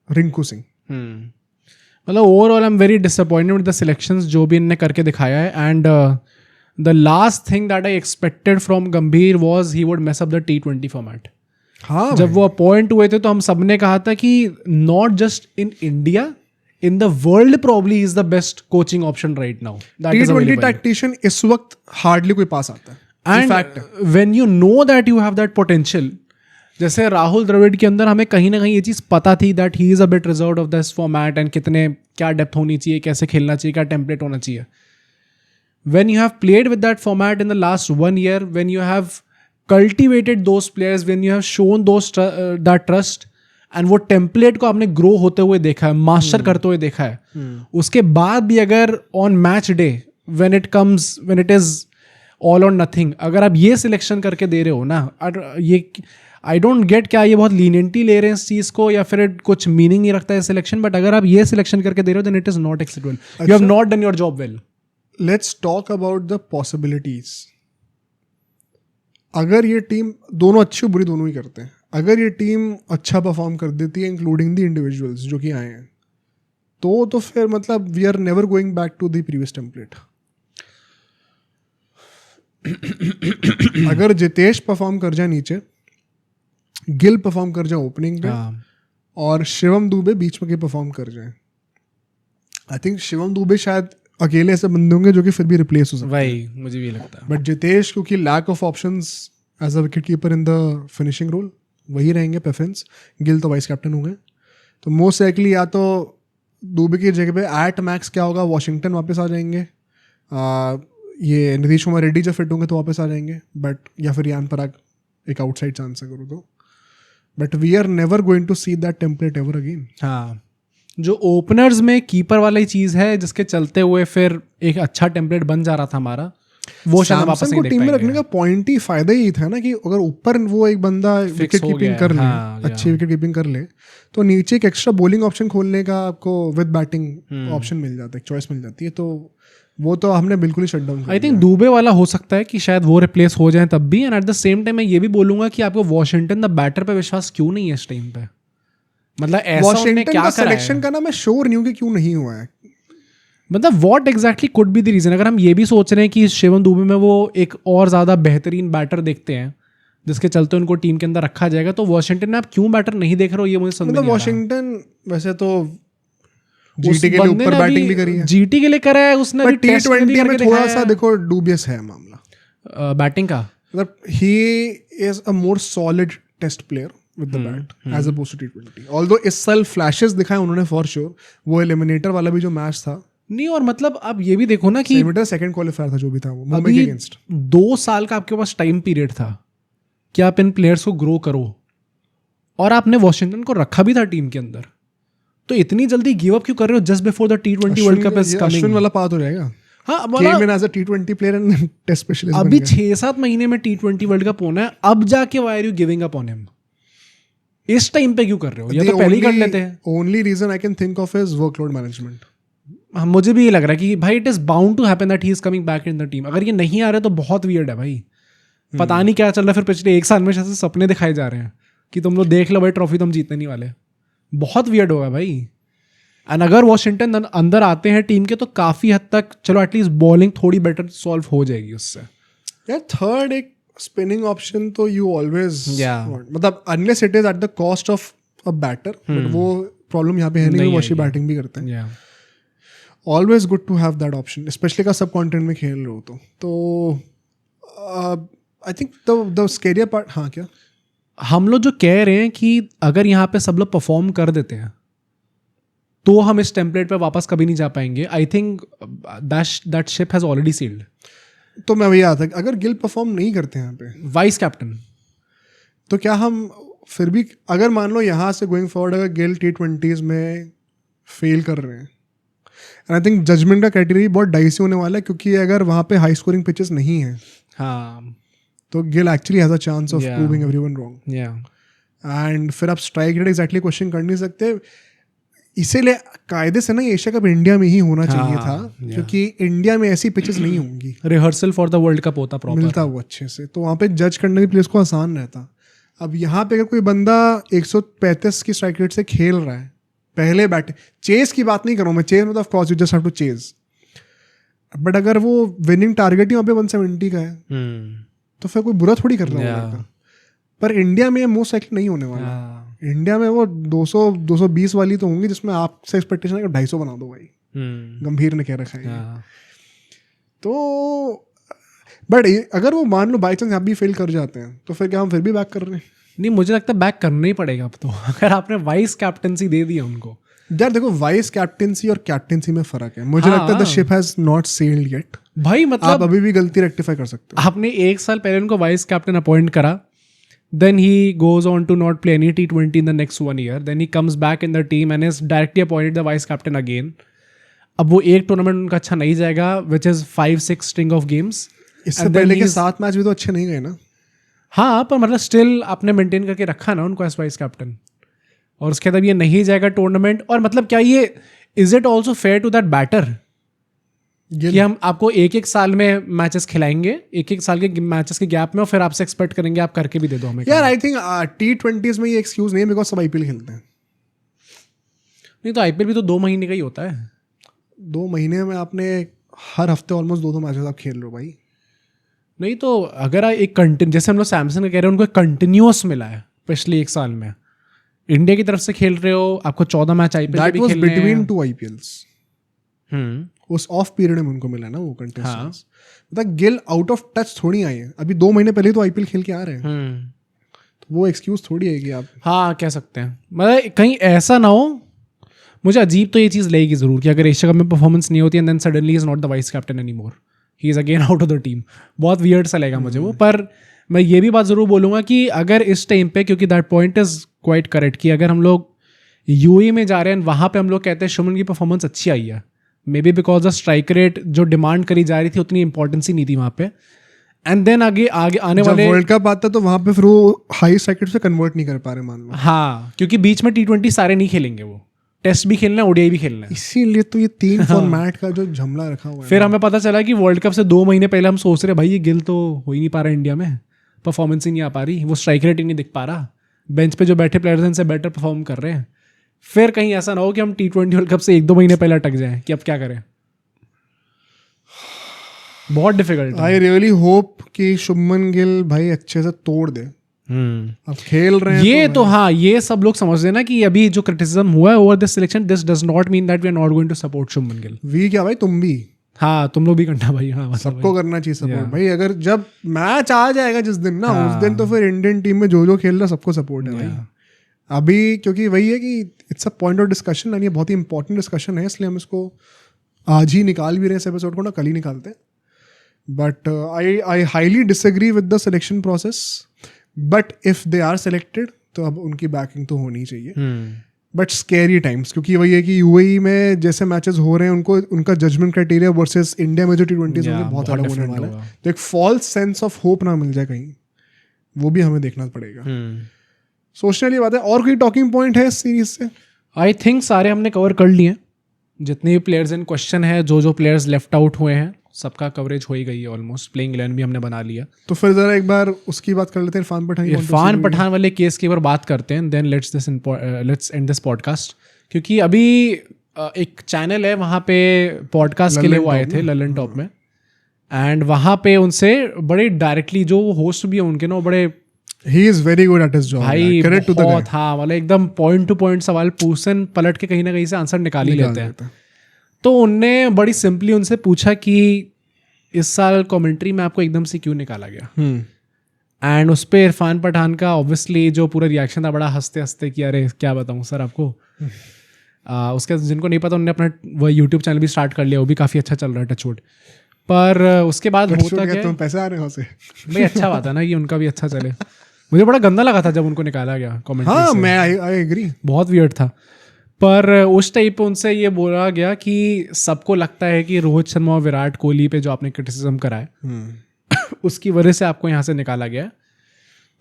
रिंकू सिंह. मतलब overall I am very disappointed with the selections जो भी इनने करके दिखाया है. And the last thing that I expected from Gambhir was he would mess up the T20 format. हाँ, जब वो अपॉइंट हुए थे तो हम सबने कहा था कि not just in India, in the world probably is the best coaching option right now that is T20 available. Tactician इस वक्त हार्डली कोई पास आता है. And when you know that you have that potential, जैसे राहुल द्रविड़ के अंदर हमें कहीं ना कहीं ये चीज़ पता थी that he is a bit reserved of this format and कितने क्या डेप्थ होनी चाहिए, कैसे खेलना चाहिए, क्या टेम्पलेट होना चाहिए. When you have played with that format in the last 1 year, when you have cultivated those players, when you have shown that trust, and वो टेम्पलेट को आपने ग्रो होते हुए देखा है, मास्टर करते हुए देखा है, उसके बाद भी अगर on match day when it is all और नथिंग, अगर आप ये सिलेक्शन करके दे रहे हो ना, और ये आई डोंट गेट क्या ये बहुत लीनियंटी ले रहे हैं इस चीज़ को या फिर कुछ मीनिंग नहीं रखता है सिलेक्शन. बट अगर आप ये सिलेक्शन करके दे रहे हो then it is not acceptable. You have not done your job well. Let's talk about the possibilities. अगर ये टीम, दोनों अच्छी बुरी दोनों ही करते हैं, अगर ये टीम अच्छा परफॉर्म कर देती है इंक्लूडिंग द इंडिविजुअल्स जो कि आए हैं, तो फिर मतलब we are never going back to the previous template. अगर जितेश परफॉर्म कर जाए नीचे, गिल परफॉर्म कर जाए ओपनिंग पे, और शिवम दुबे बीच में के परफॉर्म कर जाए, आई थिंक शिवम दुबे शायद अकेले ऐसे बंदे होंगे जो कि फिर भी रिप्लेस हो सकते हैं. वही मुझे भी लगता है. बट जितेश, क्योंकि lack of options as a wicket keeper in the finishing role, वही रहेंगे प्रेफरेंस. गिल तो वाइस कैप्टन होंगे, तो मोस्ट लाइकली या तो दुबे की जगह पे एट मैक्स क्या होगा, वॉशिंगटन वापस आ जाएंगे, ये नीतीश कुमार रेड्डी जब फिट होंगे तो वापस आ जाएंगे, बट या फिर यान पराग एक आउटसाइड चांस करो तो. But we are never going to see that template ever again. हाँ, जो ओपनर्स में कीपर वाली चीज़ है जिसके चलते हुए फिर एक अच्छा टेम्पलेट बन जा रहा था हमारा, वो शायद वापस नहीं देख टीम में पाएंगे. रखने का पॉइंट ही फायदा ही था ना कि अगर ऊपर वो एक बंदा विकेट कीपिंग कर ले, अच्छी विकेट कीपिंग कर ले, तो नीचे एक एक्स्ट्रा बॉलिंग ऑप्शन खोलने का आपको विद बैटिंग ऑप्शन मिल जाता है, चॉइस मिल जाती है. तो वो तो हमने बिल्कुल ही shut down. I think Dube वाला हो सकता है कि शायद वो रिप्लेस हो जाए तब भी. And at the same time मैं ये भी बोलूंगा कि आपको वॉशिंगटन द बैटर पे विश्वास क्यों नहीं है इस टाइम पे. मतलब ऐसा उन्होंने क्या करा है, सिलेक्शन का ना मैं श्योर नहीं हूं कि क्यों नहीं हुआ है. मतलब what exactly could be the reason. अगर हम ये भी सोच रहे हैं कि शिवम दुबे में वो एक और ज़्यादा बेहतरीन बैटर देखते हैं जिसके चलते उनको टीम के अंदर रखा जाएगा, तो वॉशिंगटन में आप क्यों बैटर नहीं देख रहे हो, ये मुझे समझ नहीं आ रहा. वॉशिंगटन वैसे तो जीटी के लिए ऊपर बैटिंग भी करी है, जीटी के लिए करा है उसने, बट T20 में थोड़ा सा देखो डूबियस है मामला बैटिंग का. मतलब he is a more solid test player with the bat as opposed to T20. Although इस साल फ्लैशेस दिखाए उन्होंने फॉर श्योर, वो एलिमिनेटर वाला भी जो मैच था नहीं. और मतलब अब ये भी देखो ना कि सेकंड क्वालिफायर था जो भी था वो मुंबई के अगेंस्ट. 2 साल का आपके पास टाइम पीरियड था कि आप इन प्लेयर्स को ग्रो करो, और आपने वॉशिंगटन को रखा भी था टीम के अंदर, तो इतनी जल्दी गिव अप क्यों कर रहे हो just before the T20 world cup is coming. Ashwin वाला पाथ हो जाएगा. हाँ, came in as a T20 player and test specialist अभी 6-7 महीने में T20 वर्ल्ड कप होना है, अब जाके why are you giving up on him? इस टाइम पे क्यों कर रहे हो, या तो पहले ही कर लेते हैं. Only reason I can think of is workload management. मुझे भी ये लग रहा है कि भाई it is bound to happen that he is coming back in the team. अगर ये नहीं आ रहे तो बहुत वियर्ड है भाई. पता नहीं क्या चल रहा है. फिर पिछले 1 साल में शायद सपने दिखाए जा रहे हैं कि तुम लोग देख लो भाई ट्रॉफी तो हम जीतने नहीं वाले. बहुत वियर्ड होगा भाई. एंड अगर वॉशिंगटन अंदर आते हैं टीम के तो काफी हद तक चलो एटलीस्ट बॉलिंग थोड़ी बेटर सॉल्व हो जाएगी उससे. यार थर्ड एक स्पिनिंग ऑप्शन तो यू ऑलवेज मतलब unless it is at the cost of a batter, but वो प्रॉब्लम यहाँ पे है नहीं, वो अच्छी बैटिंग भी करते हैं. Always good to have that option, especially का सब कॉन्टिनेंट में खेल रहे हो तो I think the scarier part. हाँ, क्या हम लोग जो कह रहे हैं कि अगर यहाँ पे सब लोग परफॉर्म कर देते हैं तो हम इस टेम्पलेट पे वापस कभी नहीं जा पाएंगे. I think that ship has already sailed. तो मैं वही आता अगर गिल परफॉर्म नहीं करते यहाँ पे वाइस कैप्टन, तो क्या हम फिर भी अगर मान लो यहाँ से गोइंग फॉरवर्ड अगर गिल T20s में फेल कर रहे हैं, एंड आई थिंक जजमेंट का क्राइटेरिया बहुत डाइसी होने वाला है, क्योंकि अगर वहाँ पे हाई स्कोरिंग पिचेस नहीं है, हाँ, तो Gill actually has a chance of proving everyone wrong. या एंड फिर आप स्ट्राइक रेट एग्जैक्टली क्वेश्चन कर नहीं सकते. इसीलिए कायदे से ना ये एशिया कप इंडिया में ही होना चाहिए हाँ, था, क्योंकि इंडिया में ऐसी पिचेस नहीं होंगी, rehearsal for the world cup होता प्रॉपर, मिलता वो अच्छे से, तो वहाँ पे जज करने के प्लेयर्स को आसान रहता। अब यहाँ पे अगर कोई बंदा 135 की स्ट्राइक रेट से खेल रहा है, पहले बैटे, चेस की बात नहीं कर रहा हूँ मैं, चेस मतलब of course you just have to chase, but अगर वो विनिंग टारगेट ही वहाँ पे 170 का है तो फिर कोई बुरा थोड़ी कर रहा होगा। पर इंडिया में मोस्ट लाइकली नहीं होने वाला। इंडिया में वो 200-220 वाली तो होंगी जिसमें आपसे एक्सपेक्टेशन है कि 250 बना दो भाई, गंभीर ने कह रखा है। तो बट अगर वो मान लो बाई चांस आप भी फेल कर जाते हैं तो फिर क्या हम फिर भी बैक कर रहे हैं? नहीं, मुझे लगता है बैक करना ही पड़ेगा अब तो। अगर आपने वाइस कैप्टनसी दे दी है उनको। यार देखो, वाइस कैप्टनसी और कैप्टनसी में फर्क है। मुझे लगता है the ship has not sailed yet भाई, मतलब आप अभी भी गलती रेक्टिफाई कर सकते हो। आपने 1 साल पहले उनको वाइस कैप्टन अपॉइंट करा, then he goes on to not play any T20 in the next 1 year, then he comes back in the team and is directly appointed the vice captain again. अब वो एक tournament उनका अच्छा नहीं जाएगा, which is 5-6 string of games. इससे पहले के 7 मैच भी तो अच्छे नहीं गए ना। हाँ, पर मतलब स्टिल आपने मेंटेन करके रखा ना उनको एज वाइस कैप्टन, और उसके बाद ये नहीं जाएगा टूर्नामेंट। और मतलब क्या ये, is it also fair to that batter कि हम आपको 1-1 साल में मैचेस खिलाएंगे, 1-1 साल के मैचेस के गैप में, और फिर आपसे एक्सपेक्ट करेंगे आप करके भी दे दो हमें? यार आई थिंक T20s में ये एक्सक्यूज नहीं है, बिकॉज सब IPL खेलते हैं। नहीं तो IPL भी तो 2 महीने का ही होता है। 2 महीने में आपने हर हफ्ते ऑलमोस्ट 2-2 मैचेस आप खेल रहे हो भाई। नहीं तो अगर एक कंटिन्यू, जैसे हम लोग सैमसंग का कह रहे हैं, उनको एक कंटिन्यूअस मिला है पिछले 1 साल में, इंडिया की तरफ से खेल रहे हो, आपको 14 मैच IPL दैट भी वाज खेलने हैं। Between 2 IPLs। उस ऑफ पीरियड में उनको मिला ना वो कंटेस्टेंट्स। मतलब गिल आउट ऑफ टच थोड़ी आए हैं, अभी 2 महीने पहले तो IPL खेल के आ रहे हैं, तो वो एक्सक्यूज थोड़ी आएगी आप। हाँ, कह सकते हैं। मतलब कहीं ऐसा ना हो, मुझे अजीब तो ये चीज़ लगेगी ज़रूर कि अगर एशिया कप में परफॉर्मेंस नहीं होती and then suddenly is not the vice captain any more, he is again out of the team. बहुत वियर्ड सा लगेगा मुझे वो। पर मैं ये भी बात ज़रूर बोलूँगा कि अगर इस टाइम पे, क्योंकि that point is quite correct, कि अगर हम लोग UAE में जा रहे हैं, वहाँ पे हम लोग कहते हैं शुमन की परफॉर्मेंस अच्छी आई है, may be because the strike rate जो डिमांड करी जा रही थी उतनी इंपॉर्टेंस ही नहीं थी वहाँ पे। एंड देन आगे आने वाले वर्ल्ड कप आता तो वहाँ पे फिर वो हाई स्ट्राइक रेट से कन्वर्ट नहीं कर पा रहे मान लो। हाँ, क्योंकि बीच में T20 सारे नहीं खेलेंगे, वो टेस्ट भी खेलना है, ODI भी खेलना है। इसीलिए तो ये 3 फॉर्मेट का जो झमला रखा हुआ है। फिर हमें पता चला कि वर्ल्ड कप से 2 महीने पहले हम सोच रहे भाई ये गिल तो हो ही नहीं पा रहा इंडिया में, परफॉर्मेंस ही नहीं आ पा रही, वो स्ट्राइक रेट ही नहीं दिख पा रहा, बेंच पे जो बैठे प्लेयर्स हैं उनसे बेटर परफॉर्म कर रहे हैं। फिर कहीं ऐसा ना हो कि हम T20 वर्ल्ड कप से 1-2 महीने पहले अटक जाएं कि अब क्या करें। बहुत डिफिकल्ट। आई रियली होप कि शुभमन गिल भाई अच्छे से तोड़ दे। अब खेल रहे हैं ये तो हाँ, ये सब लोग समझ रहे ना कि अभी जो क्रिटिसिज्म हुआ है over this selection, this does not mean that we are not going to support Shubman Gill. We क्या भाई, तुम भी, हाँ तुम लोग भी करना भाई। हाँ, सबको करना चाहिए सपोर्ट भाई। अगर जब मैच आ जाएगा जिस दिन ना, उस दिन तो फिर इंडियन टीम में जो खेल रहा है सबको सपोर्ट है भाई। अभी क्योंकि वही है कि it's a point of discussion and ये बहुत ही इंपॉर्टेंट डिस्कशन है, इसलिए हम इसको आज ही निकाल भी रहे हैं इस एपिसोड को, ना कल ही निकालते हैं। But I highly disagree with the selection process, but if they are selected तो अब उनकी बैकिंग तो होनी चाहिए। बट स्कैरी टाइम्स, क्योंकि वही है कि UAE में जैसे मैचेस हो रहे हैं उनको उनका जजमेंट क्राइटेरिया वर्सेस इंडिया में जो T20s होंगे बहुत अलग होने वाला है। तो एक फॉल्स सेंस ऑफ होप ना मिल जाए कहीं, वो भी हमें देखना पड़ेगा। सोचने वाली बात है। और कोई टॉकिंग पॉइंट है इस सीरीज से? आई थिंक सारे हमने कवर कर लिए, जितने भी प्लेयर्स इन क्वेश्चन है, जो प्लेयर्स लेफ्ट आउट हुए हैं सबका कवरेज हो ही गई है ऑलमोस्ट। प्लेइंग 11 भी हमने बना लिया। तो फिर जरा एक बार उसकी बात कर लेते हैं, इरफान पठान वाले केस की बार बात करते हैं, then let's end this podcast. क्योंकि अभी एक चैनल है वहाँ पे पॉडकास्ट के लिए वो आए थे ललन टॉप में, एंड वहाँ पे उनसे बड़े डायरेक्टली जो होस्ट भी है उनके ना, बड़े he is very good at his job भाई, बहुत हाँ, मतलब एकदम पॉइंट टू पॉइंट सवाल पूछन पलट के कहीं ना कहीं से आंसर निकाल ही लेते हैं। तो उनने बड़ी सिंपली उनसे पूछा कि इस साल कमेंट्री में आपको एकदम से क्यों निकाला गया, एंड उस पर इरफान पठान का ऑब्वियसली जो पूरा रिएक्शन था बड़ा हंसते हंसते कि अरे क्या बताऊँ सर आपको। उसके जिनको नहीं पता उन्होंने अपना वो यूट्यूब चैनल भी स्टार्ट कर लिया, वो भी काफ़ी अच्छा चल रहा है, टचवुड। पर उसके बाद होता क्या, पैसे आ रहे हैं उसे भाई अच्छा बात है ना कि उनका भी अच्छा चले। मुझे बड़ा गंदा लगा था जब उनको निकाला गया कमेंट्री से। हाँ, मैं आई एग्री, बहुत वियर्ड था। पर उस टाइप पे उनसे ये बोला गया कि सबको लगता है कि रोहित शर्मा और विराट कोहली पे जो आपने क्रिटिसिज्म करा है उसकी वजह से आपको यहाँ से निकाला गया।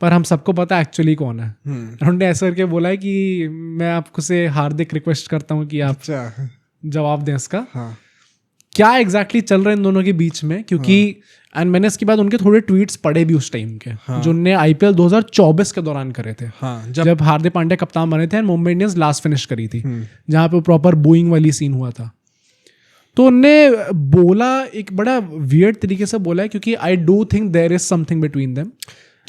पर हम सबको पता है एक्चुअली कौन है। उन्होंने ऐसा करके बोला है कि मैं आपको से हार्दिक रिक्वेस्ट करता हूँ कि आप अच्छा जवाब दें इसका। हाँ क्या एग्जैक्टली चल रहा है इन दोनों के बीच में, क्योंकि एंड मैंने इसके बाद उनके थोड़े ट्वीट्स पढ़े भी उस टाइम के, जो उनने IPL 2024 के दौरान करे थे, हाँ जब हार्दिक पांड्या कप्तान बने थे and Mumbai Indians last finish करी थी, जहाँ पे प्रॉपर बूइंग वाली सीन हुआ था। तो उनने बोला एक बड़ा वियर्ड तरीके से बोला है, क्योंकि I do think there is something between them.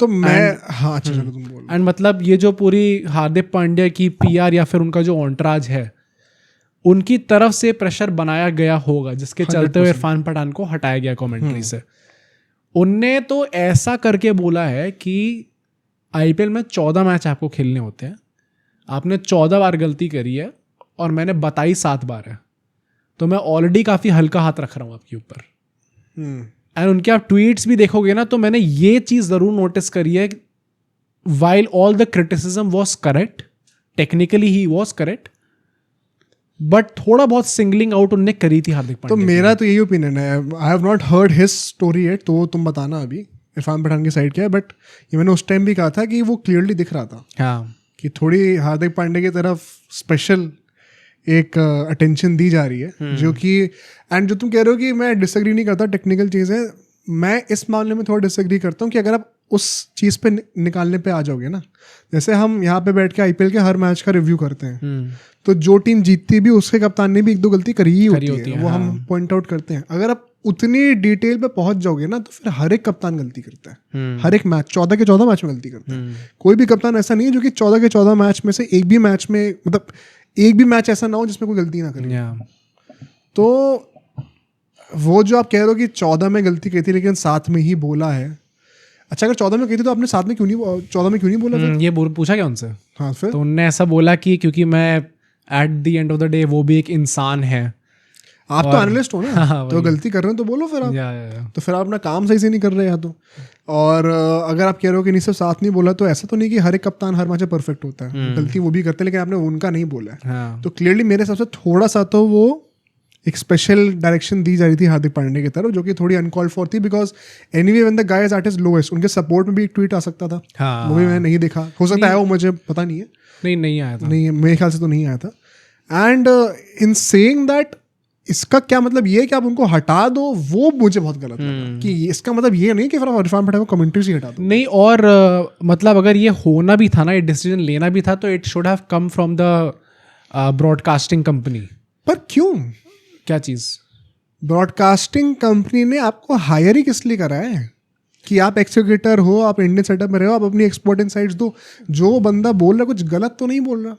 तो मैं हाँ अच्छा चलो तुम बोलो। एंड मतलब ये जो पूरी हार्दिक पांड्या की PR या फिर उनका जो ऑन्ट्राज है, उनकी तरफ से प्रेशर बनाया गया होगा, जिसके चलते हुए इरफान पठान को हटाया गया कमेंट्री से। उनने तो ऐसा करके बोला है कि IPL में 14 मैच आपको खेलने होते हैं, आपने 14 बार गलती करी है और मैंने बताई 7 बार है, तो मैं ऑलरेडी काफ़ी हल्का हाथ रख रहा हूँ आपके ऊपर। एंड उनके आप ट्वीट्स भी देखोगे ना, तो मैंने ये चीज़ ज़रूर नोटिस करी है, while all the criticism was correct, technically he was correct, but थोड़ा बहुत सिंगलिंग आउट उनने करी थी हार्दिक तो पांड्या। मेरा तो यही ओपिनियन है, I have not heard his story yet, तो तुम बताना अभी इरफान पठान की साइड क्या है। बट ये मैंने उस टाइम भी कहा था कि वो क्लियरली दिख रहा था हाँ कि थोड़ी हार्दिक पांड्या की तरफ स्पेशल एक अटेंशन दी जा रही है, जो कि एंड जो तुम कह रहे हो कि मैं डिसएग्री नहीं करता टेक्निकल चीज़ें, मैं इस मामले में थोड़ा डिसएग्री करता हूँ कि अगर आप उस चीज़ पे निकालने पे आ जाओगे ना, जैसे हम यहाँ पे बैठ के IPL के हर मैच का रिव्यू करते हैं, तो जो टीम जीतती भी उसके कप्तान ने भी 1-2 गलती करी ही होती है, वो हम पॉइंट आउट करते हैं। अगर आप उतनी डिटेल पे पहुंच जाओगे ना, तो फिर हर एक कप्तान गलती करता है, हर एक मैच 14 के 14 मैच में गलती करता है। कोई भी कप्तान ऐसा नहीं है जो कि 14 के 14 मैच में से एक भी मैच में, मतलब एक भी मैच ऐसा ना हो जिसमें कोई गलती ना करे। तो वो जो आप कह रहे हो कि 14 में गलती की थी लेकिन 7 में ही बोला है, अच्छा अगर 14 में की थी तो आपने 7 में क्यों नहीं 14 में क्यों नहीं बोला फिर? ये पूछा क्या उनसे? हाँ फिर तो उनने ऐसा बोला कि क्योंकि मैं at the end of the day वो भी एक इंसान है। आप तो एनालिस्ट हो ना, हाँ, तो गलती कर रहे हो तो बोलो फिर आप। या। तो फिर आप अपना काम सही से नहीं कर रहे या तो। और अगर आप कह रहे हो कि नहीं सिर्फ 7 नहीं बोला, तो ऐसा तो नहीं कि हर एक कप्तान हर मैच में परफेक्ट होता है, गलती वो भी करते हैं, लेकिन आपने उनका नहीं बोला है। हाँ। तो क्लियरली मेरे हिसाब से थोड़ा सा तो वो एक स्पेशल डायरेक्शन दी जा रही थी हार्दिक पांड्या की तरफ, जो कि थोड़ी अनकॉल्ड फॉर थी, because anyway when the guy is at his lowest, उनके सपोर्ट में भी एक ट्वीट आ सकता था। हाँ। वो भी मैंने नहीं देखा, हो सकता है वो, मुझे पता नहीं है। नहीं आया था, नहीं मेरे ख्याल से तो नहीं आया था। एंड इन सेइंग दैट, इसका क्या मतलब ये है कि आप उनको हटा दो, वो मुझे बहुत गलत लगा। कि इसका मतलब ये नहीं कि फिर आप इरफान पठान को कमेंट्री से हटा दो। नहीं, और मतलब अगर ये होना भी था ना, ये डिसीजन लेना भी था, तो it should have come from the broadcasting company. पर क्यों? क्या चीज़? ब्रॉडकास्टिंग कंपनी ने आपको हायर ही किस लिए करा है? कि आप एक्सिक्यूटिव हो, आप इंडियन सेटअप में रहो, आप अपनी एक्सपोर्ट इनसाइट्स दो। जो बंदा बोल रहा है कुछ गलत तो नहीं बोल रहा।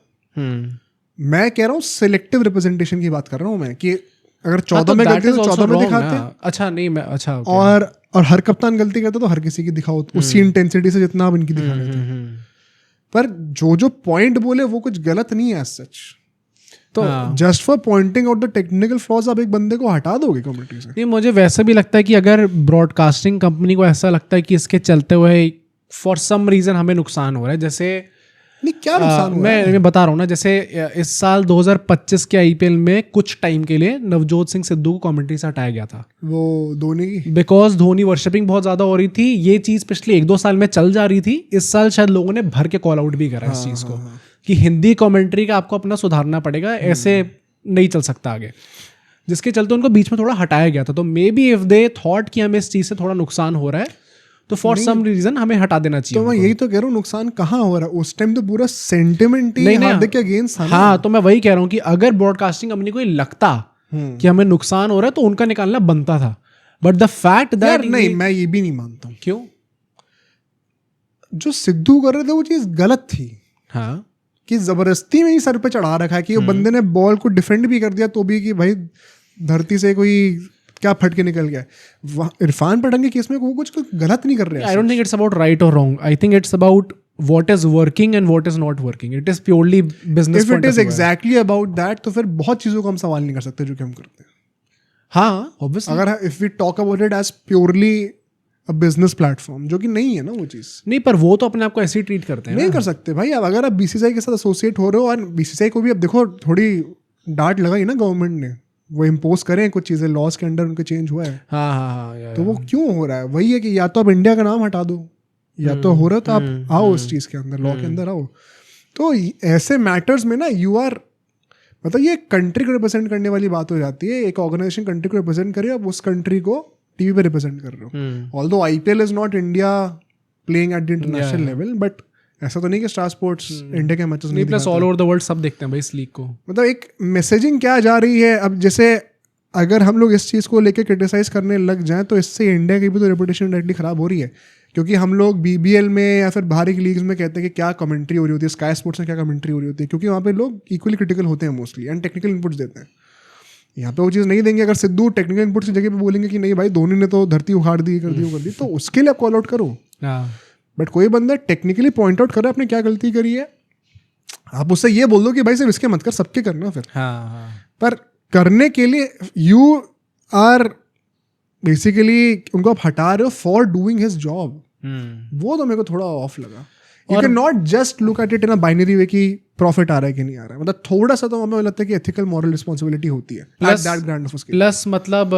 मैं कह रहा हूँ सिलेक्टिव रिप्रेजेंटेशन की बात कर रहा हूँ मैं, कि अगर 14 में गलती तो 14 में दिखाते हैं। अच्छा नहीं, मैं अच्छा और हर कप्तान गलती करता तो हर किसी की दिखाओ उसी इंटेंसिटी से जितना आप इनकी दिखा रहे थे। पर जो पॉइंट बोले वो कुछ गलत नहीं है एज सच। तो just for pointing out the technical flaws आप एक बंदे को हटा दोगे कम्युनिटी से? नहीं, मुझे वैसे भी लगता है कि अगर ब्रॉडकास्टिंग कंपनी को ऐसा लगता है कि इसके चलते हुए फॉर सम रीजन हमें नुकसान हो रहा है, जैसे नहीं क्या नुकसान हुआ है? मैं बता रहा हूँ ना, जैसे इस साल 2025 के IPL में कुछ टाइम के लिए नवजोत सिंह सिद्धू को कमेंट्री से हटाया गया था, वो धोनी की, बिकॉज धोनी वर्शिपिंग बहुत ज्यादा हो रही थी। ये चीज पिछले 1-2 साल में चल जा रही थी, इस साल शायद लोगों ने भर के कॉल आउट भी करा इस चीज को कि हिंदी कमेंट्री का आपको अपना सुधारना पड़ेगा, ऐसे नहीं चल सकता आगे, जिसके चलते उनको बीच में थोड़ा हटाया गया था। तो may be if they thought कि हमें इस चीज से थोड़ा नुकसान हो रहा है, तो फॉर सम रीजन हमें हटा देना चाहिए। तो मैं यही तो कह रहा हूँ, नुकसान कहाँ हो रहा है? उस टाइम तो पूरा सेंटिमेंट ही हार्दिक के अगेंस्ट था। हाँ, तो मैं वही कह रहा हूँ कि अगर ब्रॉडकास्टिंग कंपनी को लगता कि हमें नुकसान हो रहा है तो उनका निकालना बनता था, बट द फैक्ट दैट नहीं, मैं ये भी नहीं मानता हूँ। क्यों? जो सिद्धू कर रहे थे वो चीज गलत थी। हाँ, कि जबरदस्ती में ही सर पे चढ़ा रखा है कि वो बंदे ने बॉल को डिफेंड भी कर दिया तो भी कि भाई धरती से कोई क्या फट के निकल गया। इरफान पठान के केस में वो कुछ गलत नहीं कर रहे हैं। I don't think it's about right और wrong, I think it's about what is working and what is not working. It is purely business. If it is exactly about that, तो फिर बहुत चीजों को हम सवाल नहीं कर सकते जो कि हम करते हैं। हाँ, obviously. अगर if we talk about it as purely a business platform, जो कि नहीं है ना वो चीज। नहीं, पर वो तो अपने आप को ऐसे ही ट्रीट करते हैं। नहीं कर सकते भाई। अब अगर आप BCCI के साथ एसोसिएट हो रहे हो, और BCCI को भी अब देखो थोड़ी डांट लगाई ना गवर्नमेंट ने, वो इम्पोज करें कुछ चीजें, लॉज के अंडर उनके चेंज हुआ है। हाँ, तो वो क्यों हो रहा है? वही है कि या तो आप इंडिया का नाम हटा दो, या तो हो रहा तो आप आओ इस चीज़ के अंदर, लॉ के अंदर आओ। तो ऐसे मैटर्स में ना यू आर, मतलब ये कंट्री को रिप्रेजेंट करने वाली बात हो जाती है। एक ऑर्गेनाइजेशन कंट्री को रिप्रेजेंट करे, अब उस कंट्री को टीवी पे रिप्रेजेंट कर रहे हो। Although IPL is not India playing at the international level, but ऐसा तो नहीं कि स्टार स्पोर्ट्स इंडिया के मैचेस नहीं plus all over the world सब देखते हैं भाई इस लीग को। मतलब एक मैसेजिंग क्या जा रही है। अब जैसे अगर हम लोग इस चीज़ को लेकर क्रिटिसाइज करने लग जाएं तो इससे इंडिया की भी तो रेपुटेशन डायरेक्टली ख़राब हो रही है, क्योंकि हम लोग बीबीएल में या फिर बाहरी की लीग्स में कहते हैं कि क्या कमेंट्री हो रही होती है, स्काई स्पोर्ट्स में क्या कमेंट्री हो रही होती है, क्योंकि वहाँ पे लोग इक्वली क्रिटिकल होते हैं मोस्टली एंड टेक्निकल इनपुट्स देते हैं। यहाँ पे वो चीज़ नहीं देंगे। अगर सिद्धू टेक्निकल इनपुट्स की जगह पे बोलेंगे कि नहीं भाई धोनी ने तो धरती उखाड़ दी कर दी, तो उसके लिए आप कॉल आउट करो। बट कोई बंदा टेक्निकली पॉइंट आउट कर रहा है आपने क्या गलती करी है, आप उससे ये बोल दो कि भाई सिर्फ इसके मत कर, सबके करना फिर। पर करने के लिए यू आर बेसिकली उनको आप हटा रहे हो फॉर डूइंग हिज जॉब। वो तो मेरे को थोड़ा ऑफ लगा। You can not just look at it in a binary way कि प्रॉफिट आ रहा है कि नहीं आ रहा है। मतलब थोड़ा सा तो हमें लगता है कि एथिकल मॉरल रिस्पॉन्सिबिलिटी होती है प्लस मतलब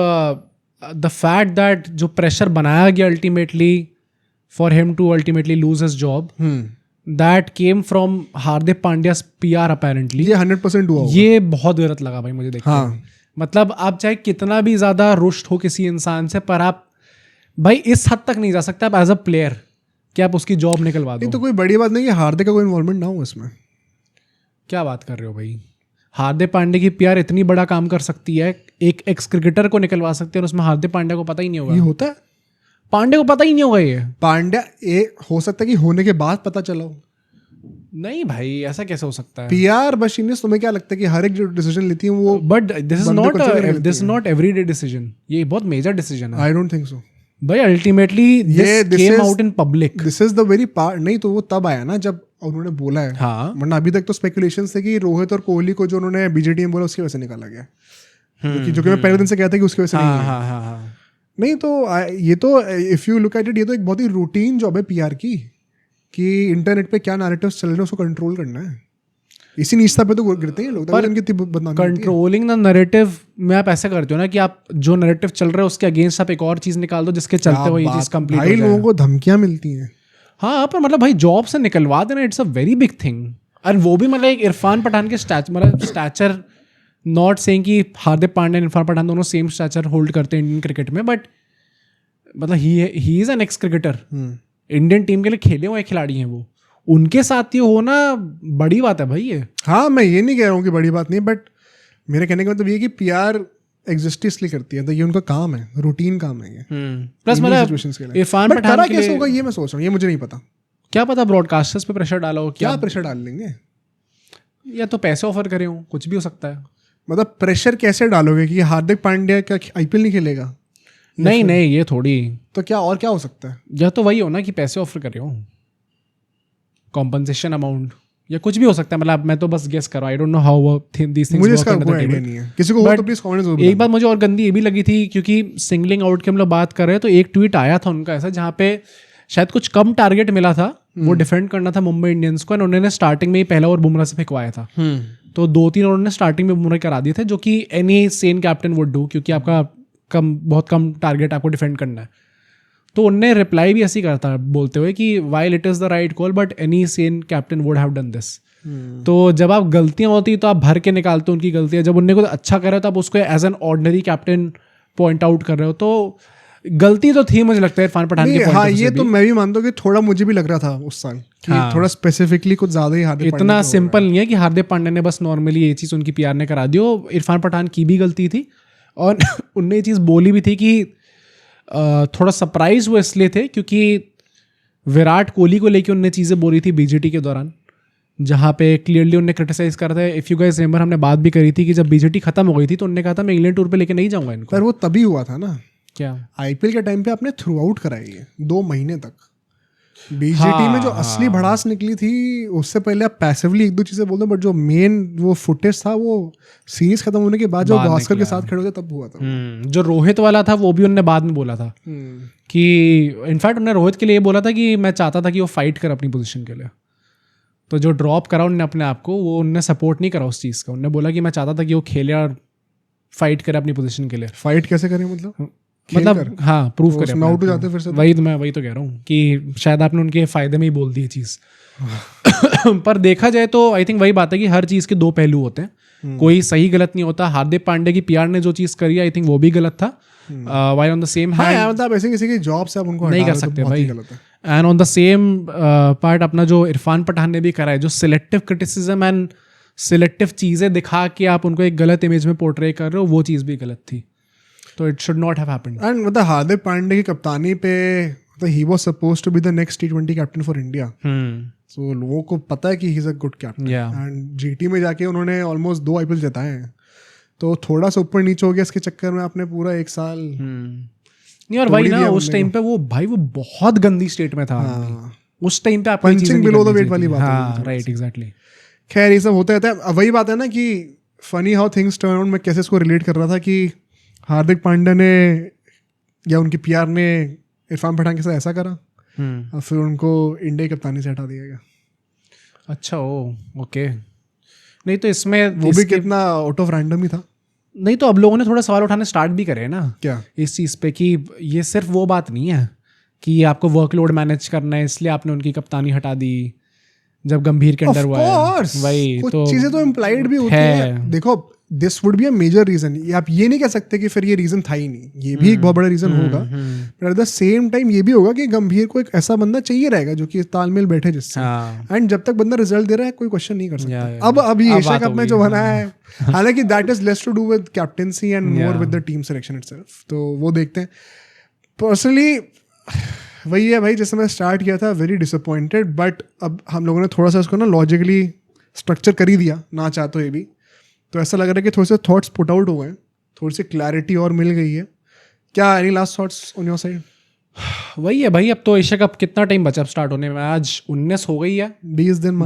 द फैक्ट दैट जो प्रेशर बनाया गया ultimately for him to ultimately lose his job, that came from Hardik Pandya's PR apparently। ये 100% हुआ। ये बहुत गलत लगा भाई मुझे देखकर। हाँ। मतलब आप चाहे कितना भी ज्यादा रुष्ट हो किसी इंसान से, पर आप भाई इस हद तक नहीं जा सकता आप एज अ प्लेयर कि आप उसकी जॉब निकलवा दो। तो कोई बड़ी बात नहीं है हार्दिक का कोई इन्वॉल्वमेंट ना हो इसमें। क्या बात कर रहे हो भाई, हार्दिक पांड्या की PR इतनी बड़ा काम कर सकती है, एक एक्स क्रिकेटर को निकलवा सकती है और उसमें हार्दिक पांड्या को पता ही नहीं होगा। ये होता है, पांड्या को पता ही नहीं होगा। ये पांड्या हो सकता है कि होने के बाद पता चला हो। नहीं भाई ऐसा कैसे हो सकता है। PR मशीनिस्ट, तुम्हें क्या लगता है कि हर एक जो डिसीजन लेती है वो, but this is not everyday decision, ये बहुत मेजर डिसीजन है। आई डोंट थिंक सो भाई ultimately this came out in public. This is the very part. नहीं तो वो तब आया ना जब उन्होंने बोला है। हाँ। वरना अभी तक तो स्पेकुलेशन थे कि रोहित और कोहली को जो उन्होंने बीजेटी में बोला उसकी वजह से निकाला गया, जो कि मैं पहले दिन से कहता कि उसकी वजह से नहीं है। हाँ। नहीं तो ये तो if you look at it, ये तो एक बहुत ही रूटीन जॉब है PR की, कि इंटरनेट पे क्या नैरेटिव्स चल रहे हैं उसको कंट्रोल करना है। इसी निष्ठा पे तो गिरते हैं लोग। पर कंट्रोलिंग द नैरेटिव में आप ऐसे करते हो ना कि आप जो नैरेटिव चल रहा है उसके अगेंस्ट आप एक और चीज निकाल दो जिसके चलते वो ये चीज कंप्लीट हो जाए। लोगों को धमकियां मिलती हैं। हाँ पर मतलब भाई जॉब से निकलवा देना, it's a very big thing. और वो भी मतलब एक इरफान पठान के स्टैचर, नॉट सेइंग कि हार्दिक पांड्या और इरफान पठान दोनों सेम स्टैचर होल्ड करते हैं इंडियन क्रिकेट में, बट मतलब he is an x cricketer. Indian team के लिए खेले हुए खिलाड़ी हैं वो, उनके साथ ये होना बड़ी बात है भाई ये। हाँ मैं ये नहीं कह रहा हूँ कि बड़ी बात नहीं, बट मेरे कहने का मतलब ये कि PR एग्जिस्ट इसलिए करती है, तो ये उनका काम है, रूटीन काम है ये। प्लस मतलब इरफान पठान कैसे होगा ये मैं सोच रहा हूँ, ये मुझे नहीं पता। क्या पता ब्रॉडकास्टर्स पे प्रेशर डाला हो, क्या प्रेशर डाल लेंगे, या तो पैसे ऑफर करे हो, कुछ भी हो सकता है। मतलब प्रेशर कैसे डालोगे कि हार्दिक पांड्या का IPL नहीं खेलेगा? नहीं ये थोड़ी। तो क्या और क्या हो सकता है? या तो वही हो ना कि पैसे ऑफर करे हो, कॉम्पनसेशन अमाउंट, या कुछ भी हो सकता है। मतलब मैं तो बस गेस कर रहा हूं, I don't know how these things, मुझे इसका कोई आईडिया नहीं है। किसी को हो तो प्लीज कमेंट्स में बताओ। एक बात मुझे और गंदी ये भी लगी थी, क्योंकि सिंगलिंग आउट की हम लोग बात कर रहे हैं, तो एक ट्वीट आया था उनका ऐसा जहाँ पे शायद कुछ कम टारगेट मिला था, वो डिफेंड करना था मुंबई इंडियंस को, एंड उन्होंने स्टार्टिंग में ही पहला ओवर बुमराह से फेंकवाया था। तो 2-3 उन्होंने स्टार्टिंग में बुमराह करा दिए थे, जो कि any Sen captain would do, क्योंकि आपका बहुत कम टारगेट आपको डिफेंड करना है। तो उनने रिप्लाई भी ऐसी करता है बोलते हुए कि while it is the right call but any Sen captain would have done this. तो जब आप गलतियां होती तो आप भर के निकालते हो उनकी गलतियां, जब उनने कुछ अच्छा कर रहे हो तो आप उसको as an ordinary captain point out कर रहे हो। तो गलती तो थी मुझे लगता है इरफान पठान के हाँ, ये तो मैं भी मानता हूँ कि थोड़ा मुझे भी लग रहा था उस साल कि थोड़ा स्पेसिफिकली कुछ ज्यादा ही हार्दिक पांड्या इतना सिंपल नहीं है कि हार्दिक पांड्या ने बस नॉर्मली ये चीज़ उनकी PR ने करा दी हो। इरफान पठान की भी गलती थी, और उनने ये चीज़ बोली भी थी कि थोड़ा सरप्राइज वो इसलिए थे क्योंकि विराट कोहली को लेके उनने चीज़ें बोली थी BJT के दौरान, जहाँ पे क्लियरली उन्हें क्रिटिसाइज करते हैं। इफ़ यू गाइस रिमेंबर हमने बात भी करी थी कि जब BJT खत्म हो गई थी तो उन्होंने कहा था मैं इंग्लैंड टूर पे लेके नहीं जाऊंगा इनको। पर वो तभी हुआ था ना, क्या IPL के टाइम पे आपने थ्रू आउट कराई है 2 महीने तक। BJT में जो असली भड़ास निकली थी उससे पहले आप पैसिवली 1-2 चीजें बोल दो, बट जो मेन वो फुटेज था वो सीरीज खत्म होने के बाद जो गावस्कर के साथ खड़े होते तब हुआ था। जो रोहित वाला था वो भी उन्होंने बाद में बोला था कि इनफैक्ट उन्होंने रोहित के लिए बोला था कि मैं चाहता था कि वो फाइट करे अपनी पोजीशन के लिए। तो जो ड्रॉप करा उन्होंने अपने आप को, वो उन्होंने सपोर्ट नहीं करा उस चीज़ का। उन्होंने बोला कि मैं चाहता था कि वो खेले और फाइट करे अपनी पोजीशन के लिए। फाइट कैसे करें मतलब? मतलब हाँ प्रूव तो करे उसमें आउट हो जाते फिर से तो। वही तो कह रहा हूँ कि शायद आपने उनके फायदे में ही बोल दी ये चीज़। पर देखा जाए तो आई थिंक वही बात है कि हर चीज़ के दो पहलू होते हैं, कोई सही गलत नहीं होता। हार्दिक पांड्या की पीआर ने जो चीज़ करी आई थिंक वो भी गलत था। वाइल ऑन द सेम हाँ हैंड यार, मतलब ऐसे किसी की जॉब से आप उनको नहीं हटा कर रहे हो तो सकते बहुत ही भाई। गलत है। And on the same part अपना जो इरफान पठान ने भी करा है, जो सिलेक्टिव क्रिटिसिज्म एंड सिलेक्टिव चीज़ें दिखा के आप उनको एक गलत इमेज में पोर्ट्रे कर रहे हो, वो चीज़ भी गलत थी। तो it should not have happened. And मतलब हार्दिक पांड्या की कप्तानी पे मतलब he was supposed to be the next T20 captain for India. So लोगों को पता है कि he is a good captain and GT में जाके उन्होंने ऑलमोस्ट 2 IPL जिताए हैं। तो थोड़ा सा ऊपर नीचे हो गया इसके चक्कर में आपने पूरा 1 साल नहीं, और वही ना उस टाइम पे वो भाई वो बहुत गंदी स्टेट में था। उस टाइम पे आपको पंचिंग बिलो द वेट वाली बात है। हाँ राइट एग्जैक्टली। खैर ये सब होता रहता है। वही बात है ना कि funny how things turn out. मैं कैसे इसको रिलेट कर रहा था कि हार्दिक पांड्या ने या उनकी पीआर ने इरफान पठान के साथ ऐसा करा और फिर उनको इंडिया की कप्तानी से हटा दिया गया। अच्छा ओके। नहीं तो इसमें वो भी कितना आउट ऑफ रैंडम ही था। नहीं तो अब लोगों ने थोड़ा सवाल उठाने स्टार्ट भी करे ना क्या इस चीज़ पे कि ये सिर्फ वो बात नहीं है कि आपको वर्कलोड मैनेज करना है इसलिए आपने उनकी कप्तानी हटा दी जब गंभीर के अंडर हुआ है। वही कुछ तो चीजें तो इम्प्लाइड भी होती है। देखो this would be a major reason. आप ये नहीं कह सकते कि फिर ये रीजन था ही नहीं, ये भी एक बहुत बड़ा रीजन होगा। But at the same time ये भी होगा कि गंभीर को एक ऐसा बंदा चाहिए रहेगा जो कि तालमेल बैठे जिससे। एंड जब तक बंदा रिजल्ट दे रहा है कोई क्वेश्चन नहीं कर सकता। अब ये एशिया कप में जो बना है, हालांकि that is less to do with captaincy and more with the team selection itself. तो वो देखते हैं। पर्सनली वही है भाई, जैसे मैं स्टार्ट किया था वेरी डिसअपॉइंटेड, बट अब हम लोगों ने थोड़ा सा उसको ना लॉजिकली स्ट्रक्चर कर ही दिया ना चाहते हुए भी। तो ऐसा लग रहा है कि थोड़े से थॉट्स पुट आउट हो गए, थोड़ी सी क्लैरिटी और मिल गई है। क्या any last thoughts on your side? वही है भाई, अब तो एशिया कप कितना टाइम बचा अब स्टार्ट होने में? आज 19 हो गई है, 20 दिन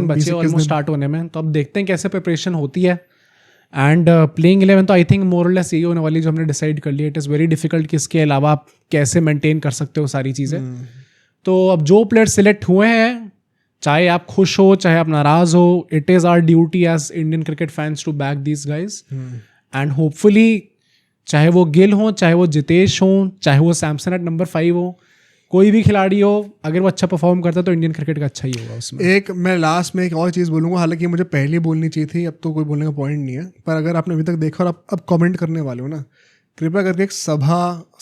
बचे ऑलमोस्ट स्टार्ट होने में। तो अब देखते हैं कैसे प्रिपरेशन होती है। एंड प्लेइंग 11 तो आई थिंक मोर और लेस यही होने वाली जो हमने डिसाइड कर लिया। इट इज़ वेरी डिफिकल्ट कि इसके अलावा आप कैसे मेंटेन कर सकते हो सारी चीज़ें। तो अब जो प्लेयर सिलेक्ट हुए हैं, चाहे आप खुश हो चाहे आप नाराज हो, it is our duty as Indian cricket fans to back these guys. And hopefully चाहे वो गिल हो, चाहे वो जितेश हो, चाहे वो सैमसन एट नंबर 5 हो, कोई भी खिलाड़ी हो, अगर वो अच्छा परफॉर्म करता है तो इंडियन क्रिकेट का अच्छा ही होगा उसमें। एक मैं लास्ट में एक और चीज़ बोलूँगा, हालांकि मुझे पहले बोलनी चाहिए थी, अब तो कोई बोलने का पॉइंट नहीं है। पर अगर आपने अभी तक देखा और आप अब कमेंट करने वाले हो ना, कृपया करके एक सभ्य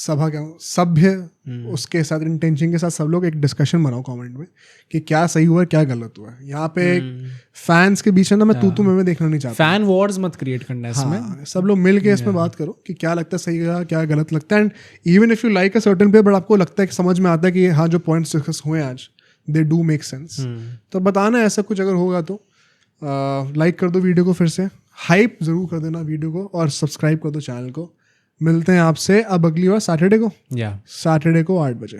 उसके साथ इंटेंशन के साथ सब लोग एक डिस्कशन बनाओ कमेंट में कि क्या सही हुआ है क्या गलत हुआ है। यहाँ पे फैंस के बीच में ना मैं तू मैं देखना नहीं चाहता। फैन वॉर्स मत क्रिएट करना है इसमें। हाँ, सब लोग मिल के इसमें बात करो कि क्या लगता है सही है क्या गलत लगता है। And even if you like a certain player but आपको लगता है कि समझ में आता है कि हाँ जो पॉइंट्स डिस्कस हुए आज दे डू मेक सेंस, तो बताना ऐसा कुछ अगर होगा तो। लाइक कर दो वीडियो को, फिर से हाइप जरूर कर देना वीडियो को और सब्सक्राइब कर दो चैनल को। मिलते हैं आपसे अब अगली बार सैटरडे को 8 बजे।